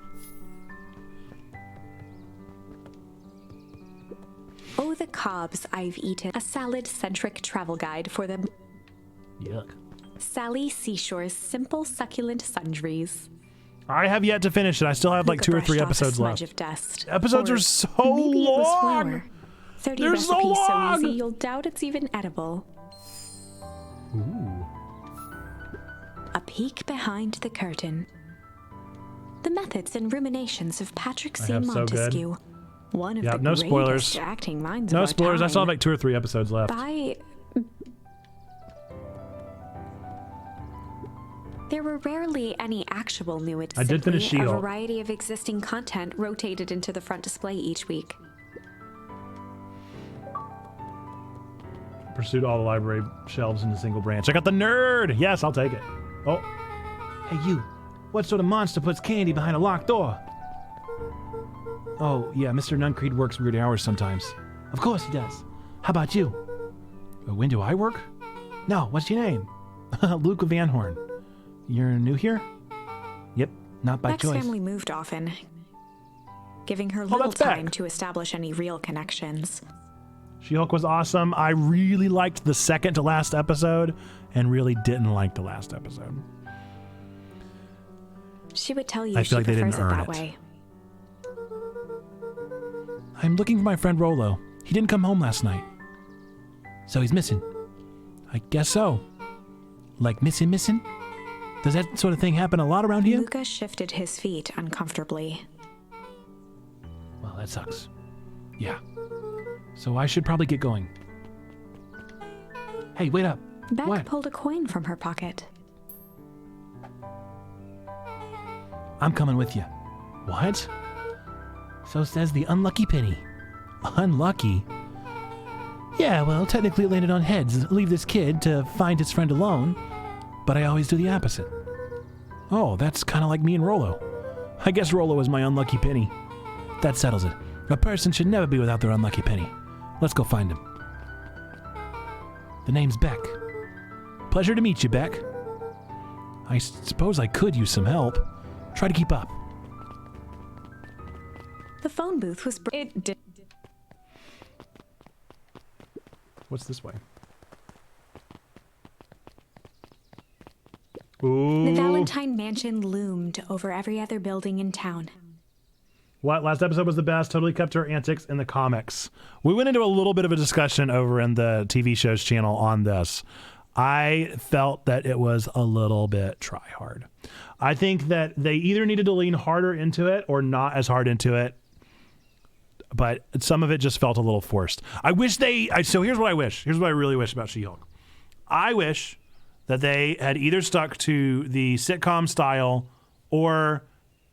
Oh, the cobs I've eaten. A salad-centric travel guide for the Yuck. Sally Seashore's simple, succulent sundries. I have yet to finish it. I still have like Luca 2 or 3 brushed off a episodes smudge left. of dust. Episodes Or are so maybe it was long. flour. 30 They're so recipes so long. easy you'll doubt it's even edible. Ooh. A peek behind the curtain. The methods and ruminations of Patrick C. have so good. Montesquieu, one of Yeah, the no greatest spoilers. acting minds No of our spoilers. I still have time. like 2 or 3 episodes left. There were rarely any actual new. I did finish A She-Hulk. variety of existing content rotated into the front display each week. Pursued all the library shelves in a single branch. I got the nerd. Yes, I'll take it. Oh, Hey, you. What sort of monster puts candy behind a locked door? oh yeah. Mr. Nuncreed works weird hours sometimes. Of course he does. How about you? When do I work? No, what's your name? Luke Van Horn. You're new here? Yep, not by Beck's choice. family moved often, giving her little that's Beck. time to establish any real connections. She-Hulk was awesome. I really liked the second to last episode and really didn't like the last episode. She would tell you I she feel like they prefers didn't it earn that it. way. I'm looking for my friend Rollo. He didn't come home last night. So he's missing. I guess so. Like missing? Does that sort of thing happen a lot around here? Luca shifted his feet uncomfortably. Well, that sucks. Yeah. So I should probably get going. Hey, wait up. Beck What? pulled a coin from her pocket. I'm coming with you. What? So says the unlucky penny. Unlucky? Yeah, well, technically it landed on heads. Leave this kid to find his friend alone. But I always do the opposite. Oh, that's kind of like me and Rollo. I guess Rollo is my unlucky penny. That settles it. A person should never be without their unlucky penny. Let's go find him. The name's Beck. Pleasure to meet you, Beck. I suppose I could use some help. Try to keep up. The phone booth was. It did. What's this way? Ooh. The Valentine Mansion loomed over every other building in town. What? Last episode was the best. Totally kept her antics in the comics. We went into a little bit of a discussion over in the TV show's channel on this. I felt that it was a little bit try hard. I think that they either needed to lean harder into it or not as hard into it. But some of it just felt a little forced. I wish so here's what I wish. Here's what I really wish about She-Hulk. I wish that they had either stuck to the sitcom style or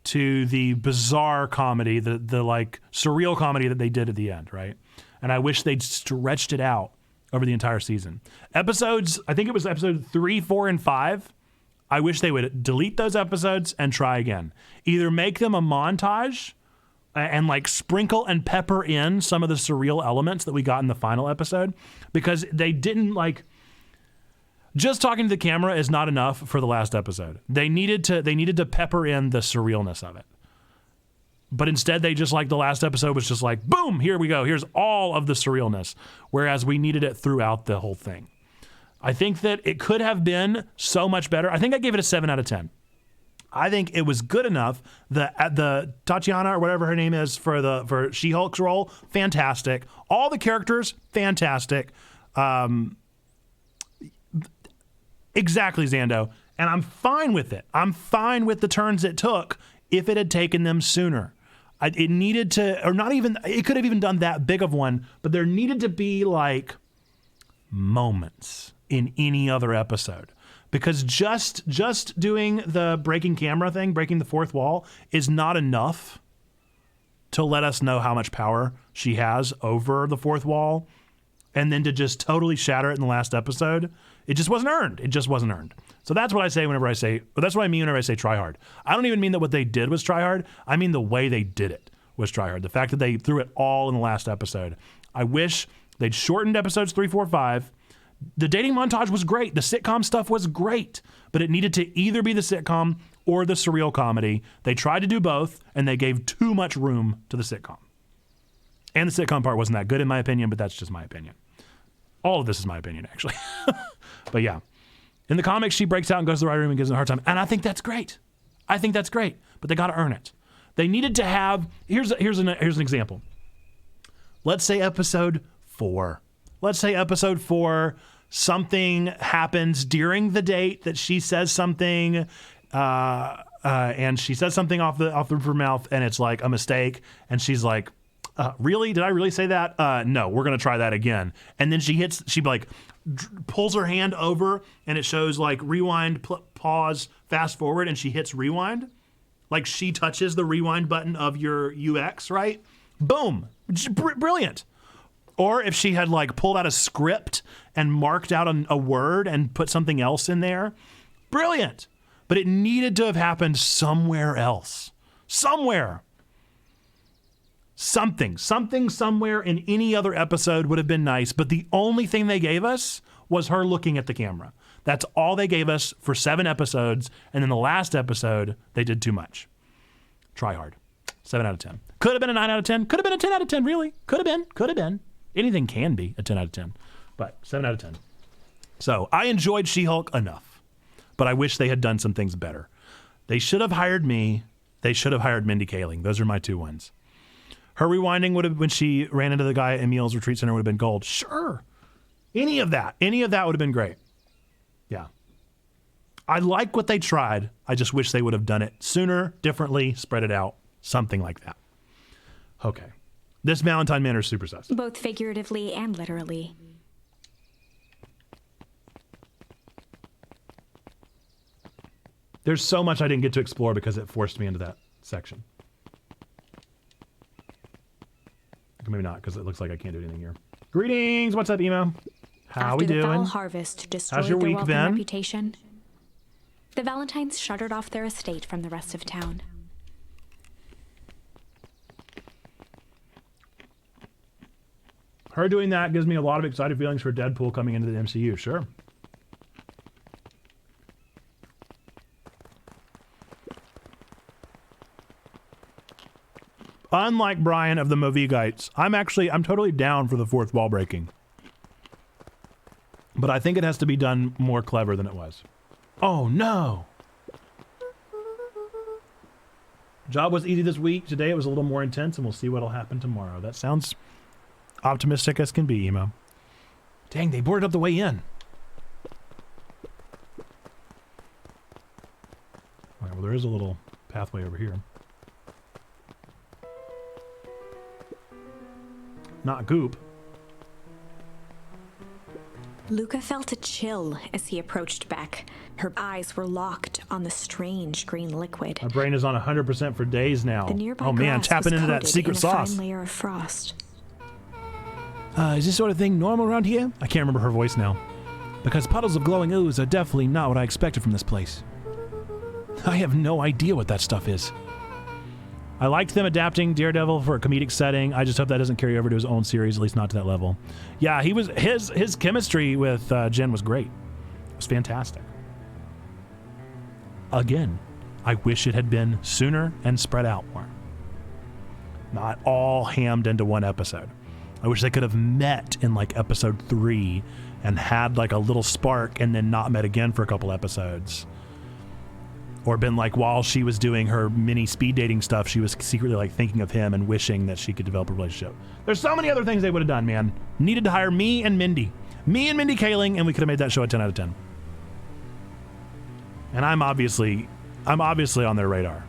to the bizarre comedy, the like surreal comedy that they did at the end, right? And I wish they'd stretched it out over the entire season. Episodes, I think it was episode 3, 4, and 5. I wish they would delete those episodes and try again. Either make them a montage and like sprinkle and pepper in some of the surreal elements that we got in the final episode, because they didn't like, just talking to the camera is not enough for the last episode. They needed to pepper in the surrealness of it. But instead they just, like, the last episode was just like, boom, here we go. Here's all of the surrealness. Whereas we needed it throughout the whole thing. I think that it could have been so much better. I think I gave it a 7 out of 10. I think it was good enough. The Tatiana or whatever her name is for She-Hulk's role, fantastic. All the characters, fantastic. Exactly, Zando. And I'm fine with it. I'm fine with the turns it took if it had taken them sooner. It needed to, or not even, it could have even done that big of one, but there needed to be like moments in any other episode. Because just doing the breaking camera thing, breaking the fourth wall, is not enough to let us know how much power she has over the fourth wall. And then to just totally shatter it in the last episode, it just wasn't earned. It just wasn't earned. So that's what I say whenever I say, or that's what I mean whenever I say try hard. I don't even mean that what they did was try hard. I mean the way they did it was try hard. The fact that they threw it all in the last episode. I wish they'd shortened episodes 3, 4, 5. The dating montage was great. The sitcom stuff was great, but it needed to either be the sitcom or the surreal comedy. They tried to do both, and they gave too much room to the sitcom. And the sitcom part wasn't that good in my opinion, but that's just my opinion. All of this is my opinion, actually. But yeah. In the comics, she breaks out and goes to the writing room and gives them a hard time. And I think that's great. I think that's great. But they got to earn it. They needed to have... Here's an example. Let's say episode 4. Let's say episode 4, something happens during the date that she says something, and she says something off the roof of her mouth, and it's like a mistake, and she's like, really? Did I really say that? No, we're going to try that again. And then she like pulls her hand over, and it shows like rewind, pause, fast forward, and she hits rewind. Like she touches the rewind button of your UX, right? Boom. Brilliant. Or if she had like pulled out a script and marked out a word and put something else in there, brilliant. But it needed to have happened somewhere else. Somewhere. Something somewhere in any other episode would have been nice, but the only thing they gave us was her looking at the camera. That's all they gave us for 7 episodes, and then the last episode, they did too much. Try hard. 7 out of 10. Could have been a 9 out of 10. Could have been a 10 out of 10, really. Could have been. Anything can be a 10 out of 10, but 7 out of 10. So I enjoyed She-Hulk enough, but I wish they had done some things better. They should have hired me. They should have hired Mindy Kaling. Those are my 2 ones. Her rewinding would have, when she ran into the guy at Emil's retreat center, would have been gold. Sure. Any of that would have been great. Yeah. I like what they tried. I just wish they would have done it sooner, differently, spread it out, something like that. Okay. This Valentine Manor is super sus. Both figuratively and literally. There's so much I didn't get to explore because it forced me into that section. Maybe not, because it looks like I can't do anything here. Greetings! What's up, Emo? How we doing? After the foul harvest destroyed How's your their week wealth been? and reputation, the Valentines shuttered off their estate from the rest of town. Her doing that gives me a lot of excited feelings for Deadpool coming into the MCU. Sure. Unlike Brian of the Movigites, I'm totally down for the fourth wall breaking. But I think it has to be done more clever than it was. Oh no! Job was easy this week. Today it was a little more intense, and we'll see what'll happen tomorrow. That sounds optimistic as can be, Emo. Dang, they boarded up the way in. All right, well, there is a little pathway over here. Not goop. Luca felt a chill as he approached Beck. Her eyes were locked on the strange green liquid. My brain is on 100% for days now. The nearby oh man, grass tapping was into that coated secret in a sauce. fine layer of frost. Is this sort of thing normal around here? I can't remember her voice now. Because puddles of glowing ooze are definitely not what I expected from this place. I have no idea what that stuff is. I liked them adapting Daredevil for a comedic setting. I just hope that doesn't carry over to his own series, at least not to that level. Yeah, his chemistry with Jen was great. It was fantastic. Again, I wish it had been sooner and spread out more. Not all hammed into one episode. I wish they could have met in like episode 3 and had like a little spark and then not met again for a couple episodes. Or been like, while she was doing her mini speed dating stuff, she was secretly like thinking of him and wishing that she could develop a relationship. There's so many other things they would have done, man. Needed to hire me and Mindy Kaling, and we could have made that show a 10 out of 10. And I'm obviously on their radar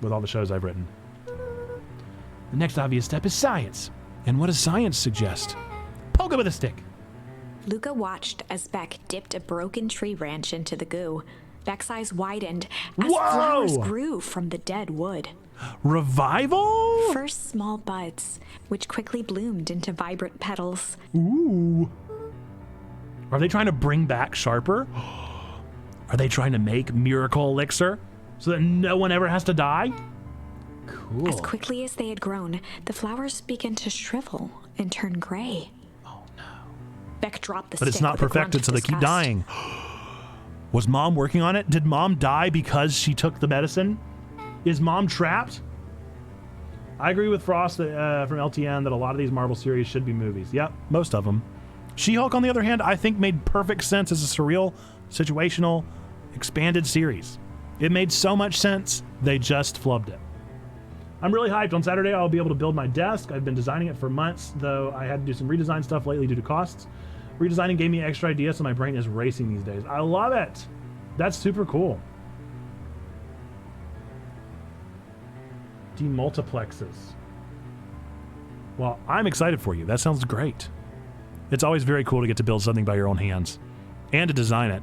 with all the shows I've written. The next obvious step is science. And what does science suggest? Poke it with a stick. Luca watched as Beck dipped a broken tree branch into the goo. Beck's eyes widened as flowers grew from the dead wood. Revival? First small buds, which quickly bloomed into vibrant petals. Ooh. Are they trying to bring back Sharper? Are they trying to make miracle elixir so that no one ever has to die? Cool. As quickly as they had grown, the flowers began to shrivel and turn gray. Oh no. Beck dropped the stick. But it's not with a grunt perfected, of so they keep disgust. dying. Was Mom working on it? Did Mom die because she took the medicine? Is Mom trapped? I agree with Frost from LTN that a lot of these Marvel series should be movies. Yep, most of them. She-Hulk, on the other hand, I think made perfect sense as a surreal, situational, expanded series. It made so much sense, they just flubbed it. I'm really hyped. On Saturday, I'll be able to build my desk. I've been designing it for months, though I had to do some redesign stuff lately due to costs. Redesigning gave me extra ideas, so my brain is racing these days. I love it. That's super cool. Demultiplexes. Well, I'm excited for you. That sounds great. It's always very cool to get to build something by your own hands and to design it,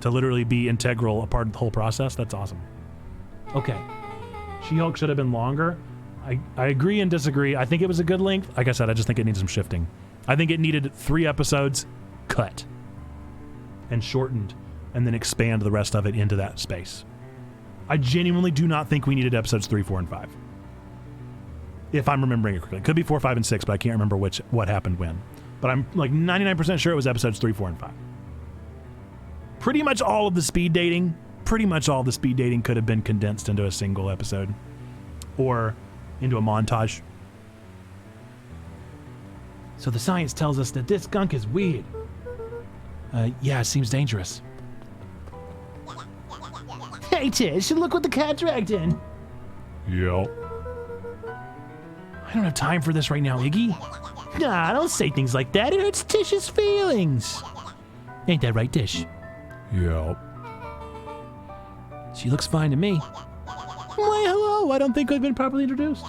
to literally be integral, a part of the whole process. That's awesome. Okay. She-Hulk should have been longer. I agree and disagree. I think it was a good length. Like I said, I just think it needs some shifting. I think it needed 3 episodes cut and shortened and then expand the rest of it into that space. I genuinely do not think we needed episodes 3, 4, and 5. If I'm remembering it correctly. It could be 4, 5, and 6, but I can't remember what happened when. But I'm like 99% sure it was episodes 3, 4, and 5. Pretty much all of the speed dating could have been condensed into a single episode or into a montage. So the science tells us that this skunk is weird. Yeah, it seems dangerous. Hey, Tish, look what the cat dragged in. Yep. I don't have time for this right now, Iggy. Nah, don't say things like that. It hurts Tish's feelings. Ain't that right, Tish? Yep. She looks fine to me. Why, hello. I don't think I've been properly introduced.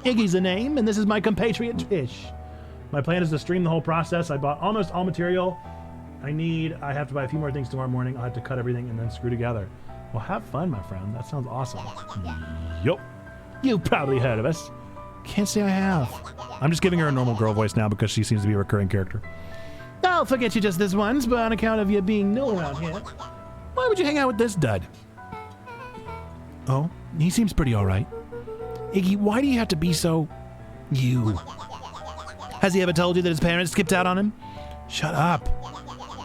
Iggy's the name, and this is my compatriot Tish. My plan is to stream the whole process. I bought almost all material I have to buy a few more things tomorrow morning. I'll have to cut everything and then screw together. Well, have fun, my friend. That sounds awesome. Yup. You've probably heard of us. Can't say I have. I'm just giving her a normal girl voice now because she seems to be a recurring character. I'll forget you just this once, but on account of you being new around here, why would you hang out with this dud? Oh, he seems pretty all right. Iggy, why do you have to be so... you? Has he ever told you that his parents skipped out on him? Shut up.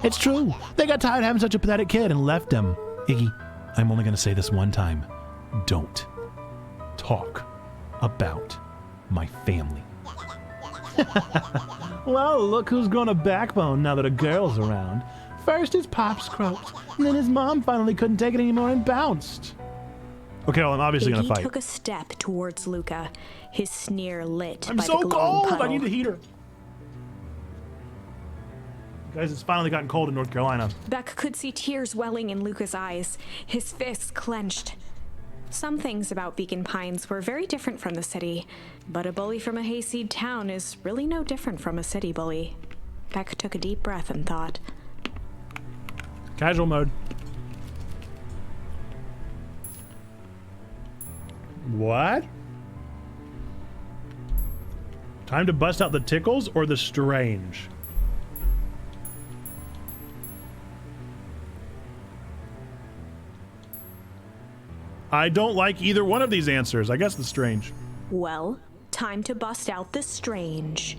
It's true. They got tired of having such a pathetic kid and left him. Iggy, I'm only going to say this one time. Don't talk about my family. Well, look who's grown a backbone now that a girl's around. First his pops croaked, and then his mom finally couldn't take it anymore and bounced. Okay, well, I'm obviously going to fight. He took a step towards Luca, his sneer lit I'm by so the glowing cold! puddle. I need a heater. Guys, it's finally gotten cold in North Carolina. Beck could see tears welling in Luca's eyes, his fists clenched. Some things about Beacon Pines were very different from the city, but a bully from a hayseed town is really no different from a city bully. Beck took a deep breath and thought. Casual mode. What? Time to bust out the tickles or the strange? I don't like either one of these answers. I guess the strange. Well, time to bust out the strange.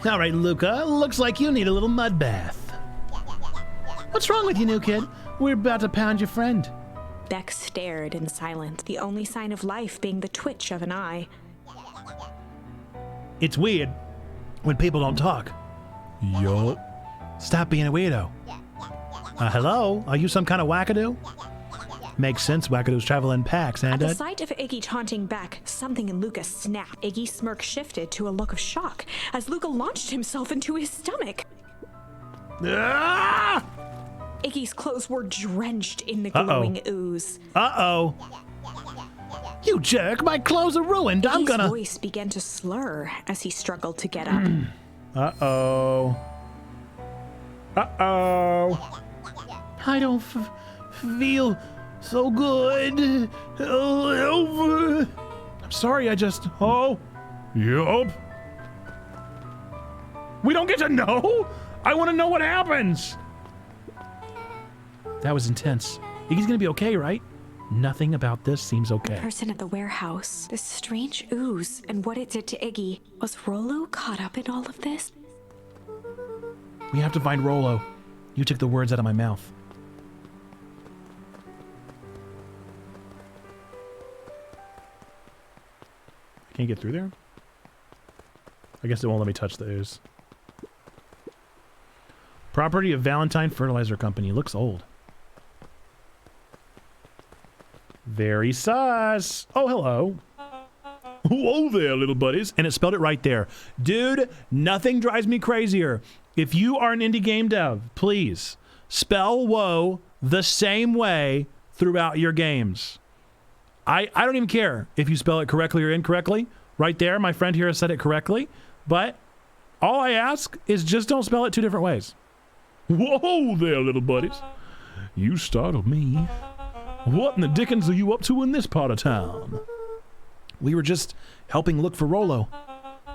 All right, Luca, looks like you need a little mud bath. What's wrong with you, new kid? We're about to pound your friend. Beck stared in silence, the only sign of life being the twitch of an eye. It's weird when people don't talk. Yup. Stop being a weirdo. Hello? Are you some kind of wackadoo? Makes sense, wackadoos travel in packs, At and the sight of Iggy taunting Beck, something in Luca snapped. Iggy's smirk shifted to a look of shock as Luca launched himself into his stomach. Ah! Iggy's clothes were drenched in the glowing ooze. Uh-oh. You jerk, my clothes are ruined. I'm Iggy's gonna... voice began to slur as he struggled to get up. Uh-oh. Uh-oh. I don't feel so good. I'm sorry, I just... Oh. Yup. We don't get to know? I want to know what happens. That was intense. Iggy's gonna be okay, right? Nothing about this seems okay. Person at the warehouse, this strange ooze, and what it did to Iggy. Was Rollo caught up in all of this? We have to find Rollo. You took the words out of my mouth. Can't get through there? I guess it won't let me touch the ooze. Property of Valentine Fertilizer Company. Looks old. Very sus. Oh, hello. Whoa there, little buddies. And it spelled it right there. Dude, nothing drives me crazier. If you are an indie game dev, please spell whoa the same way throughout your games. I don't even care if you spell it correctly or incorrectly. Right there, my friend here has said it correctly. But all I ask is just don't spell it two different ways. Whoa there, little buddies. You startled me. What in the dickens are you up to in this part of town? We were just helping look for Rollo.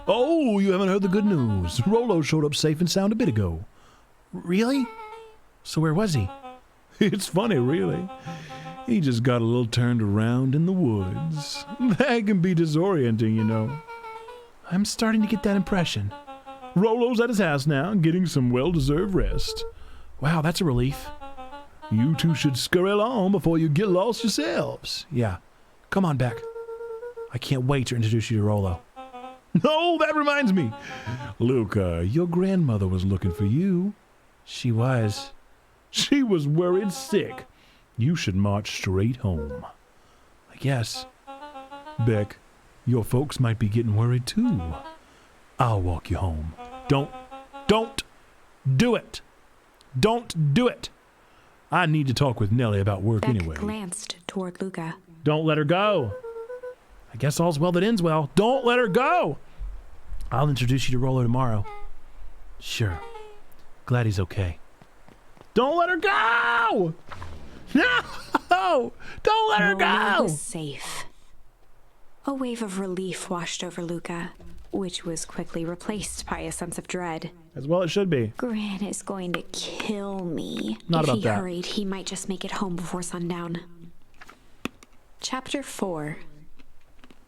Oh, you haven't heard the good news. Rollo showed up safe and sound a bit ago. Really? So where was he? It's funny, really. He just got a little turned around in the woods. That can be disorienting, you know. I'm starting to get that impression. Rollo's at his house now, getting some well-deserved rest. Wow, that's a relief. You two should scurry along before you get lost yourselves. Yeah. Come on, Beck. I can't wait to introduce you to Rollo. Oh, that reminds me. Luca, your grandmother was looking for you. She was. She was worried sick. You should march straight home. I guess. Beck, your folks might be getting worried too. I'll walk you home. Don't do it. Don't do it. I need to talk with Nellie about work Beck anyway. glanced toward Luca. Don't let her go. I guess all's well that ends well. Don't let her go. I'll introduce you to Rollo tomorrow. Sure. Glad he's okay. Don't let her go. No! Don't let her Rollo go. was safe. A wave of relief washed over Luca, which was quickly replaced by a sense of dread. As well it should be. Gran is going to kill me. Not if about he that. hurried, he might just make it home before sundown. Chapter 4.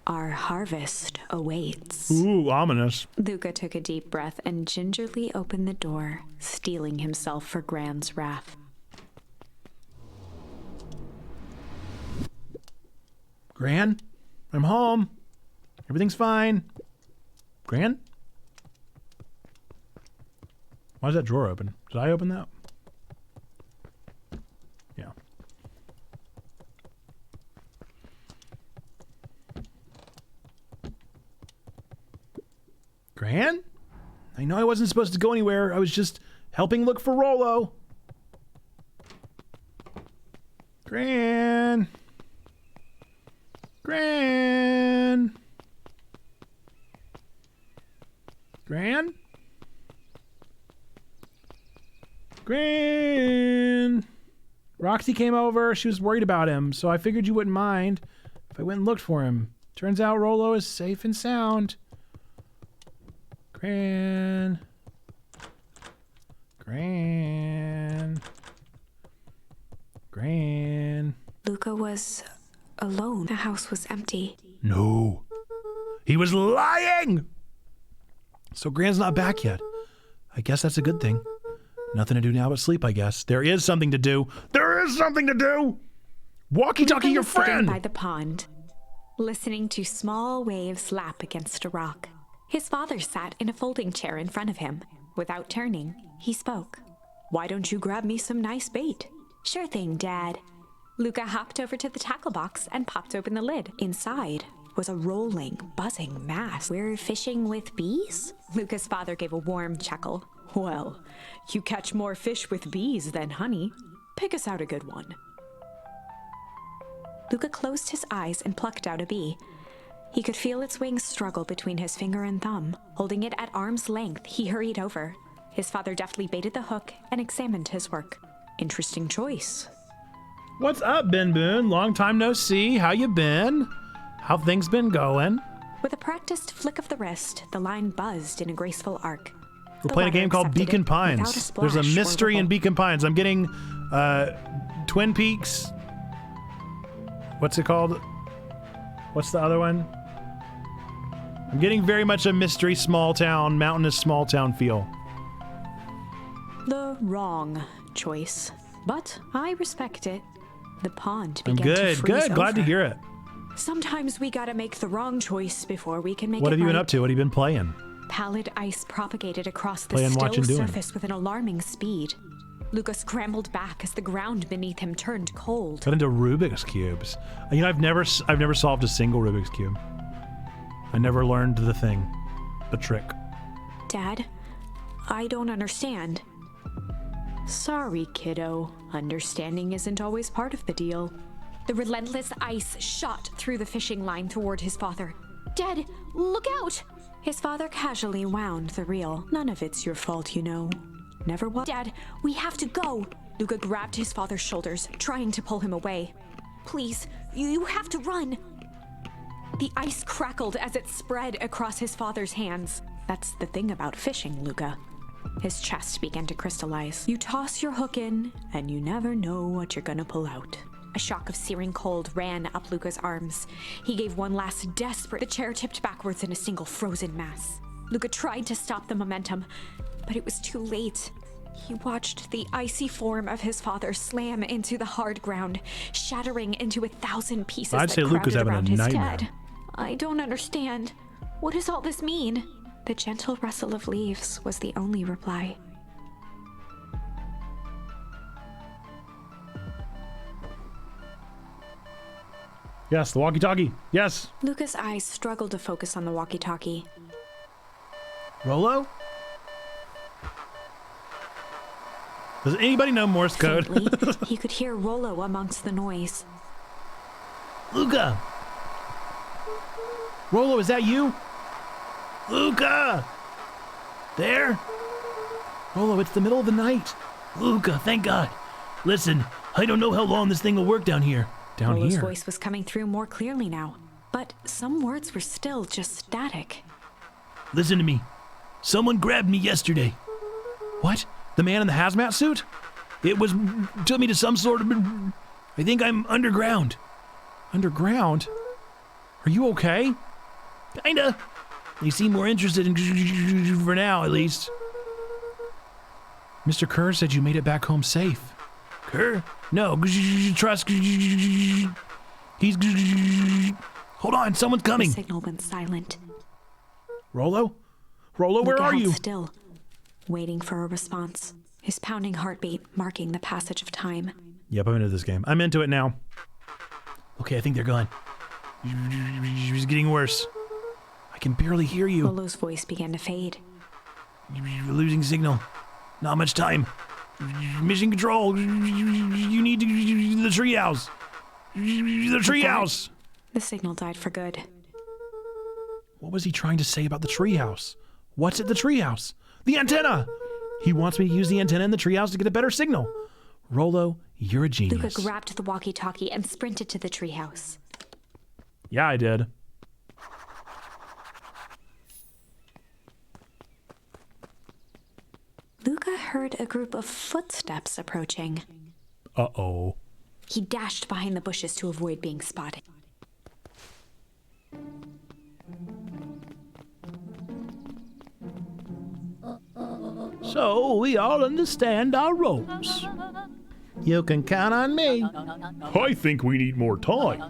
Our harvest awaits. Ooh, ominous. Luca took a deep breath and gingerly opened the door, steeling himself for Gran's wrath. Gran, I'm home. Everything's fine. Gran? Why is that drawer open? Did I open that? Yeah. Gran? I know I wasn't supposed to go anywhere. I was just helping look for Rollo. Gran? Gran? Gran? Gran? Roxy came over. She was worried about him, so I figured you wouldn't mind if I went and looked for him. Turns out Rolo is safe and sound. Gran. Luca was alone. The house was empty. No. He was lying! So Gran's not back yet. I guess that's a good thing. Nothing to do now but sleep, I guess. There is something to do. There is something to do! Walkie-talkie your Luca was sitting friend! by the pond, listening to small waves lap against a rock. His father sat in a folding chair in front of him. Without turning, he spoke. "Why don't you grab me some nice bait?" "Sure thing, Dad." Luca hopped over to the tackle box and popped open the lid. Inside was a rolling, buzzing mass. "We're fishing with bees?" Luca's father gave a warm chuckle. "Well, you catch more fish with bees than honey. Pick us out a good one." Luca closed his eyes and plucked out a bee. He could feel its wings struggle between his finger and thumb. Holding it at arm's length, he hurried over. His father deftly baited the hook and examined his work. "Interesting choice." What's up, Ben Boone? Long time no see. How you been? How things been going? With a practiced flick of the wrist, the line buzzed in a graceful arc. We're playing a game called Beacon Pines. There's a mystery in Beacon Pines. I'm getting Twin Peaks. What's it called? What's the other one? I'm getting very much a mystery small town, mountainous small town feel. The wrong choice, but I respect it. The pond I'm began to good, freeze good. Glad to over. hear it. Sometimes we gotta make the wrong choice before we can make What it have you been right. up to? What have you been playing? Pallid ice propagated across the Playing, still watching, doing. surface with an alarming speed. Luca scrambled back as the ground beneath him turned cold. Got into Rubik's cubes. You know, I've never solved a single Rubik's cube. I never learned the thing, the trick. Dad, I don't understand. Sorry, kiddo. Understanding isn't always part of the deal. The relentless ice shot through the fishing line toward his father. Dad, look out! His father casually wound the reel. None of it's your fault, you know. Never was. Dad, we have to go! Luca grabbed his father's shoulders, trying to pull him away. Please, you have to run! The ice crackled as it spread across his father's hands. That's the thing about fishing, Luca. His chest began to crystallize. You toss your hook in, and you never know what you're gonna pull out. A shock of searing cold ran up Luca's arms. He gave one last desperate... The chair tipped backwards in a single frozen mass. Luca tried to stop the momentum, but it was too late. He watched the icy form of his father slam into the hard ground, shattering into 1,000 pieces I'd that say Luca's crowded having a around his nightmare. head. I don't understand. What does all this mean? The gentle rustle of leaves was the only reply. Yes, the walkie-talkie. Yes. Luca's eyes struggled to focus on the walkie-talkie. Rolo? Does anybody know Morse code? Faintly, he could hear Rolo amongst the noise. Luca! Rolo, is that you? Luca! There? Rolo, it's the middle of the night. Luca, thank God. Listen, I don't know how long this thing will work down here. Down Rolo's here. voice was coming through more clearly now, but some words were still just static. Listen to me. Someone grabbed me yesterday. What? The man in the hazmat suit? Took me to some sort of... I think I'm underground. Underground? Are you okay? Kinda. They seem more interested in... for now, at least. Mr. Kerr said you made it back home safe. Kerr? No. Trust... He's... Hold on, someone's The coming. signal went silent. Rolo? Rolo, where Luca are held you? still, waiting for a response, his pounding heartbeat marking the passage of time. Yep, I'm into this game. I'm into it now. Okay, I think they're gone. It's getting worse. I can barely hear you. Rolo's voice began to fade. You're losing signal. Not much time. Mission control. You need to... the treehouse. The treehouse. The signal died for good. What was he trying to say about the treehouse? What's at the treehouse? The antenna! He wants me to use the antenna in the treehouse to get a better signal. Rolo, you're a genius. Luca grabbed the walkie-talkie and sprinted to the treehouse. Yeah, I did. Luca heard a group of footsteps approaching. Uh-oh. He dashed behind the bushes to avoid being spotted. So we all understand our roles. You can count on me. I think we need more time.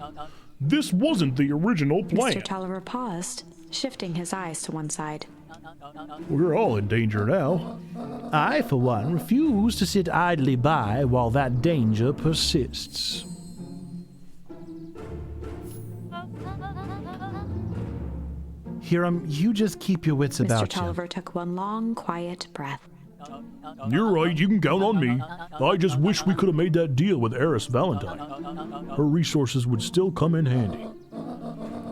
This wasn't the original plan. Mr. Tolliver paused, shifting his eyes to one side. We're all in danger now. I, for one, refuse to sit idly by while that danger persists. Hiram, you just keep your wits about you. Mr. Tolliver took one long, quiet breath. You're right, you can count on me. I just wish we could have made that deal with Eris Valentine. Her resources would still come in handy.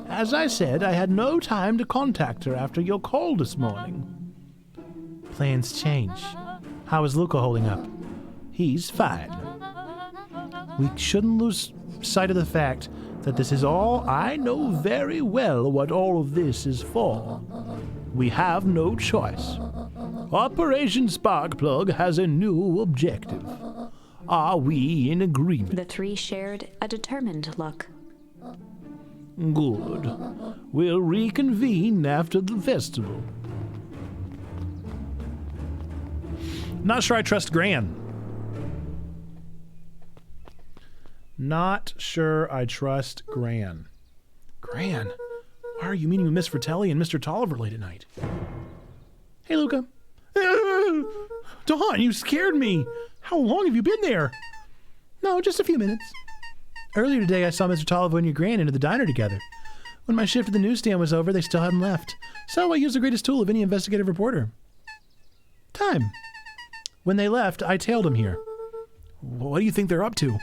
As I said, I had no time to contact her after your call this morning. Plans change. How is Luca holding up? He's fine. We shouldn't lose sight of the fact that this is all. I know very well what all of this is for. We have no choice. Operation Sparkplug has a new objective. Are we in agreement? The three shared a determined look. Good. We'll reconvene after the festival. Not sure I trust Gran. Not sure I trust Gran. Gran, why are you meeting with Miss Fratelli and Mr. Tolliver late at night? Hey, Luca. Dawn, you scared me. How long have you been there? No, just a few minutes. Earlier today, I saw Mr. Tolliver and your Gran into the diner together. When my shift at the newsstand was over, they still hadn't left. So I used the greatest tool of any investigative reporter. Time. When they left, I tailed them here. What do you think they're up to?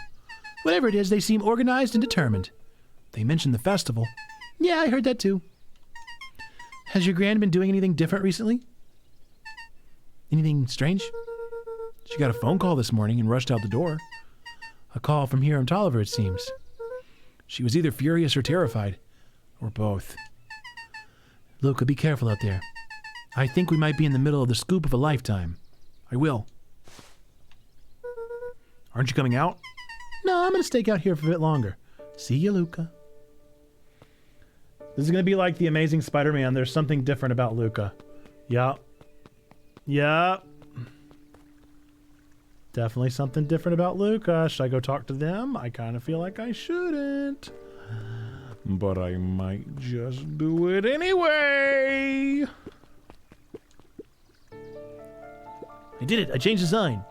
Whatever it is, they seem organized and determined. They mentioned the festival. Yeah, I heard that too. Has your Gran been doing anything different recently? Anything strange? She got a phone call this morning and rushed out the door. A call from Hiram Tolliver, it seems. She was either furious or terrified, or both. Luca, be careful out there. I think we might be in the middle of the scoop of a lifetime. I will. Aren't you coming out? No, I'm going to stake out here for a bit longer. See you, Luca. This is going to be like The Amazing Spider-Man. There's something different about Luca. Yup. Yup. Definitely something different about Luca. Should I go talk to them? I kind of feel like I shouldn't. But I might just do it anyway. I did it. I changed the sign.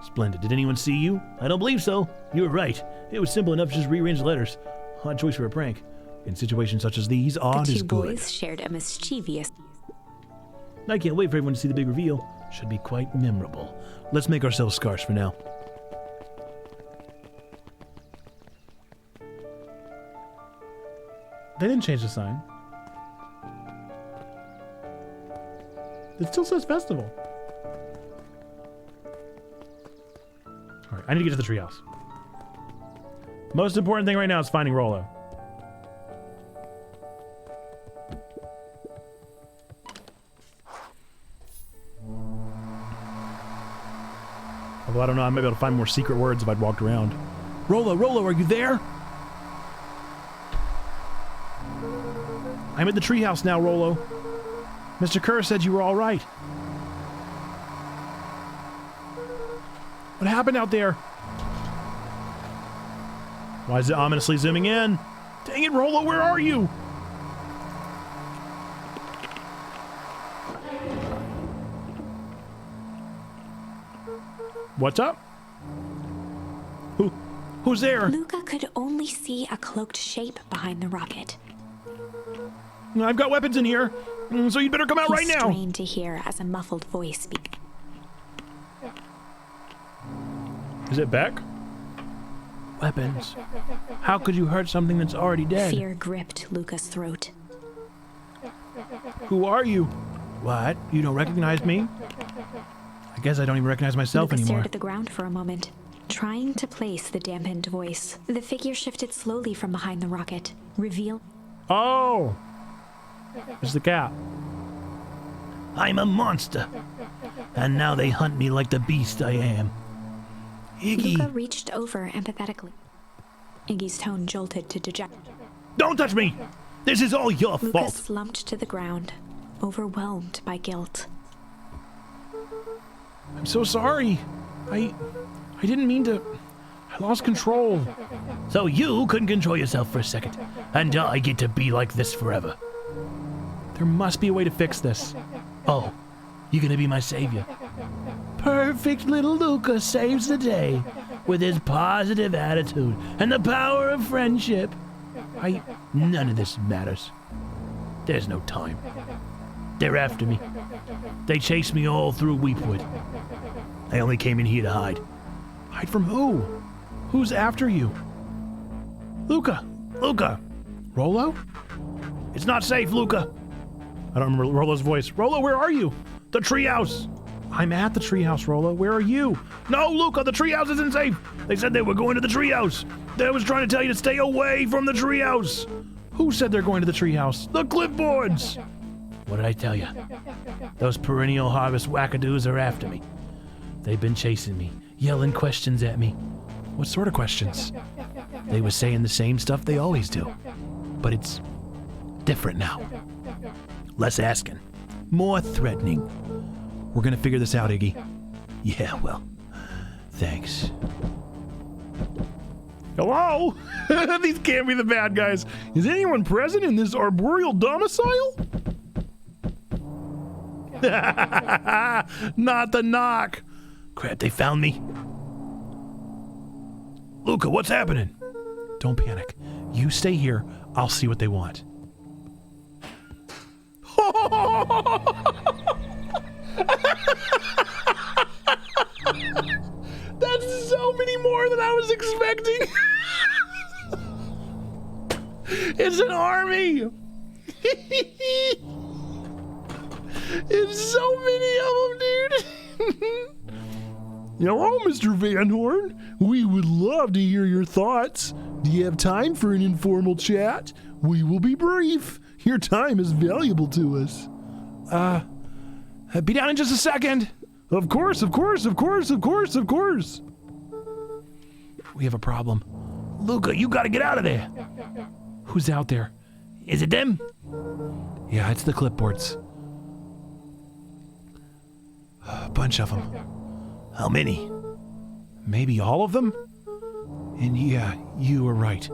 Splendid. Did anyone see you? I don't believe so. You were right. It was simple enough to just rearrange the letters. Odd choice for a prank. In situations such as these, odd is good. The two boys shared a mischievous... I can't wait for everyone to see the big reveal. Should be quite memorable. Let's make ourselves scarce for now. They didn't change the sign. It still says festival. Alright, I need to get to the treehouse. Most important thing right now is finding Rollo. Although I don't know, I might be able to find more secret words if I'd walked around. Rollo, Rollo, are you there? I'm at the treehouse now, Rollo. Mr. Kerr said you were all right. What happened out there? Why is it ominously zooming in? Dang it, Rollo, where are you? What's up? Who's there? Luca could only see a cloaked shape behind the rocket. I've got weapons in here, so you'd better come out right now. He strained to hear as a muffled voice speak. Is it Beck? Weapons. How could you hurt something that's already dead? Fear gripped Luca's throat. Who are you? What? You don't recognize me? I guess I don't even recognize myself Luca anymore. stared at the ground for a moment, trying to place the dampened voice. The figure shifted slowly from behind the rocket, reveal. Oh! It's the cat. I'm a monster. and now they hunt me like the beast I am. Luca Iggy, reached over empathetically. Iggy's tone jolted to dejection. don't touch me! This is all your Luca fault! slumped to the ground, overwhelmed by guilt. I'm so sorry. I didn't mean to. I lost control. So you couldn't control yourself for a second, and I get to be like this forever. There must be a way to fix this. Oh, you're gonna be my savior. Perfect little Luca saves the day with his positive attitude and the power of friendship. None of this matters. There's no time. They're after me. They chased me all through Weepwood. I only came in here to hide. Hide from who? Who's after you? Luca! Rolo? It's not safe, Luca! I don't remember Rolo's voice. Rolo, where are you? The treehouse! I'm at the treehouse, Rolo. Where are you? No, Luca, the treehouse isn't safe! They said they were going to the treehouse! They was trying to tell you to stay away from the treehouse! Who said they're going to the treehouse? The clipboards! What did I tell you? Those perennial harvest wackadoos are after me. They've been chasing me, yelling questions at me. What sort of questions? They were saying the same stuff they always do. But it's different now. Less asking. More threatening. We're gonna figure this out, Iggy. Yeah, well, thanks. Hello? These can't be the bad guys. Is anyone present in this arboreal domicile? Not the knock. Crap, they found me. Luca, what's happening? Don't panic. You stay here. I'll see what they want. That's so many more than I was expecting. It's an army. It's so many of them, dude. Hello, Mr. Van Horn. We would love to hear your thoughts. Do you have time for an informal chat? We will be brief. Your time is valuable to us. Be down in just a second. Of course. We have a problem. Luca, you gotta get out of there. Who's out there? Is it them? Yeah, it's the clipboards. A bunch of them. How many? Maybe all of them? And yeah, you were right.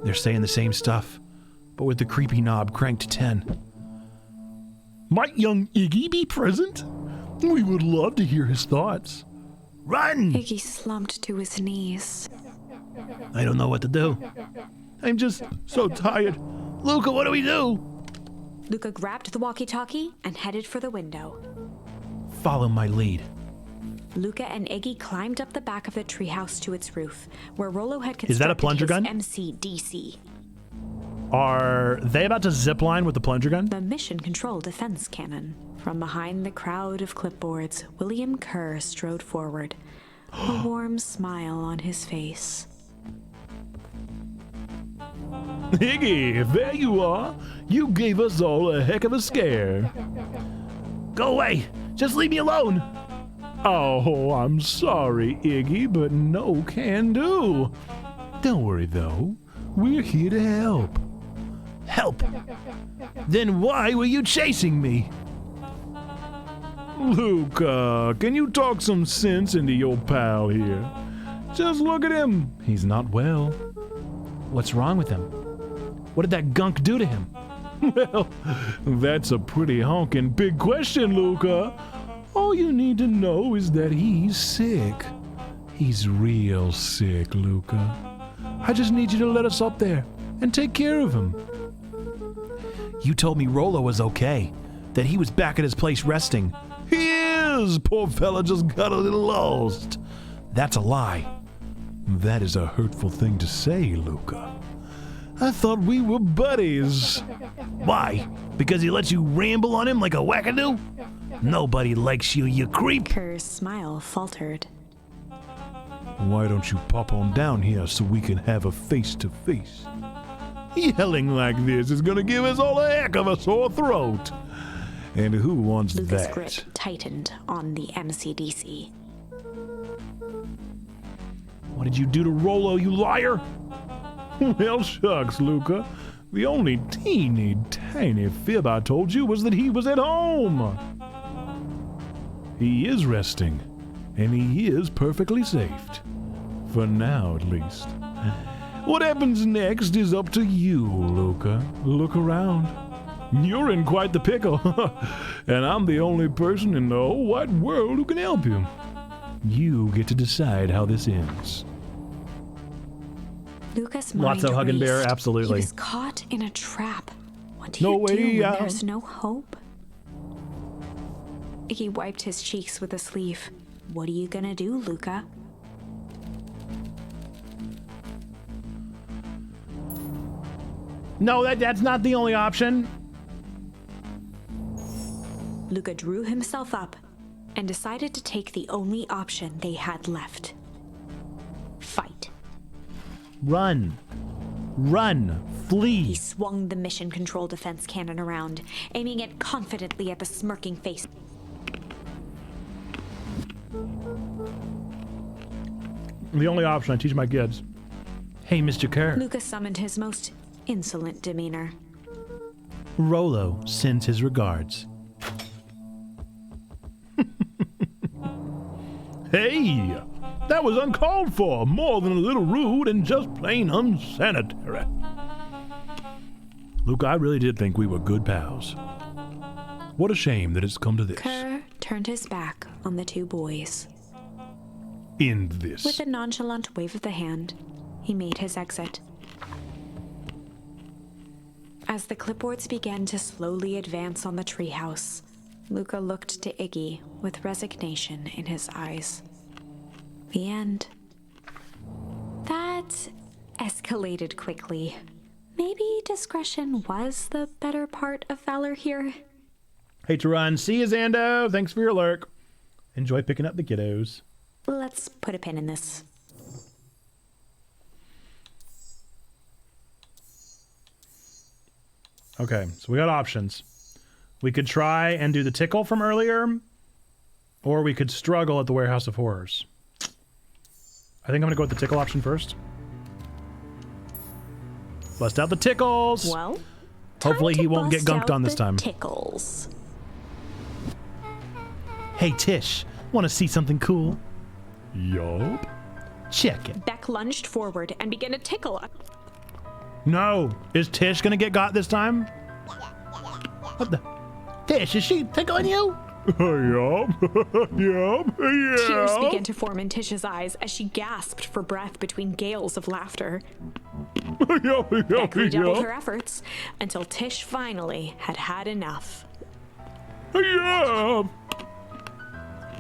They're saying the same stuff, but with the creepy knob cranked to 10. Might young Iggy be present? We would love to hear his thoughts. Run! Iggy slumped to his knees. I don't know what to do. I'm just so tired. Luca, what do we do? Luca grabbed the walkie-talkie and headed for the window. Follow my lead. Luca and Iggy climbed up the back of the treehouse to its roof, where Rolo had constructed Is that a plunger his gun? MCDC, Are they about to zip line with the plunger gun? the mission control defense cannon. From behind the crowd of clipboards, William Kerr strode forward, a warm smile on his face. Iggy, there you are. You gave us all a heck of a scare. Go away! Just leave me alone! Oh, I'm sorry, Iggy, but no can do. Don't worry, though. We're here to help. Help! Then why were you chasing me? Luca, can you talk some sense into your pal here? Just look at him. He's not well. What's wrong with him? What did that gunk do to him? Well, that's a pretty honkin' big question, Luca. All you need to know is that he's sick. He's real sick, Luca. I just need you to let us up there and take care of him. You told me Rolo was okay, that he was back at his place resting. He is! Poor fella just got a little lost. That's a lie. That is a hurtful thing to say, Luca. I thought we were buddies. Why? Because he lets you ramble on him like a wackadoo? Nobody likes you, you creep. Kerr's smile faltered. Why don't you pop on down here so we can have a face-to-face? Yelling like this is gonna give us all a heck of a sore throat. And who wants Luca's that? grip tightened on the MCDC. What did you do to Rollo, you liar? Well, shucks, Luca. The only teeny tiny fib I told you was that he was at home. He is resting, and he is perfectly safe. For now, at least. What happens next is up to you, Luca. Look around. You're in quite the pickle, and I'm the only person in the whole wide world who can help you. You get to decide how this ends. Lucas' Lots mind of hug and bear, raced. absolutely. He was caught in a trap. What do No you do way when out. there's no hope? Iggy wiped his cheeks with a sleeve. What are you gonna do, Luca? No, that's not the only option. Luca drew himself up and decided to take the only option they had left. Fight. Run. Run. He Flee. swung the mission control defense cannon around, aiming it confidently at the smirking face. The only option I teach my kids. Hey, Mr. Kerr. Luca summoned his most insolent demeanor. Rollo sends his regards. Hey! That was uncalled for, more than a little rude and just plain unsanitary. Luca, I really did think we were good pals. What a shame that it's come to this. Kerr turned his back on the two boys. End this. With a nonchalant wave of the hand, he made his exit. As the clipboards began to slowly advance on the treehouse, Luca looked to Iggy with resignation in his eyes. The end. That escalated quickly. Maybe discretion was the better part of valor here. Hate to run. See you, Zando. Thanks for your lurk. Enjoy picking up the kiddos. Let's put a pin in this. Okay, so we got options. We could try and do the tickle from earlier, or we could struggle at the Warehouse of Horrors. I think I'm gonna go with the tickle option first. Bust out the tickles. Well, Hopefully time he to won't get bust gunked out on this the time. Tickles. Hey Tish, want to see something cool? Yup. Check it. Beck lunged forward and began to tickle. No, is Tish gonna get got this time? What the? Tish, is she tickling you? Yup. Yup. Tears Yup. began to form in Tish's eyes as she gasped for breath between gales of laughter. Yup. Beck redoubled her Yup. efforts until Tish finally had had enough. Yup.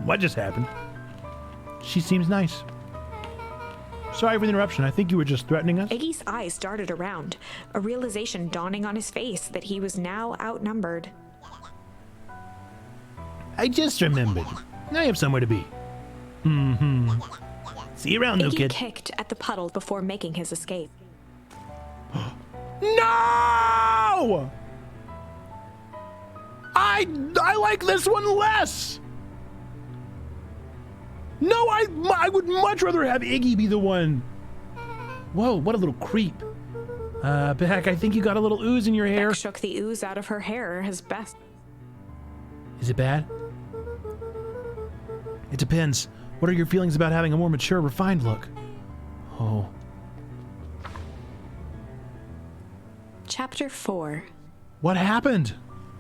What just happened? She seems nice. Sorry for the interruption. I think you were just threatening us. Iggy's eyes darted around, a realization dawning on his face that he was now outnumbered. I just remembered. I have somewhere to be. Mm-hmm. See you around, new Iggy kid. kicked at the puddle before making his escape. No! I like this one less. No, I would much rather have Iggy be the one. Whoa, what a little creep. Beck, I think you got a little ooze in your hair. Beck shook the ooze out of her hair as best. Is it bad? It depends. What are your feelings about having a more mature, refined look? Oh. Chapter 4. What happened?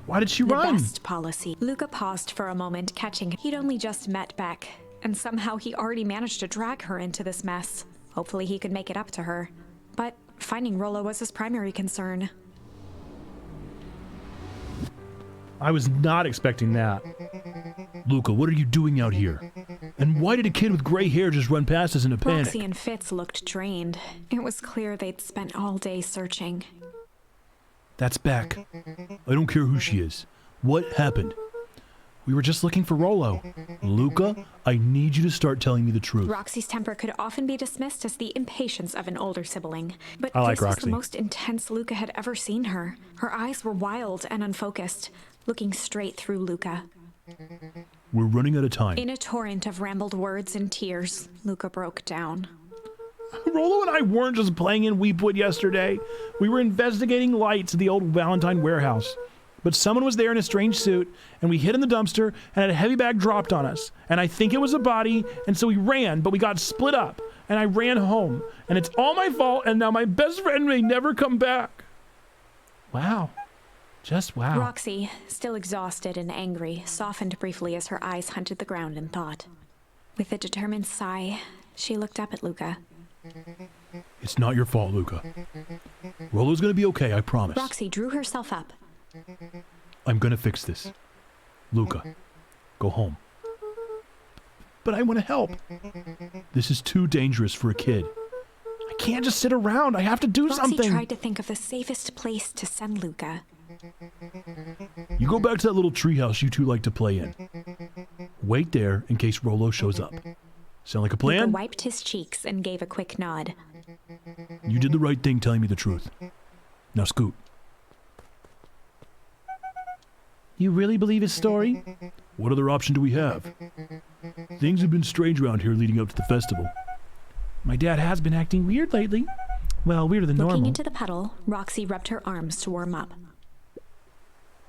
Why did she The run? best policy. Luca paused for a moment, catching. He'd only just met Beck, and somehow he already managed to drag her into this mess. Hopefully he could make it up to her. But finding Rollo was his primary concern. I was not expecting that. Luca, what are you doing out here? And why did a kid with gray hair just run past us in a panic? Roxy and Fitz looked drained. It was clear they'd spent all day searching. That's Beck. I don't care who she is. What happened? We were just looking for Rollo. Luca, I need you to start telling me the truth. Roxy's temper could often be dismissed as the impatience of an older sibling. But I like this was Roxy. the most intense Luca had ever seen her. Her eyes were wild and unfocused, looking straight through Luca. We're running out of time. In a torrent of rambled words and tears, Luca broke down. Rollo and I weren't just playing in Weepwood yesterday. We were investigating lights at the old Valentine warehouse. But someone was there in a strange suit, and we hid in the dumpster and had a heavy bag dropped on us. And I think it was a body, and so we ran, but we got split up. And I ran home. And it's all my fault, and now my best friend may never come back. Wow. Just wow. Roxy, still exhausted and angry, softened briefly as her eyes hunted the ground in thought. With a determined sigh, she looked up at Luca. It's not your fault, Luca. Rollo's gonna be okay, I promise. Roxy drew herself up. I'm gonna fix this. Luca, go home. But I want to help. This is too dangerous for a kid. I can't just sit around. I have to do something. Roxy tried to think of the safest place to send Luca. You go back to that little treehouse you two like to play in. Wait there in case Rollo shows up. Sound like a plan? Luca wiped his cheeks and gave a quick nod. You did the right thing telling me the truth. Now scoot. You really believe his story? What other option do we have? Things have been strange around here leading up to the festival. My dad has been acting weird lately. Well, weirder than normal. Looking into the puddle, Roxy rubbed her arms to warm up.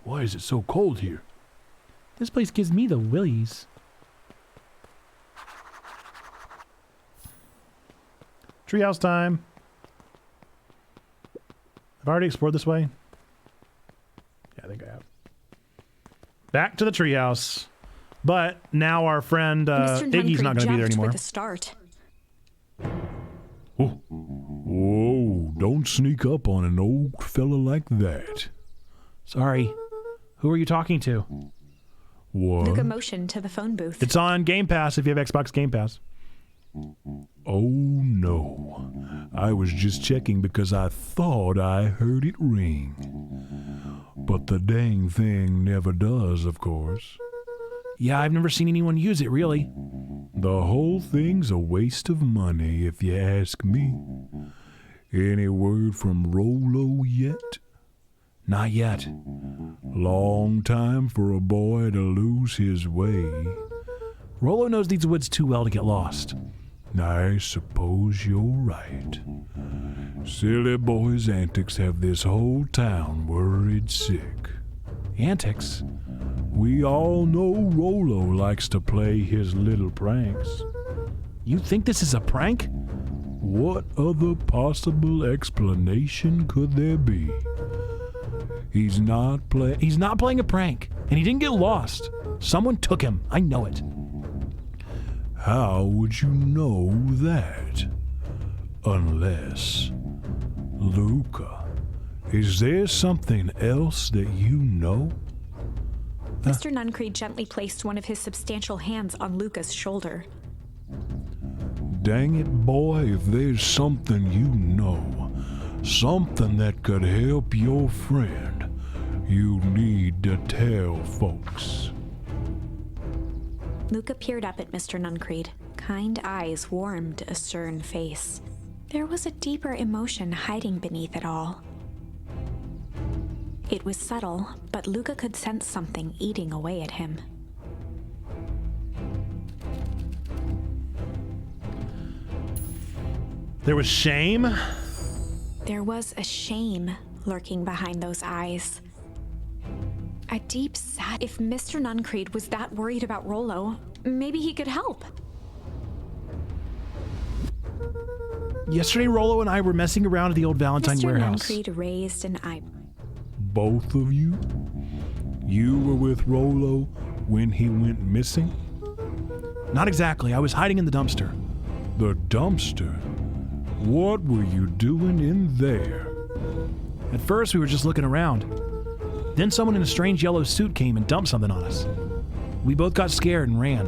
Why is it so cold here? This place gives me the willies. Treehouse time. I've already explored this way. Yeah, I think I have. Back to the treehouse. But now our friend Iggy's not going to be there anymore. With a start. Oh. Whoa, don't sneak up on an old fella like that. Sorry. Who are you talking to? What? Luca motioned to the phone booth. It's on Game Pass if you have Xbox Game Pass. Oh no. I was just checking because I thought I heard it ring. But the dang thing never does, of course. Yeah, I've never seen anyone use it, really. The whole thing's a waste of money, if you ask me. Any word from Rollo yet? Not yet. Long time for a boy to lose his way. Rollo knows these woods too well to get lost. I suppose you're right. Silly boy's antics have this whole town worried sick. Antics? We all know Rollo likes to play his little pranks. You think this is a prank? What other possible explanation could there be? He's not playing a prank, and he didn't get lost. Someone took him. I know it. How would you know that? Unless... Luca, is there something else that you know? Mr. Nuncreed gently placed one of his substantial hands on Luca's shoulder. Dang it, boy, if there's something you know, something that could help your friend, you need to tell folks. Luca peered up at Mr. Nuncreed. Kind eyes warmed a stern face. There was a deeper emotion hiding beneath it all. It was subtle, but Luca could sense something eating away at him. There was shame? There was a shame lurking behind those eyes. A deep sad. If Mr. Nuncreed was that worried about Rollo, maybe he could help. Yesterday, Rollo and I were messing around at the old Valentine warehouse. Mr. Nuncreed raised an eye. Both of you? You were with Rollo when he went missing? Not exactly. I was hiding in the dumpster. The dumpster? What were you doing in there? At first, we were just looking around. Then someone in a strange yellow suit came and dumped something on us. We both got scared and ran.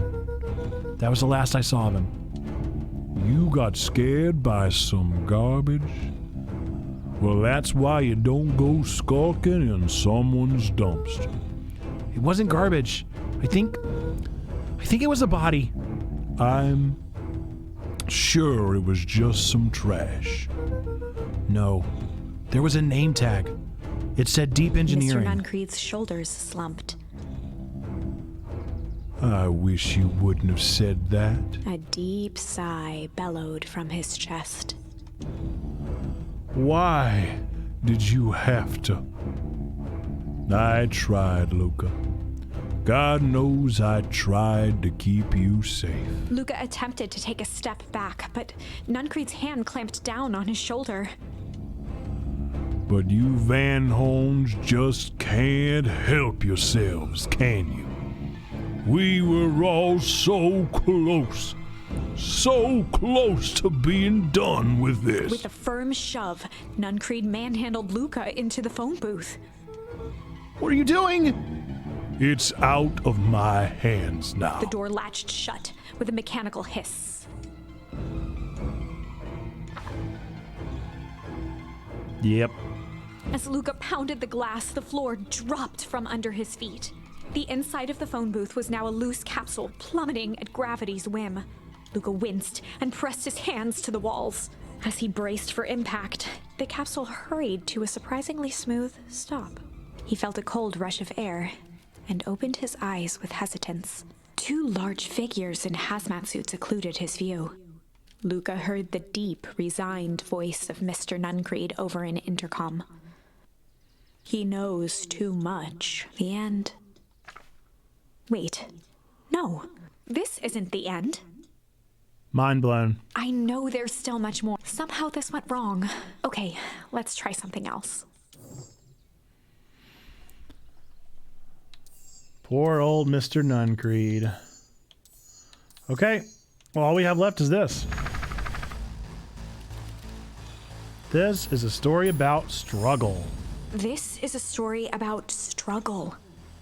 That was the last I saw of him. You got scared by some garbage? Well, that's why you don't go skulking in someone's dumpster. It wasn't garbage. I think it was a body. I'm sure it was just some trash. No. There was a name tag. It said deep engineering. Mr. Nuncreed's shoulders slumped. I wish you wouldn't have said that. A deep sigh bellowed from his chest. Why did you have to? I tried, Luca. God knows I tried to keep you safe. Luca attempted to take a step back, but Nuncreed's hand clamped down on his shoulder. But you Van Horns just can't help yourselves, can you? We were all so close to being done with this. With a firm shove, Nuncreed manhandled Luca into the phone booth. What are you doing? It's out of my hands now. The door latched shut with a mechanical hiss. Yep. As Luca pounded the glass, the floor dropped from under his feet. The inside of the phone booth was now a loose capsule plummeting at gravity's whim. Luca winced and pressed his hands to the walls. As he braced for impact, the capsule hurried to a surprisingly smooth stop. He felt a cold rush of air and opened his eyes with hesitance. Two large figures in hazmat suits occluded his view. Luca heard the deep, resigned voice of Mr. Nuncreed over an intercom. He knows too much. The end. Wait. No. This isn't the end. Mind blown. I know there's still much more. Somehow this went wrong. Okay, let's try something else. Poor old Mr. Nuncreed. Okay. Well, all we have left is this. This is a story about struggle. This is a story about struggle.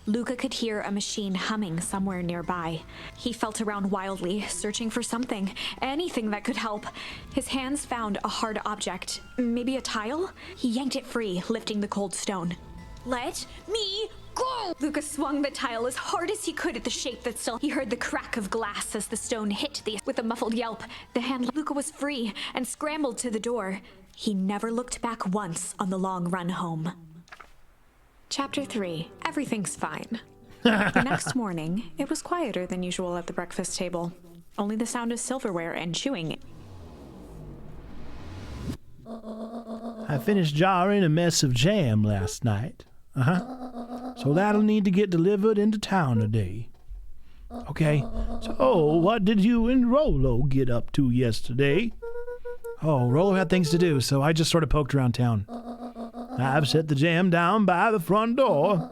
Luca could hear a machine humming somewhere nearby. He felt around wildly, searching for something, anything that could help. His hands found a hard object, maybe a tile? He yanked it free, lifting the cold stone. Let me go! Luca swung the tile as hard as he could at the shape that still. He heard the crack of glass as the stone hit with a muffled yelp. The hand Luca was free and scrambled to the door. He never looked back once on the long run home. Chapter 3. Everything's fine. The next morning, it was quieter than usual at the breakfast table. Only the sound of silverware and chewing. I finished jarring a mess of jam last night. So that'll need to get delivered into town today. Okay, so what did you and Rolo get up to yesterday? Oh, Rolo had things to do, so I just sort of poked around town. I've set the jam down by the front door.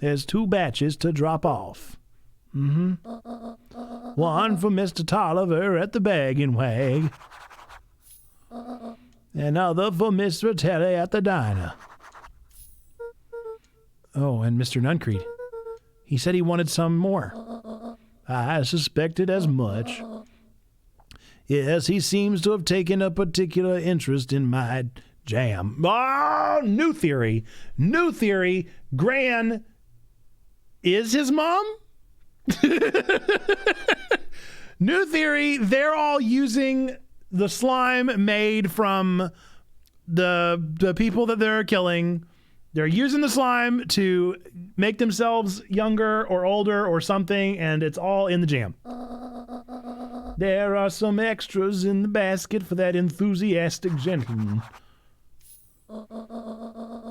There's 2 batches to drop off. One for Mr. Tolliver at the Bag and Wag. Another for Miss Rotelli at the diner. Oh, and Mr. Nuncreed. He said he wanted some more. I suspected as much. Yes, he seems to have taken a particular interest in my jam. Oh, new theory. New theory. Gran is his mom? New theory. They're all using the slime made from the people that they're killing. They're using the slime to make themselves younger or older or something, and it's all in the jam. There are some extras in the basket for that enthusiastic gentleman.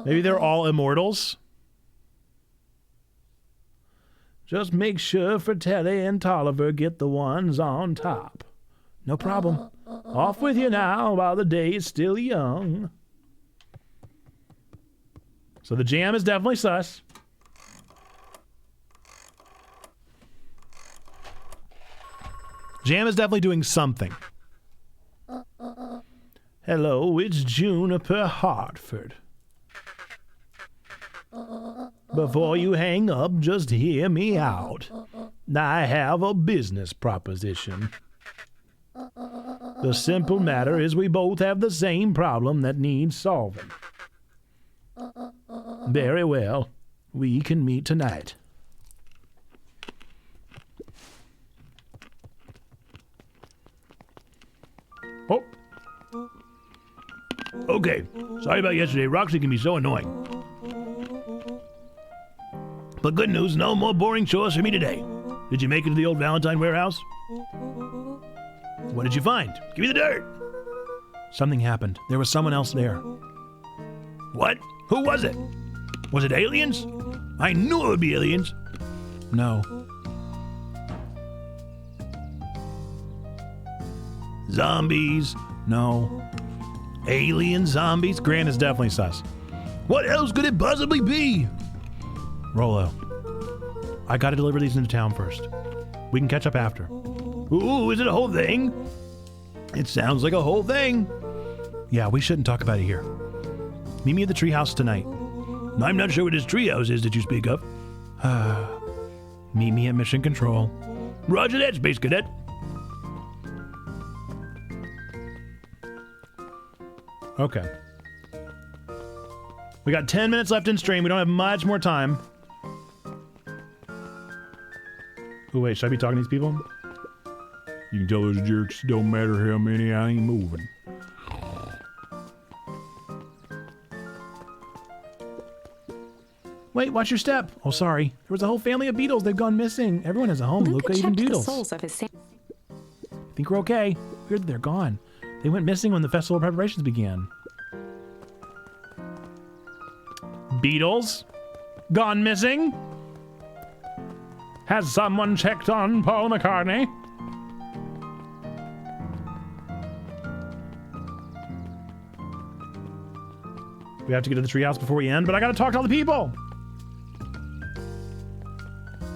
Maybe they're all immortals? Just make sure Fratelli and Tolliver get the ones on top. No problem. Off with you now while the day is still young. So the jam is definitely sus. Jam is definitely doing something. Hello, it's Juniper Hartford. Before you hang up, just hear me out. I have a business proposition. The simple matter is we both have the same problem that needs solving. Very well. We can meet tonight. Oh. Okay. Sorry about yesterday. Roxy can be so annoying. But good news, no more boring chores for me today. Did you make it to the old Valentine warehouse? What did you find? Give me the dirt. Something happened. There was someone else there. What? Who was it? Was it aliens? I knew it would be aliens. No. Zombies. No. Alien zombies. Grant is definitely sus. What else could it possibly be? Rolo. I gotta deliver these into town first. We can catch up after. Ooh, is it a whole thing? It sounds like a whole thing. Yeah, we shouldn't talk about it here. Meet me at the treehouse tonight. I'm not sure what this treehouse is that you speak of. Meet me at Mission Control. Roger that, Space Cadet. Okay. We got 10 minutes left in stream. We don't have much more time. Oh, wait, should I be talking to these people? You can tell those jerks don't matter how many, I ain't moving. Wait, watch your step. Oh, sorry. There was a whole family of beetles. They've gone missing. Everyone has a home. Luca even checked beetles. the souls of his I think we're okay. Weird that they're gone. They went missing when the festival preparations began. Beetles? Gone missing? Has someone checked on Paul McCartney? We have to get to the treehouse before we end, but I gotta talk to all the people!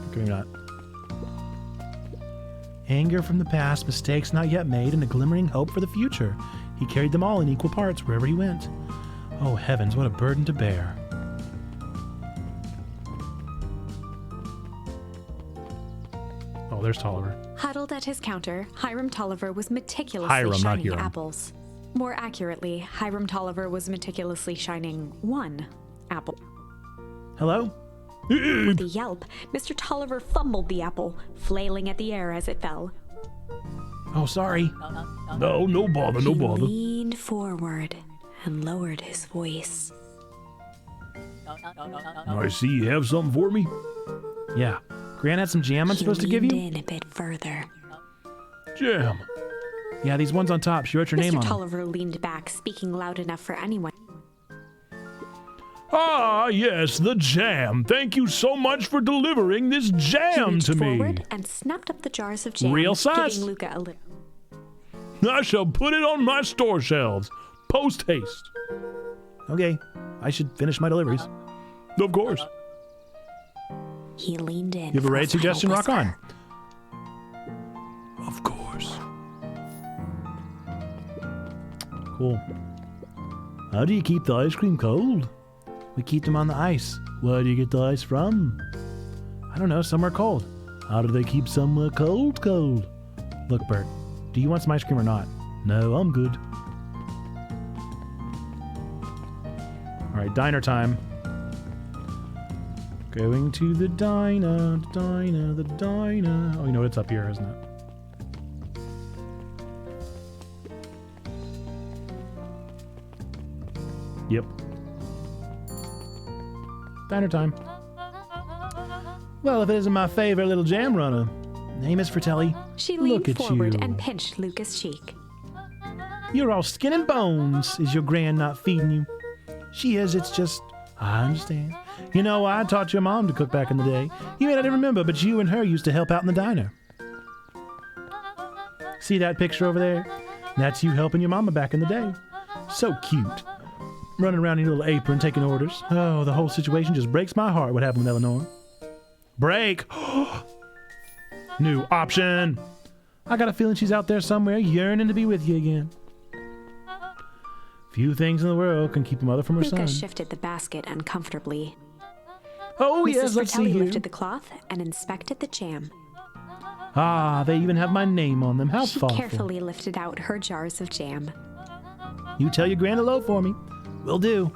Okay, maybe not. Anger from the past, mistakes not yet made, and a glimmering hope for the future. He carried them all in equal parts wherever he went. Oh heavens, what a burden to bear. Oh, there's Tolliver. Huddled at his counter, Hiram Tolliver was meticulously Hiram, not shining Hiram. apples. More accurately, Hiram Tolliver was meticulously shining one apple. Hello? With a yelp, Mr. Tolliver fumbled the apple, flailing at the air as it fell. Oh, sorry. No, no bother, no He bother. leaned forward and lowered his voice. I see you have something for me. Yeah. Grant had some jam I'm supposed to give He you? leaned in a bit further. Jam. Yeah, these ones on top. She wrote your name Mr. on them. Tolliver leaned back, speaking loud enough for anyone. Ah, yes, the jam. Thank you so much for delivering this He jam reached to me. forward and snapped up the jars of jam, Real sus. giving Luca a little. I shall put it on my store shelves. Post haste. Okay. I should finish my deliveries. Of course. He leaned in. You have a for raid final suggestion? Rock on. whisper. Of course. Cool. How do you keep the ice cream cold? We keep them on the ice. Where do you get the ice from? I don't know, somewhere cold. How do they keep somewhere cold? Look, Bert, do you want some ice cream or not? No, I'm good. All right, diner time. Going to the diner, the diner. Oh, you know it's up here, isn't it? Yep. Diner time. Well, if it isn't my favorite little jam runner. Name is Fratelli. She Look leaned at forward you. and pinched Luca's cheek. You're all skin and bones. Is your gran not feeding you? She is, it's just... I understand. You know, I taught your mom to cook back in the day. You may not even remember, but you and her used to help out in the diner. See that picture over there? That's you helping your mama back in the day. So cute. Running around in your little apron taking orders. Oh, the whole situation just breaks my heart what happened with Eleanor. Break! New option! I got a feeling she's out there somewhere yearning to be with you again. Few things in the world can keep a mother from her Luca son. shifted the basket uncomfortably. Oh Mrs. yes, let's see Fratelli here. lifted the cloth and inspected the jam. Ah, they even have my name on them. How She thoughtful. carefully lifted out her jars of jam. You tell your grand hello for me. Will do.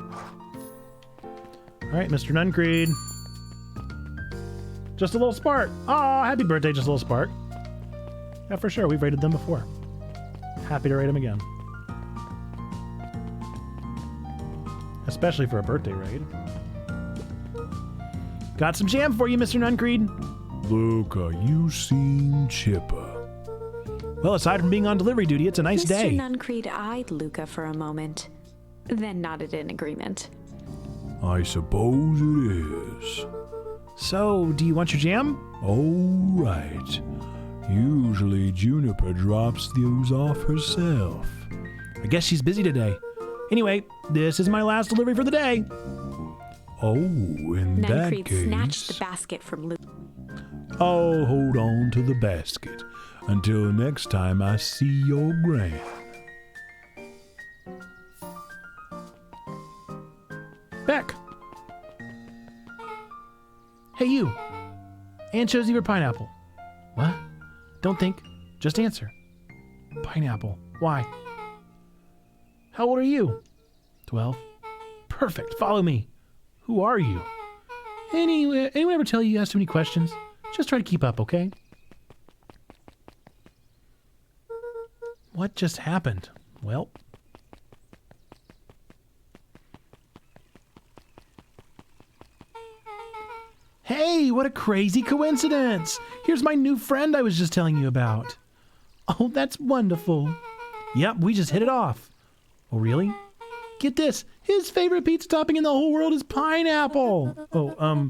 All right, Mr. Nuncreed. Just a little spark. Ah, happy birthday, Just a Little Spark. Yeah, for sure. We've rated them before. Happy to rate them again. Especially for a birthday raid. Got some jam for you, Mr. Nuncreed. Luca, you seem chipper. Well, aside from being on delivery duty, it's a nice day. Mr. Nuncreed eyed Luca for a moment, then nodded in agreement. I suppose it is. So, do you want your jam? Oh, right. Usually Juniper drops those off herself. I guess she's busy today. Anyway, this is my last delivery for the day. Oh, in that Nuncreed case... snatched the basket from Luca. I'll hold on to the basket until next time I see your gran. Beck. Hey, you. Anchovy or pineapple? What? Don't think. Just answer. Pineapple. Why? How old are you? 12. Perfect. Follow me. Who are you? Anyone ever tell you ask too many questions? Just try to keep up, okay? What just happened? Well... Hey, what a crazy coincidence! Here's my new friend I was just telling you about. Oh, that's wonderful. Yep, we just hit it off. Oh, really? Get this, his favorite pizza topping in the whole world is pineapple. Oh,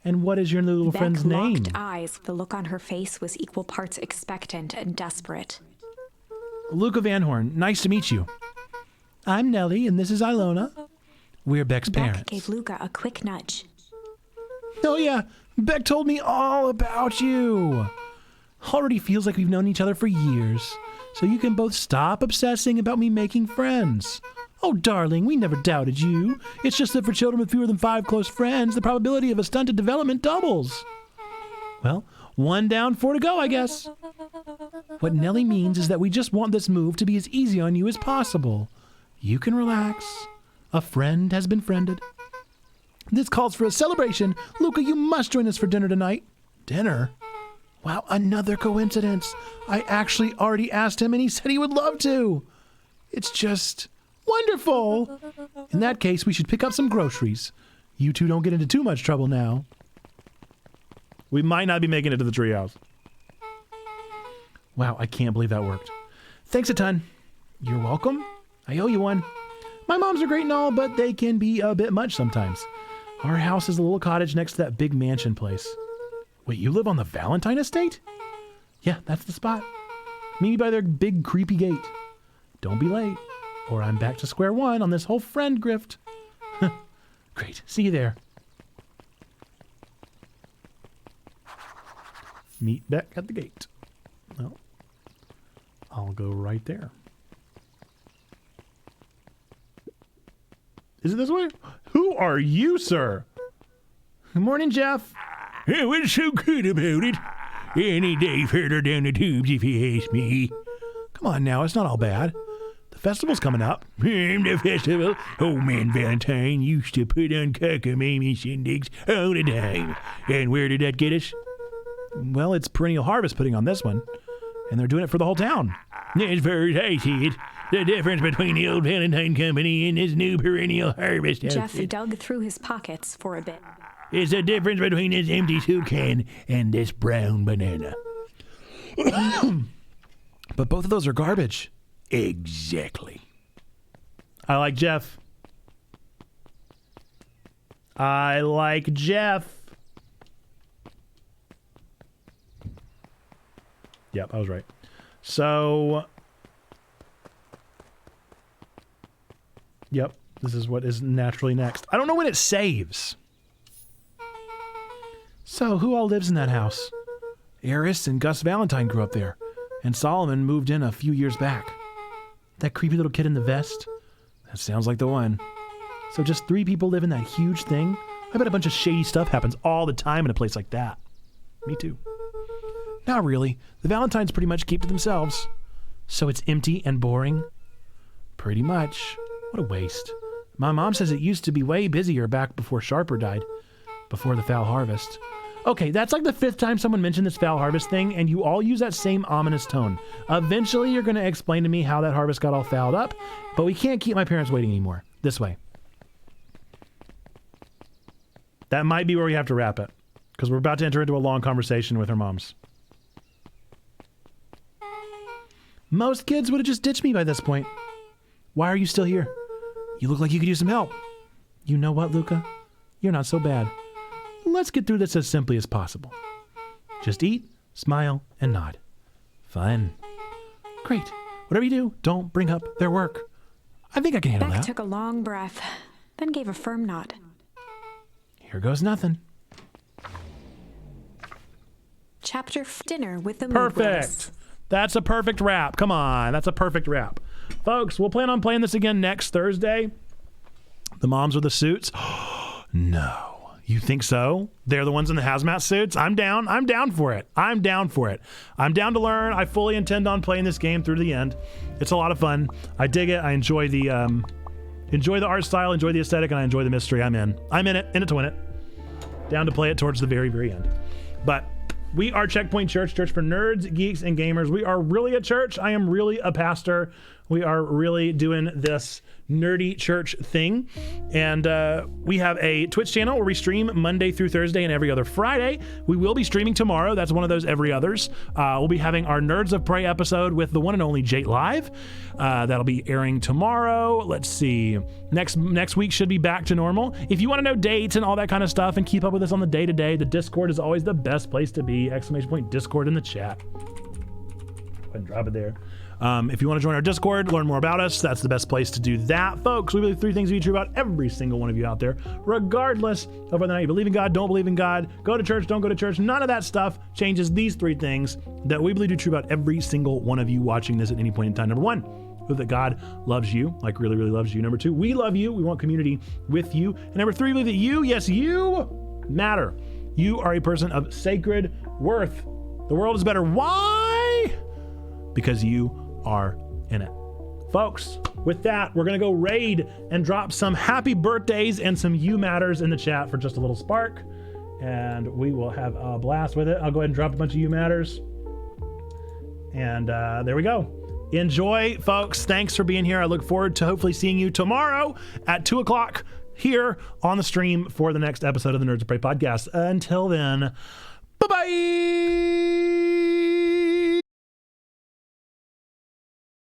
and what is your little friend's name? Beck locked eyes. The look on her face was equal parts expectant and desperate. Luca Van Horn, nice to meet you. I'm Nellie, and this is Ilona. We're Beck's parents. Beck gave Luca a quick nudge. Oh yeah, Beck told me all about you. Already feels like we've known each other for years, so you can both stop obsessing about me making friends. Oh, darling, we never doubted you. It's just that for children with fewer than 5 close friends, the probability of a stunted development doubles. Well, 1 down, 4 to go, I guess. What Nellie means is that we just want this move to be as easy on you as possible. You can relax. A friend has been friended. This calls for a celebration. Luca, you must join us for dinner tonight. Dinner? Wow, another coincidence. I actually already asked him and he said he would love to. It's just wonderful. In that case, we should pick up some groceries. You two don't get into too much trouble now. We might not be making it to the treehouse. Wow, I can't believe that worked. Thanks a ton. You're welcome. I owe you one. My moms are great and all, but they can be a bit much sometimes. Our house is a little cottage next to that big mansion place. Wait, you live on the Valentine estate? Yeah, that's the spot. Meet me by their big creepy gate. Don't be late, or I'm back to square one on this whole friend grift. Great, see you there. Meet Beck at the gate. Well, I'll go right there. Is it this way? Who are you, sir? Good morning, Jeff. Oh, what's so good about it? Any day further down the tubes, if you ask me. Come on now, it's not all bad. The festival's coming up. The festival? Old man Valentine used to put on cockamamie shindigs all the time. And where did that get us? Well, it's Perennial Harvest putting on this one. And they're doing it for the whole town. As far as I see it, the difference between the old Valentine Company and this new Perennial Harvest Jeff outfit dug through his pockets for a bit. is the difference between this empty soup can and this brown banana. But both of those are garbage. Exactly. I like Jeff. I like Jeff. Yep, I was right. So, yep, this is what is naturally next. I don't know when it saves. So, who all lives in that house? Eris and Gus Valentine grew up there, and Solomon moved in a few years back. That creepy little kid in the vest? That sounds like the one. So just 3 people live in that huge thing? I bet a bunch of shady stuff happens all the time in a place like that. Me too. Not really. The Valentines pretty much keep to themselves. So it's empty and boring? Pretty much. What a waste. My mom says it used to be way busier back before Sharper died. Before the foul harvest. Okay, that's like the 5th time someone mentioned this foul harvest thing, and you all use that same ominous tone. Eventually, you're going to explain to me how that harvest got all fouled up, but we can't keep my parents waiting anymore. This way. That might be where we have to wrap it, because we're about to enter into a long conversation with her moms. Most kids would have just ditched me by this point. Why are you still here? You look like you could use some help. You know what, Luca? You're not so bad. Let's get through this as simply as possible. Just eat, smile, and nod. Fun. Great. Whatever you do, don't bring up their work. I think I can handle Beck that. took a long breath, then gave a firm nod. Here goes nothing. Dinner with the Mood Wars. Perfect. That's a perfect wrap. Come on. That's a perfect wrap. Folks, we'll plan on playing this again next Thursday. The moms with the suits. No. You think so? They're the ones in the hazmat suits? I'm down. I'm down for it. I'm down for it. I'm down to learn. I fully intend on playing this game through to the end. It's a lot of fun. I dig it. I enjoy the art style, enjoy the aesthetic, and I enjoy the mystery. I'm in. I'm in it to win it. Down to play it towards the very, very end. But we are Checkpoint Church, church for nerds, geeks, and gamers. We are really a church. I am really a pastor. We are really doing this nerdy church thing. And we have a Twitch channel where we stream Monday through Thursday and every other Friday. We will be streaming tomorrow. That's one of those every others. We'll be having our Nerds of Prey episode with the one and only Jate Live. That'll be airing tomorrow. Let's see. Next week should be back to normal. If you want to know dates and all that kind of stuff and keep up with us on the day-to-day, the Discord is always the best place to be. ! Discord in the chat. Go ahead and drop it there. If you want to join our Discord, learn more about us, that's the best place to do that. Folks, we believe 3 things to be true about every single one of you out there, regardless of whether or not you believe in God, don't believe in God, go to church, don't go to church. None of that stuff changes these 3 things that we believe to be true about every single one of you watching this at any point in time. Number 1, that God loves you, like really, really loves you. Number 2, we love you. We want community with you. And number 3, we believe that you, yes, you matter. You are a person of sacred worth. The world is better. Why? Because you are in it. Folks, with that, we're going to go raid and drop some happy birthdays and some you matters in the chat for just a little spark. And we will have a blast with it. I'll go ahead and drop a bunch of you matters. And there we go. Enjoy, folks. Thanks for being here. I look forward to hopefully seeing you tomorrow at 2 o'clock here on the stream for the next episode of the Nerds of Prey podcast. Until then, bye-bye.